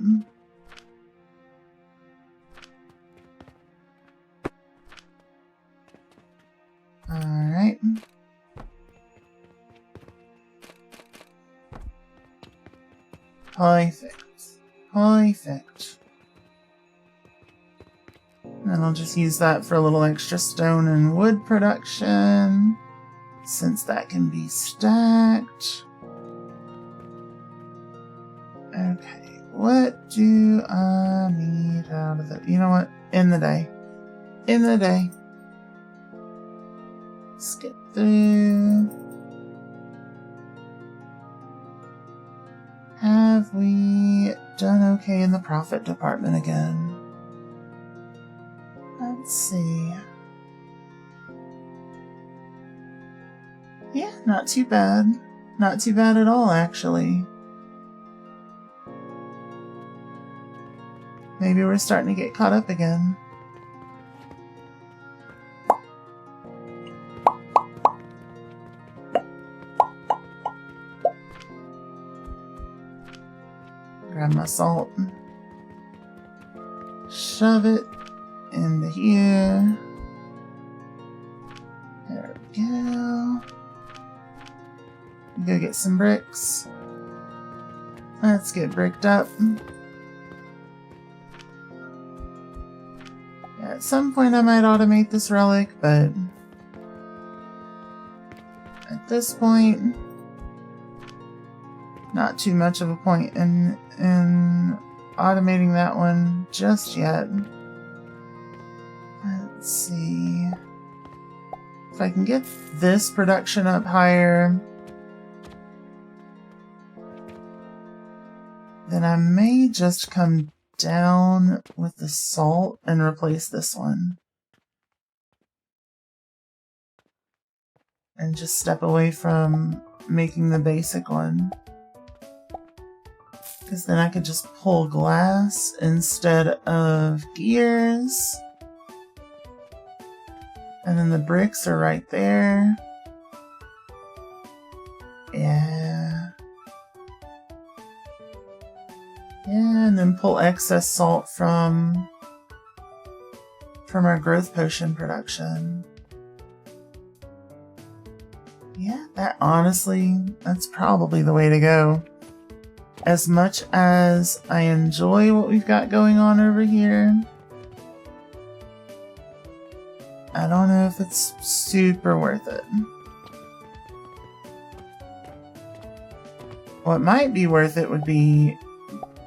Alright. Perfect. Perfect. And I'll just use that for a little extra stone and wood production, since that can be stacked. Okay, what do I need out of it? You know what? In the day. In the day. Skip through. Have we done okay in the profit department again? Let's see. Yeah, not too bad. Not too bad at all, actually. Maybe we're starting to get caught up again. Grab my salt. Shove it into here. There we go. Go get some bricks. Let's get bricked up. Yeah, at some point I might automate this relic, but at this point, not too much of a point in automating that one just yet. Let's see. If I can get this production up higher, then I may just come down with the salt and replace this one. And just step away from making the basic one. Because then I could just pull glass instead of gears. And then the bricks are right there. Yeah. Yeah, and then pull excess salt from our growth potion production. Yeah, that's probably the way to go. As much as I enjoy what we've got going on over here, I don't know if it's super worth it. What might be worth it would be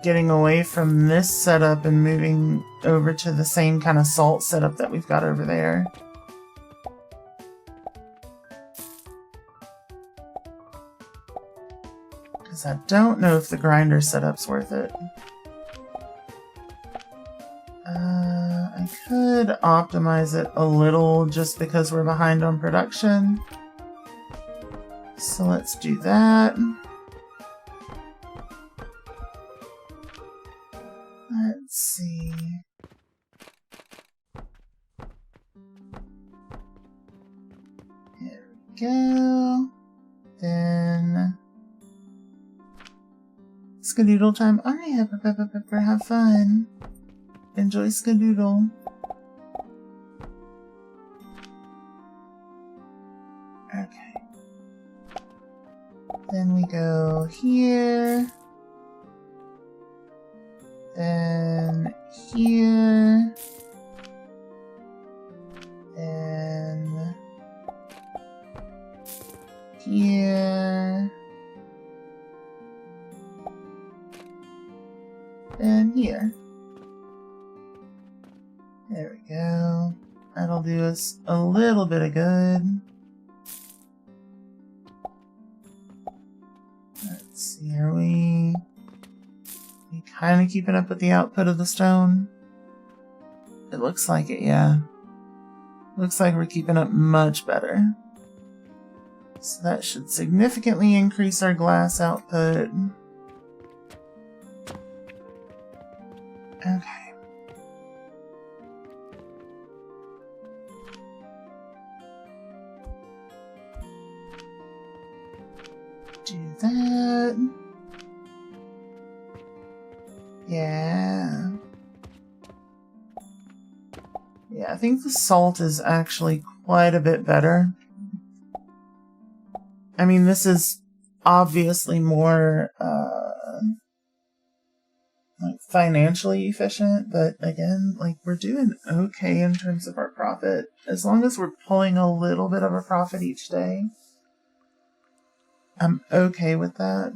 getting away from this setup and moving over to the same kind of salt setup that we've got over there. Because I don't know if the grinder setup's worth it. I could optimize it a little just because we're behind on production. So let's do that. Let's see. Here we go. Then Skadoodle time. Alright, have fun. Enjoy Skadoodle. Okay. Then we go here. Then here. Then here. And here. There we go. That'll do us a little bit of good. Let's see, are we kind of keeping up with the output of the stone? It looks like it, yeah. Looks like we're keeping up much better. So that should significantly increase our glass output. Okay. Do that. Yeah. Yeah, I think the salt is actually quite a bit better. I mean, this is obviously more like financially efficient, but again, like we're doing okay in terms of our profit. As long as we're pulling a little bit of a profit each day, I'm okay with that.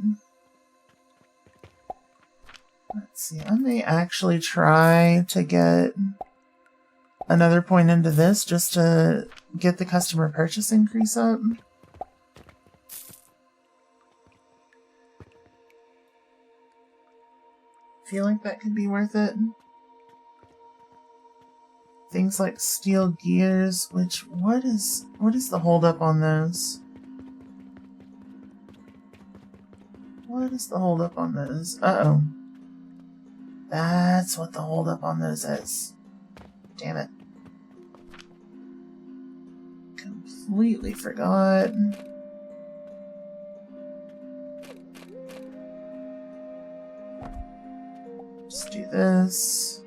Let's see, I may actually try to get another point into this just to get the customer purchase increase up. Feel like that could be worth it. Things like steel gears, which what is the holdup on those? What is the holdup on those? Uh-oh. That's what the holdup on those is. Damn it. Completely forgot. Just do this.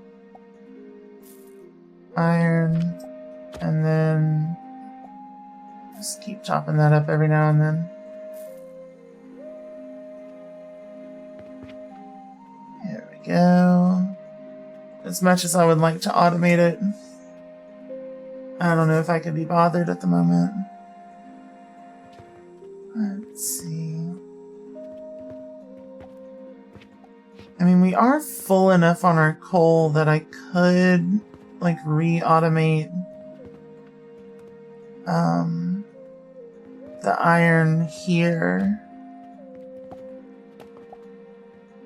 Iron. And then just keep chopping that up every now and then. There we go. As much as I would like to automate it, I don't know if I could be bothered at the moment. Let's see. I mean, we are full enough on our coal that I could, like, re-automate the iron here.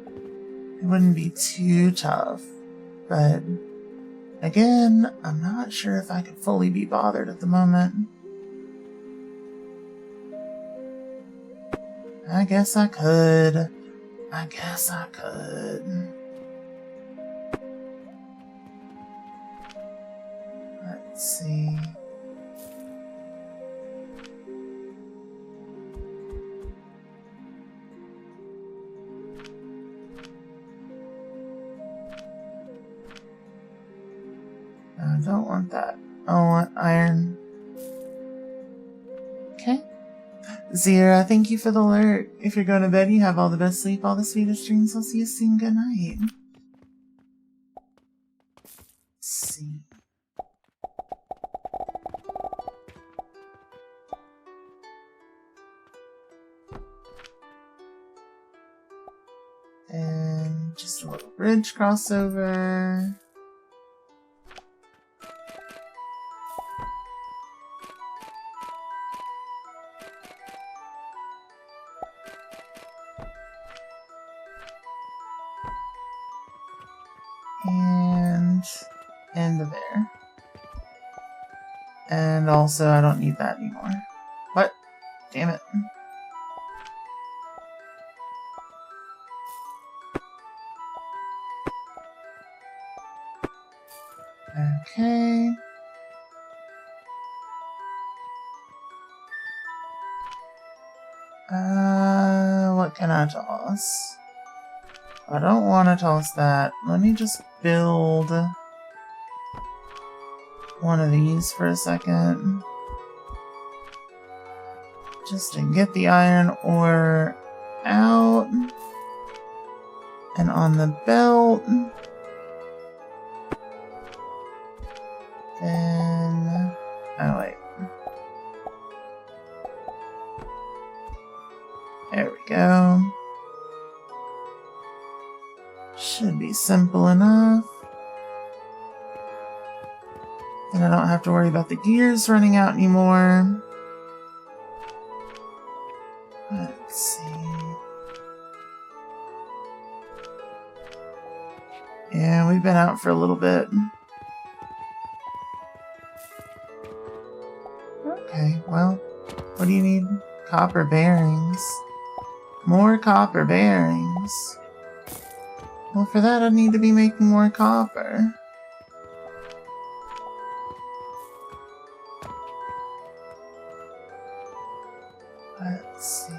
It wouldn't be too tough, but again, I'm not sure if I could fully be bothered at the moment. I guess I could. Let's see. I don't want that. I want iron. Okay. Zira, thank you for the alert. If you're going to bed, you have all the best sleep, all the sweetest dreams. I'll see you soon. Good night. Let's see. And just a little bridge crossover. And end of there. And also, I don't need that anymore. What? Damn it. Okay. What can I toss? I don't want to toss that. Let me just build one of these for a second. Just to get the iron ore out. And on the belt. Then... oh, wait. There we go. Should be simple enough. Then I don't have to worry about the gears running out anymore. Let's see. Yeah, we've been out for a little bit. Okay, well, what do you need? Copper bearings. More copper bearings. Well, for that I need to be making more copper. Let's see.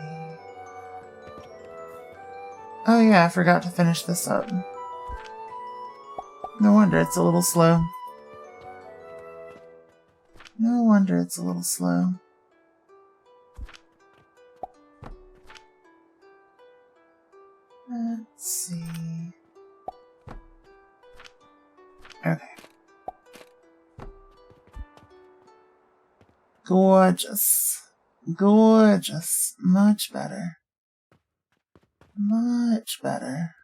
Oh yeah, I forgot to finish this up. No wonder it's a little slow. No wonder it's a little slow. Let's see. Okay. Gorgeous. Gorgeous. Much better. Much better.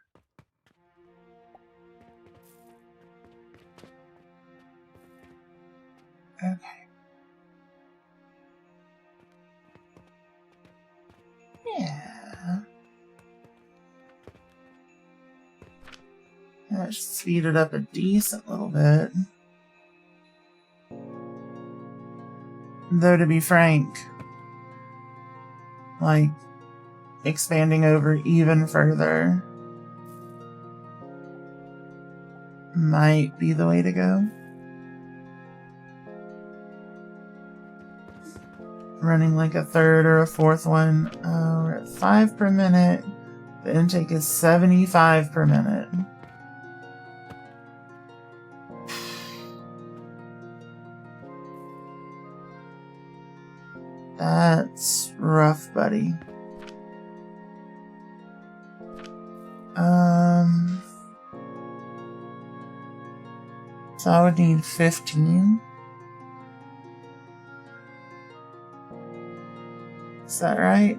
Okay. Yeah. That should speed it up a decent little bit. Though, to be frank, like, expanding over even further might be the way to go. Running like a third or a fourth one. We're at 5 per minute. The intake is 75 per minute. That's rough, buddy. So I would need 15. Is that right?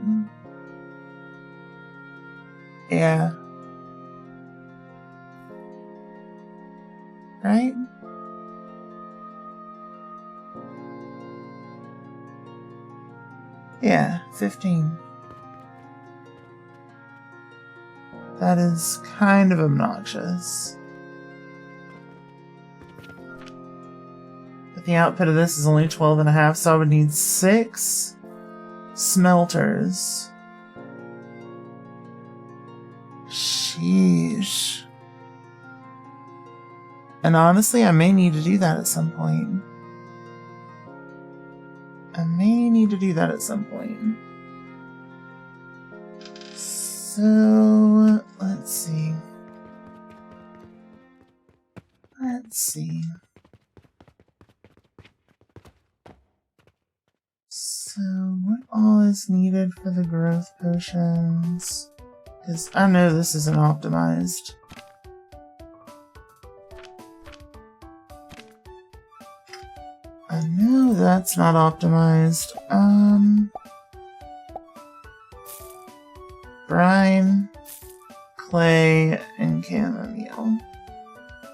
Yeah. Right? Yeah, 15. That is kind of obnoxious. But the output of this is only 12.5, so I would need 6 smelters. Sheesh. And honestly, I may need to do that at some point. So, let's see. So, what all is needed for the growth potions? Because I know this isn't optimized. I know that's not optimized. Brine, clay, and chamomile.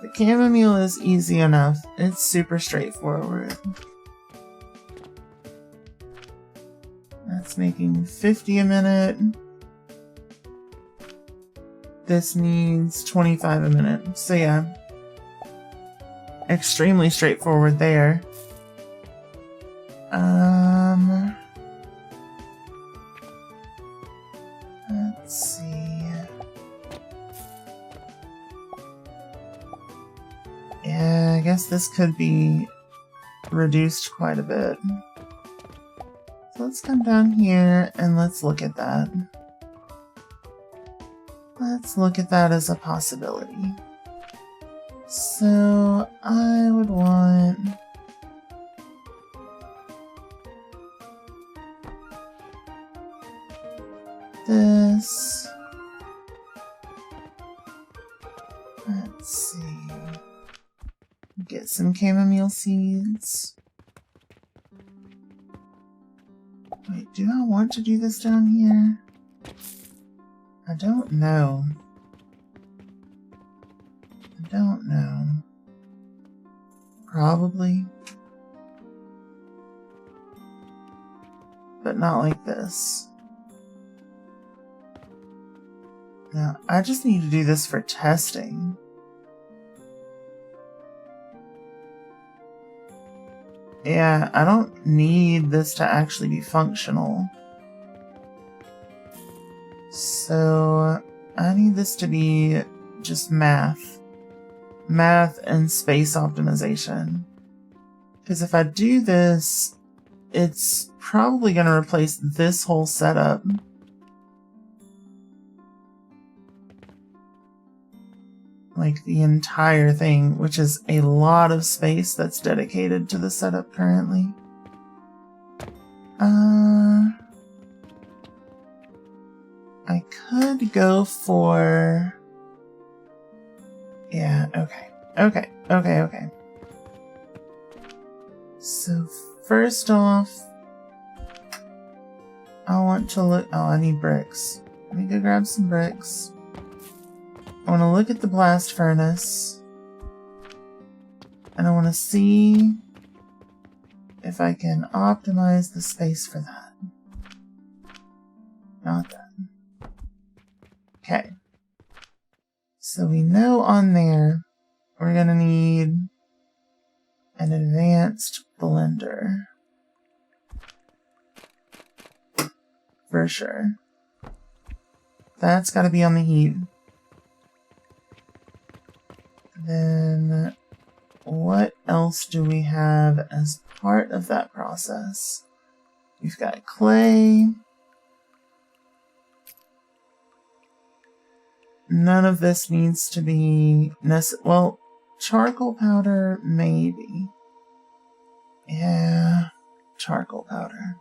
The chamomile is easy enough. It's super straightforward. That's making 50 a minute. This needs 25 a minute. So yeah. Extremely straightforward there. Let's see. Yeah, I guess this could be reduced quite a bit. So let's come down here and let's look at that. Let's look at that as a possibility. So I would want this. Let's see. Get some chamomile seeds. Wait, do I want to do this down here? I don't know. Probably. But not like this. Now, I just need to do this for testing. Yeah, I don't need this to actually be functional. So, I need this to be just math. Math and space optimization. Because if I do this, it's probably going to replace this whole setup. Like the entire thing, which is a lot of space that's dedicated to the setup currently. I could go for... Yeah, okay. So first off, I want to look... Oh, I need bricks. Let me go grab some bricks. I want to look at the blast furnace. And I want to see if I can optimize the space for that. Not that. Okay. So we know on there we're going to need an advanced blender. For sure. That's got to be on the heat. Then what else do we have as part of that process? We've got clay. None of this needs to be well, charcoal powder, maybe. Yeah, charcoal powder.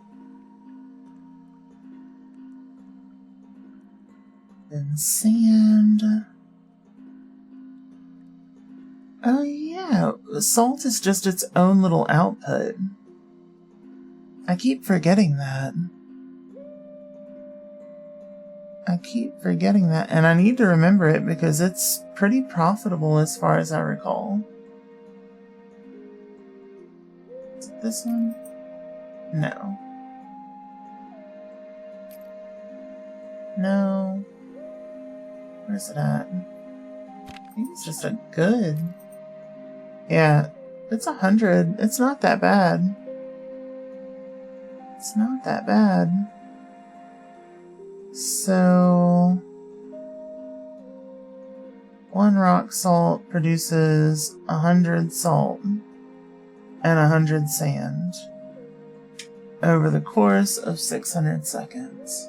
Then sand. Oh yeah, salt is just its own little output. I keep forgetting that. And I need to remember it because it's pretty profitable as far as I recall. Is it this one? No. No. Where's it at? I think it's just a good. Yeah, it's 100. It's not that bad. It's not that bad. So, 1 rock salt produces 100 salt and 100 sand over the course of 600 seconds.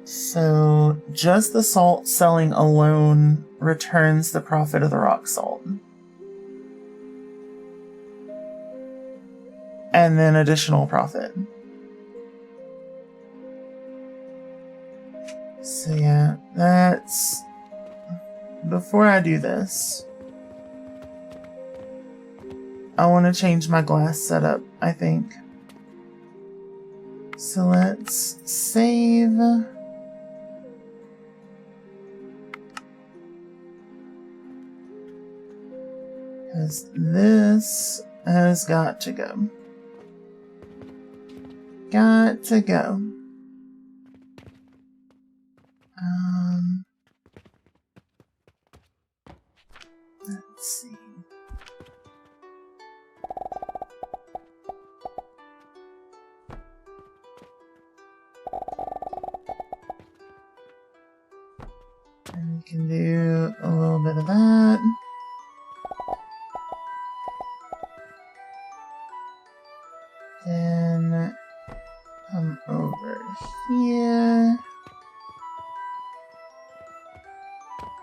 So just the salt selling alone returns the profit of the rock salt. And then additional profit. So yeah, that's... Before I do this, I want to change my glass setup, I think. So let's save. Because this has got to go. Got to go. Let's see. And we can do a little bit of that. Then come over here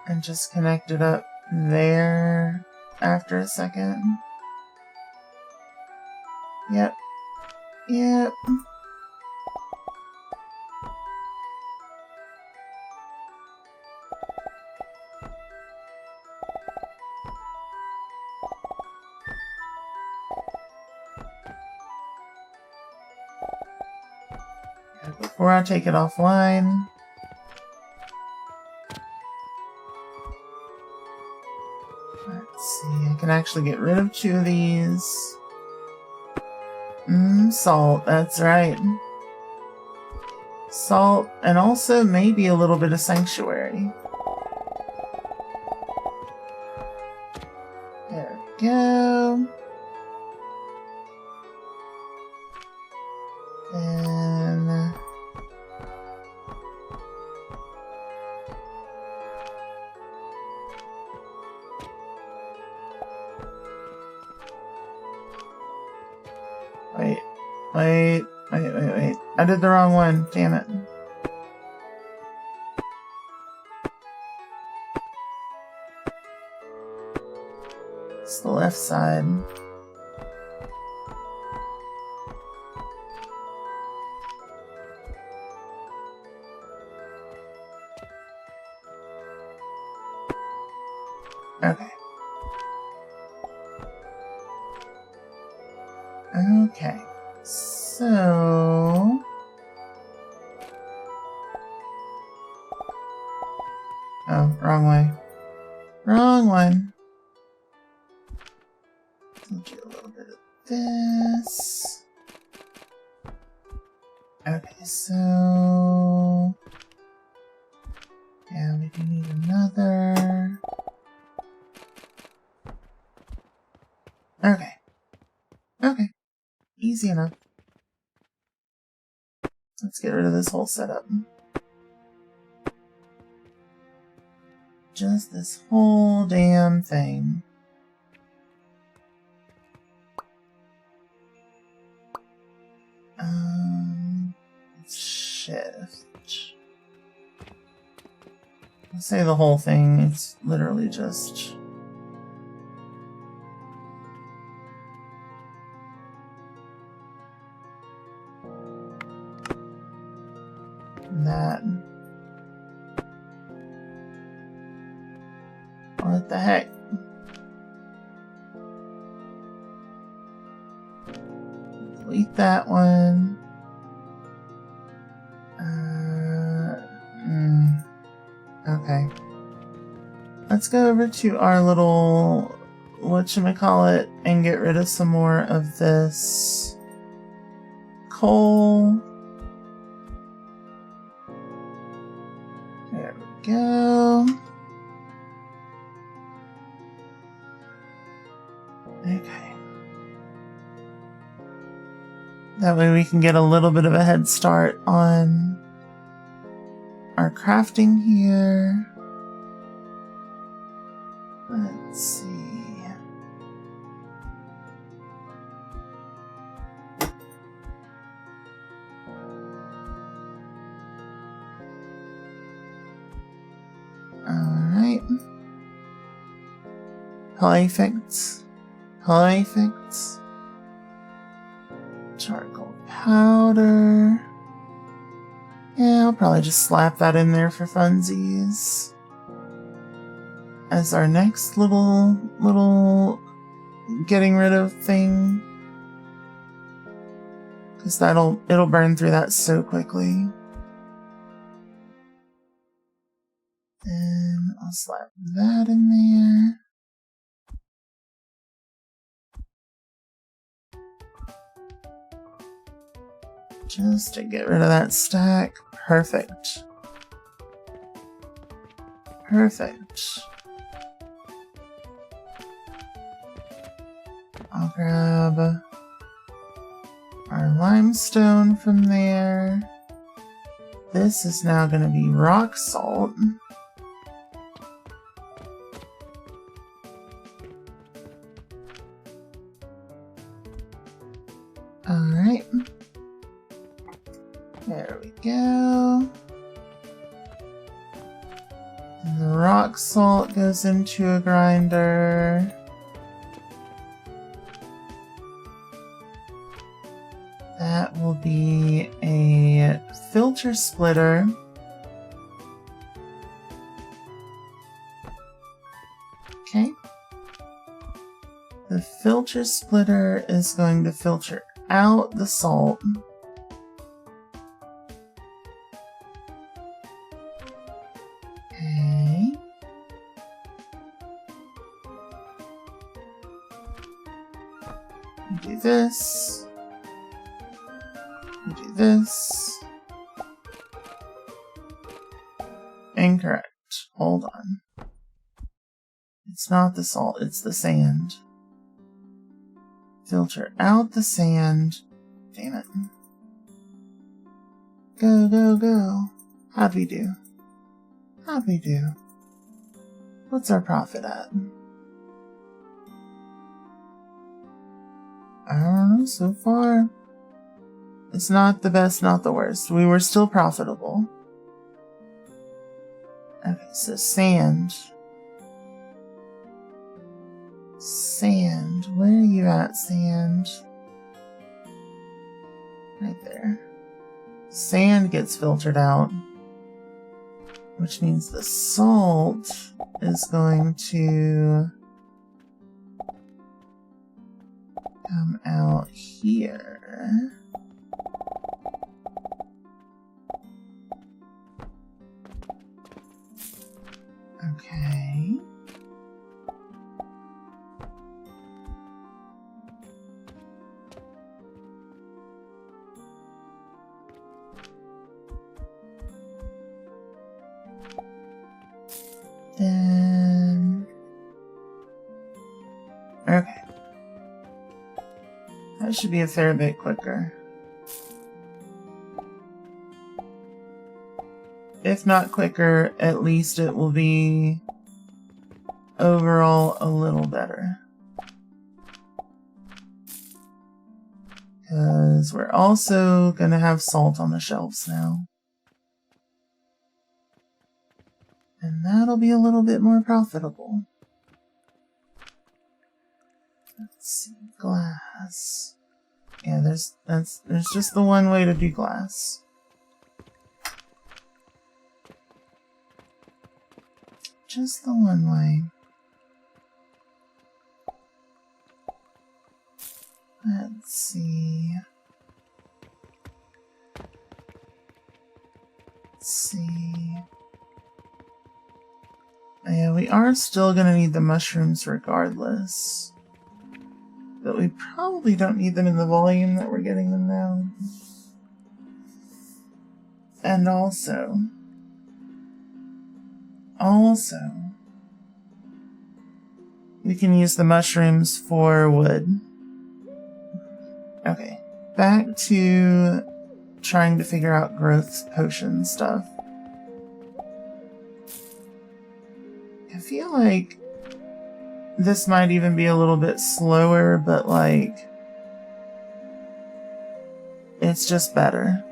and just connect it up there after a second. Yep. Yep. Before I take it offline, let's see, I can actually get rid of 2 of these. Salt, that's right. Salt, and also maybe a little bit of sanctuary. There we go. And wait. I did the wrong one. Damn it. It's the left side. Okay. Okay. So... Oh, wrong way. Wrong one. I'll do a little bit of this. Okay, so... Yeah, we do need another. Okay. Okay. Easy enough. Let's get rid of this whole setup. Just this whole damn thing. Shift. Let's say the whole thing. It's literally just... that. What the heck? Delete that one. Okay. Let's go over to our little... whatchamacallit, and get rid of some more of this coal. There we go. Okay. That way we can get a little bit of a head start on our crafting here. Let's see. Alright. Perfect. Perfect. Charcoal powder. Yeah, I'll probably just slap that in there for funsies. As our next little getting rid of thing. Because it'll burn through that so quickly. And I'll slap that in there. Just to get rid of that stack. Perfect. Perfect. I'll grab our limestone from there. This is now going to be rock salt. Alright. There we go. And the rock salt goes into a grinder. That will be a filter splitter. Okay. The filter splitter is going to filter out the salt. Okay. Do this. Do this. Incorrect. Hold on. It's not the salt, it's the sand. Filter out the sand. Damn it. Go, go, go. How'd we do? How'd we do? What's our profit at? I don't know, so far. It's not the best, not the worst. We were still profitable. Okay, so sand. Sand. Where are you at, sand? Right there. Sand gets filtered out, which means the salt is going to come out here. Okay. Then... Okay. That should be a fair bit quicker. If not quicker, at least it will be overall a little better. Because we're also going to have salt on the shelves now. And that'll be a little bit more profitable. Let's see, glass. Yeah, there's just the one way to do glass. Just the one way. Let's see. Let's see. Yeah, we are still gonna need the mushrooms regardless. But we probably don't need them in the volume that we're getting them now. And also, we can use the mushrooms for wood. Okay, back to trying to figure out growth potion stuff. I feel like this might even be a little bit slower, but like, it's just better.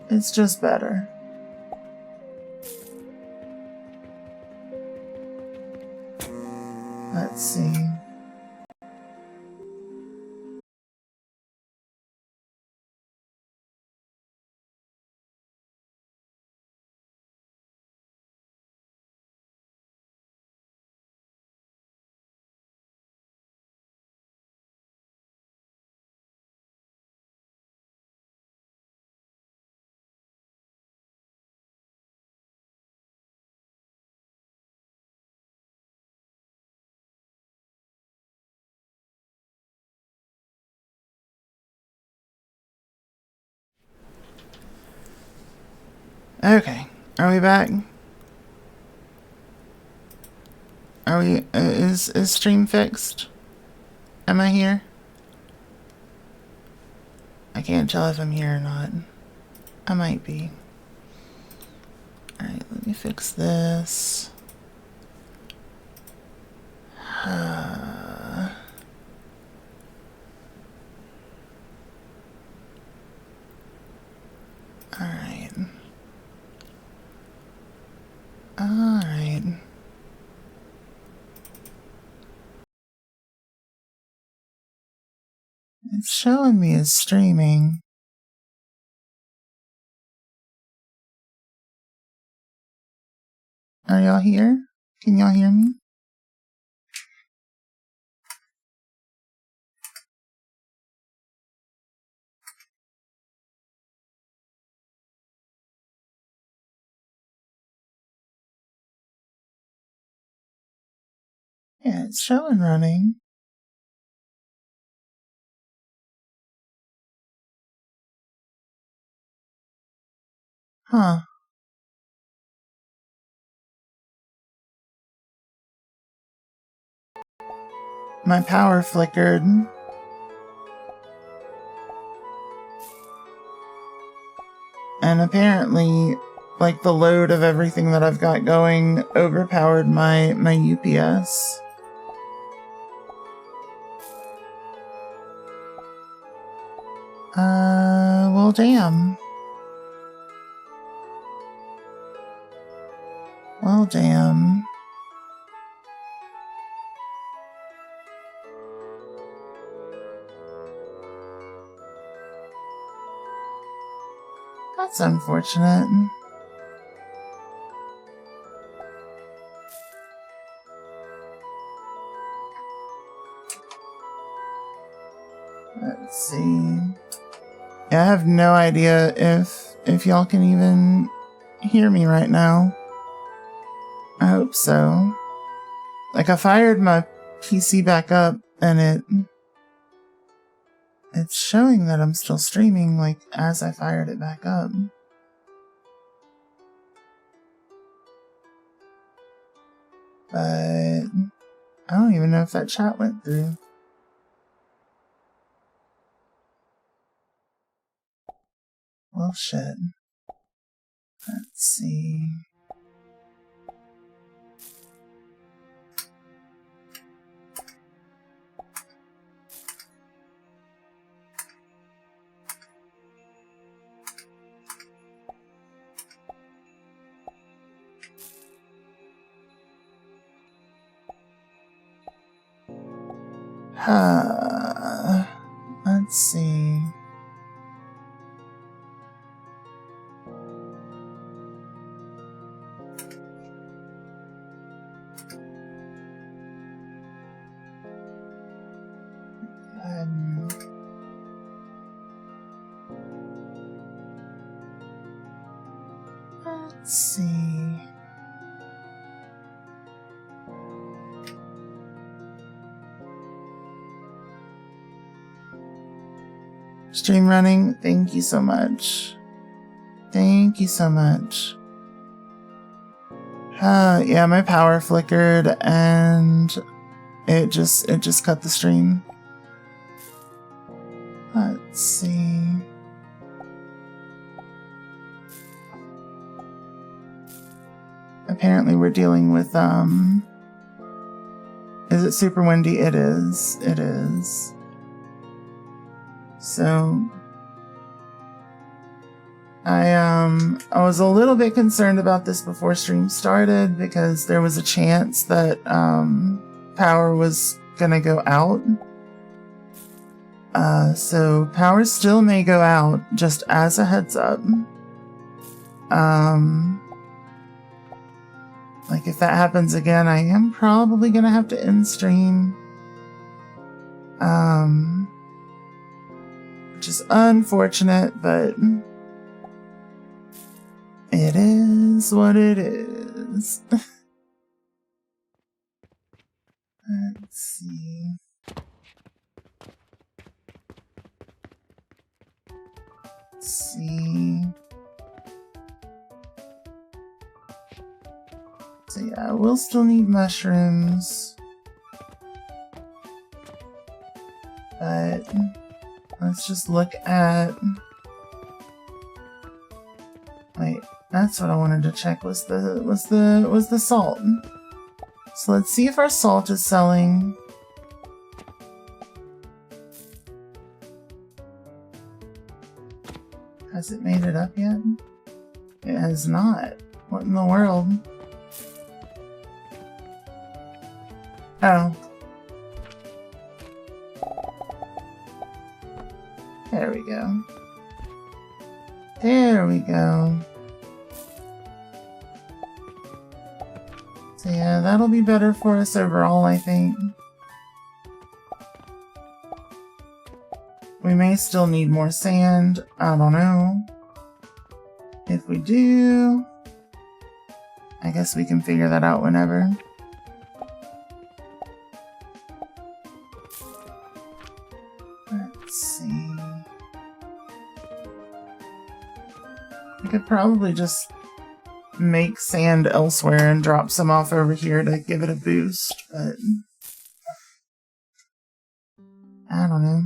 It's just better. Let's see. Okay, are we back? Are we, is stream fixed? Am I here? I can't tell if I'm here or not. I might be. Alright, let me fix this. Alright. Alright. It's showing me as streaming. Are y'all here? Can y'all hear me? Yeah, it's showing running. Huh. My power flickered. And apparently, like, the load of everything that I've got going overpowered my UPS. Well, damn. Well, damn. That's unfortunate. Let's see. Yeah, I have no idea if y'all can even hear me right now. I hope so. Like, I fired my PC back up and it's showing that I'm still streaming, like, as I fired it back up. But I don't even know if that chat went through. Well, shit. Let's see. Let's see. Let's see. Stream running. Thank you so much. Thank you so much. Yeah, my power flickered and it just cut the stream. Let's see. Apparently we're dealing with, is it super windy? It is. It is. So, I was a little bit concerned about this before stream started because there was a chance that, power was gonna go out. So power still may go out, just as a heads up. Like if that happens again, I am probably gonna have to end stream. Which is unfortunate, but it is what it is. Let's see. Let's see. So yeah, we'll still need mushrooms. But let's just look at... Wait, that's what I wanted to check was the salt. So let's see if our salt is selling. Has it made it up yet? It has not. What in the world? Oh. There we go. There we go. So yeah, that'll be better for us overall, I think. We may still need more sand. I don't know. If we do, I guess we can figure that out whenever. Let's see. I could probably just make sand elsewhere and drop some off over here to give it a boost, but I don't know.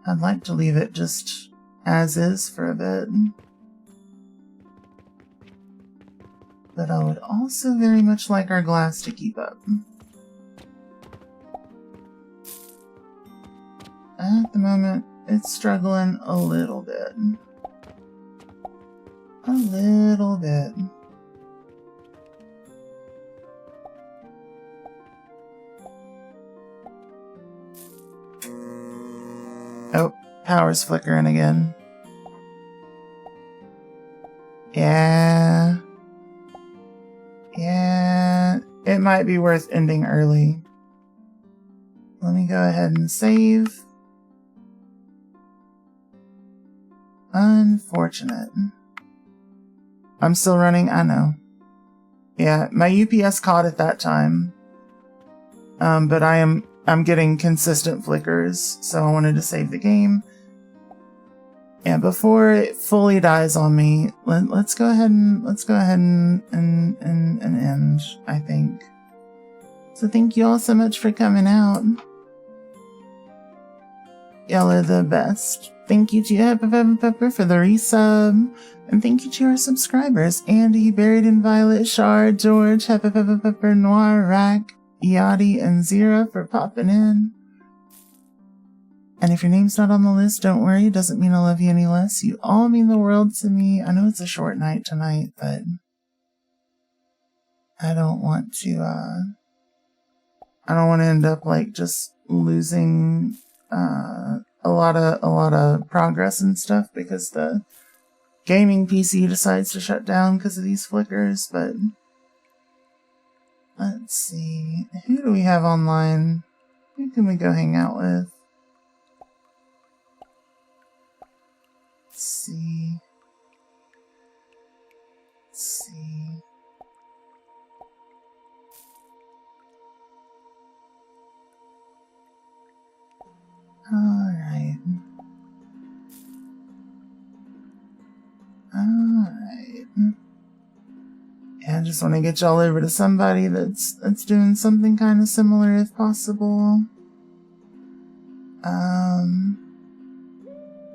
I'd like to leave it just as is for a bit. But I would also very much like our glass to keep up. At the moment, it's struggling a little bit. A little bit. Oh, power's flickering again. Yeah. Yeah, it might be worth ending early. Let me go ahead and save. Unfortunate. I'm still running, I know. Yeah, my UPS caught at that time. But I'm getting consistent flickers, so I wanted to save the game. And before it fully dies on me, let's go ahead and end, I think. So thank you all so much for coming out. Y'all are the best. Thank you to Pepper for the resub. And thank you to our subscribers, Andy, Buried in Violet, Shard, George, Pepper, Noir, Rack, Yachty, and Zira for popping in. And if your name's not on the list, don't worry. It doesn't mean I love you any less. You all mean the world to me. I know it's a short night tonight, but I don't want to, I don't want to end up like just losing, a lot of progress and stuff because the gaming PC decides to shut down because of these flickers, but let's see. Who do we have online? Who can we go hang out with? Let's see. Let's see. Alright. just want to get y'all over to somebody that's doing something kind of similar if possible.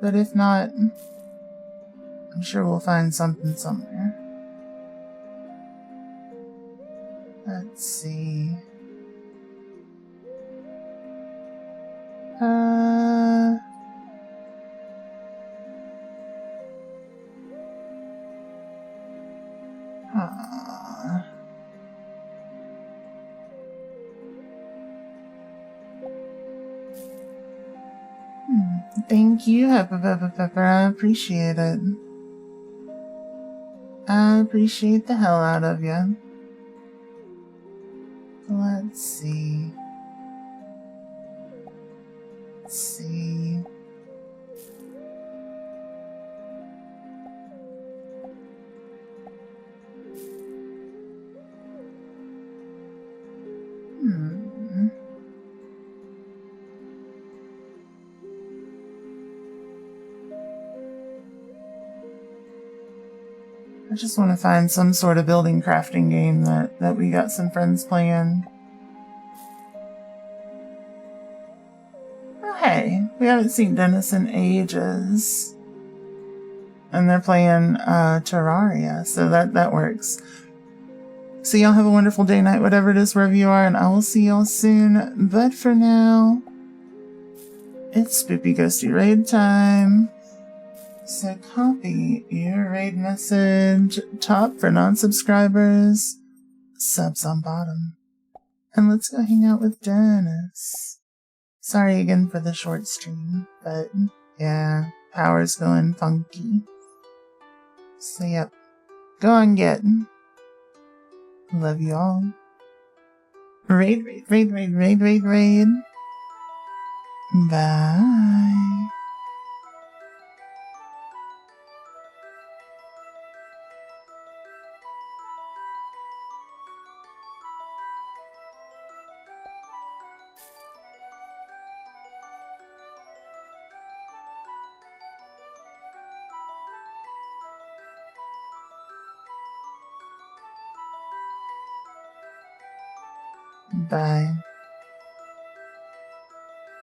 But if not, I'm sure we'll find something somewhere. Let's see. Thank you, Pepper. I appreciate it. I appreciate the hell out of you. Let's see. I just want to find some sort of building crafting game that we got some friends playing. Oh hey, we haven't seen Dennis in ages. And they're playing Terraria, so that works. So y'all have a wonderful day, night, whatever it is, wherever you are, and I will see y'all soon. But for now, it's Spoopy Ghosty Raid time. So copy your raid message, top for non-subscribers, subs on bottom. And let's go hang out with Dennis. Sorry again for the short stream, but yeah, power's going funky. So yep, go on get. Love you all. Raid. Bye. Bye.